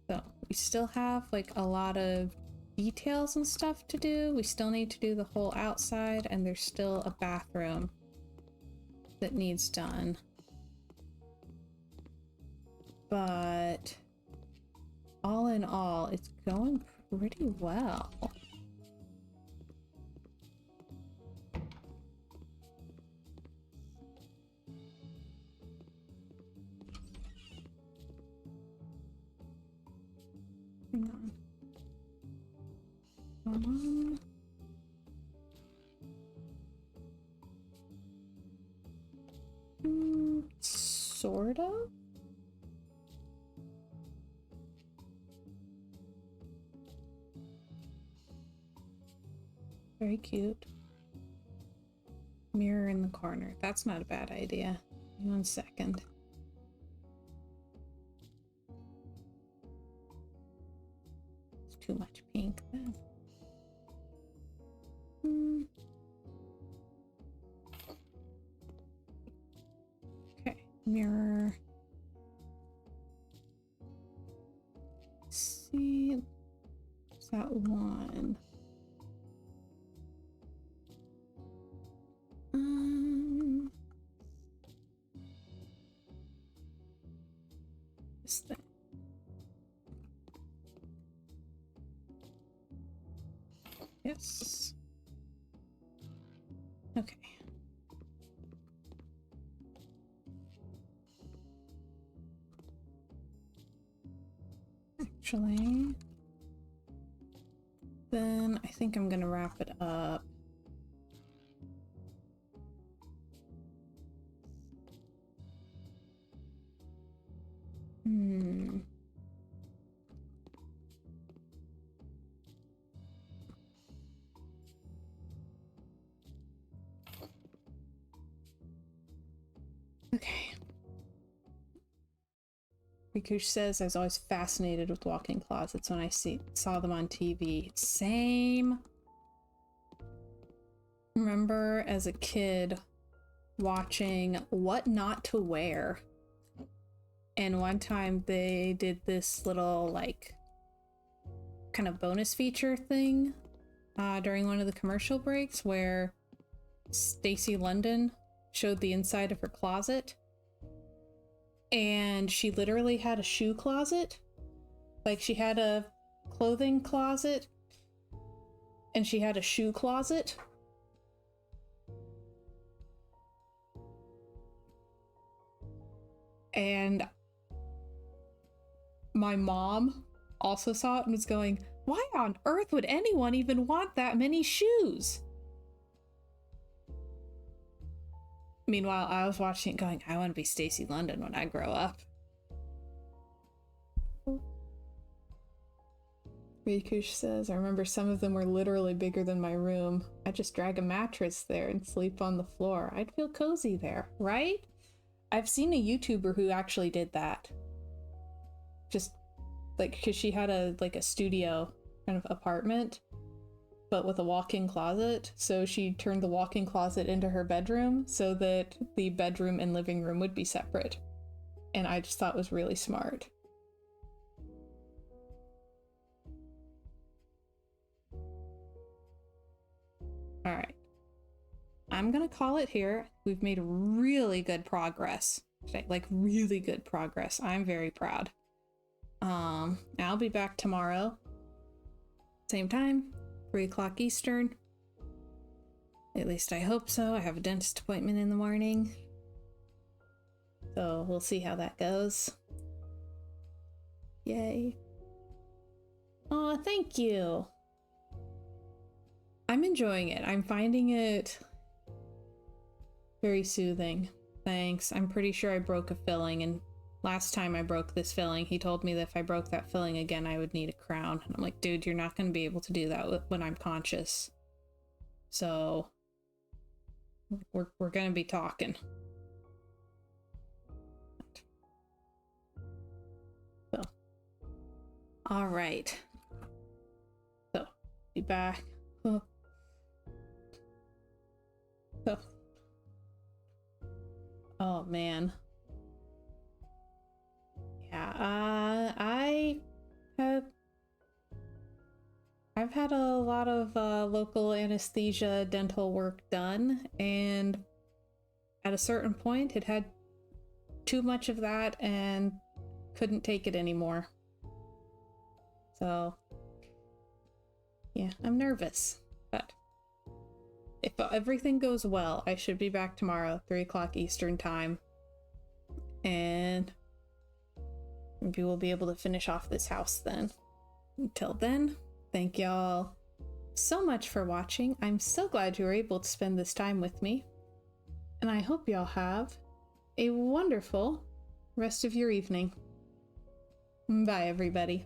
So we still have like a lot of details and stuff to do. We still need to do the whole outside, and there's still a bathroom that needs done. But all in all, it's going pretty well. Hang on. Come on. Sort of? Very cute. Mirror in the corner. That's not a bad idea. 1 second. It's too much pink then. Okay, mirror. Let's see, is that one? This thing. Yes. Okay. Actually, then I think I'm gonna wrap it up. Okay. Rikush says, I was always fascinated with walk-in closets when I saw them on TV. Same. Remember as a kid watching What Not to Wear. And one time they did this little like kind of bonus feature thing during one of the commercial breaks where Stacy London showed the inside of her closet, and she literally had a shoe closet. Like, she had a clothing closet and she had a shoe closet. And my mom also saw it and was going, why on earth would anyone even want that many shoes? Meanwhile, I was watching it going, I want to be Stacy London when I grow up. Rikush says, I remember some of them were literally bigger than my room. I'd just drag a mattress there and sleep on the floor. I'd feel cozy there, right? I've seen a YouTuber who actually did that. Just like, because she had a studio kind of apartment, but with a walk-in closet. So she turned the walk-in closet into her bedroom so that the bedroom and living room would be separate. And I just thought it was really smart. All right. I'm gonna call it here. We've made really good progress today, like really good progress. I'm very proud. I'll be back tomorrow. Same time, 3 o'clock Eastern. At least I hope so. I have a dentist appointment in the morning. So we'll see how that goes. Yay. Aw, thank you. I'm enjoying it. I'm finding it very soothing. Thanks. I'm pretty sure I broke a filling, and last time I broke this filling, he told me that if I broke that filling again, I would need a crown. And I'm like, dude, you're not going to be able to do that when I'm conscious. So we're going to be talking. So, all right. So, be back. Oh. So. Oh man. Yeah, I've had a lot of local anesthesia dental work done, and at a certain point it had too much of that and couldn't take it anymore. So yeah, I'm nervous, but if everything goes well, I should be back tomorrow, 3 o'clock Eastern time, and maybe we'll be able to finish off this house then. Until then, thank y'all so much for watching. I'm so glad you were able to spend this time with me. And I hope y'all have a wonderful rest of your evening. Bye, everybody.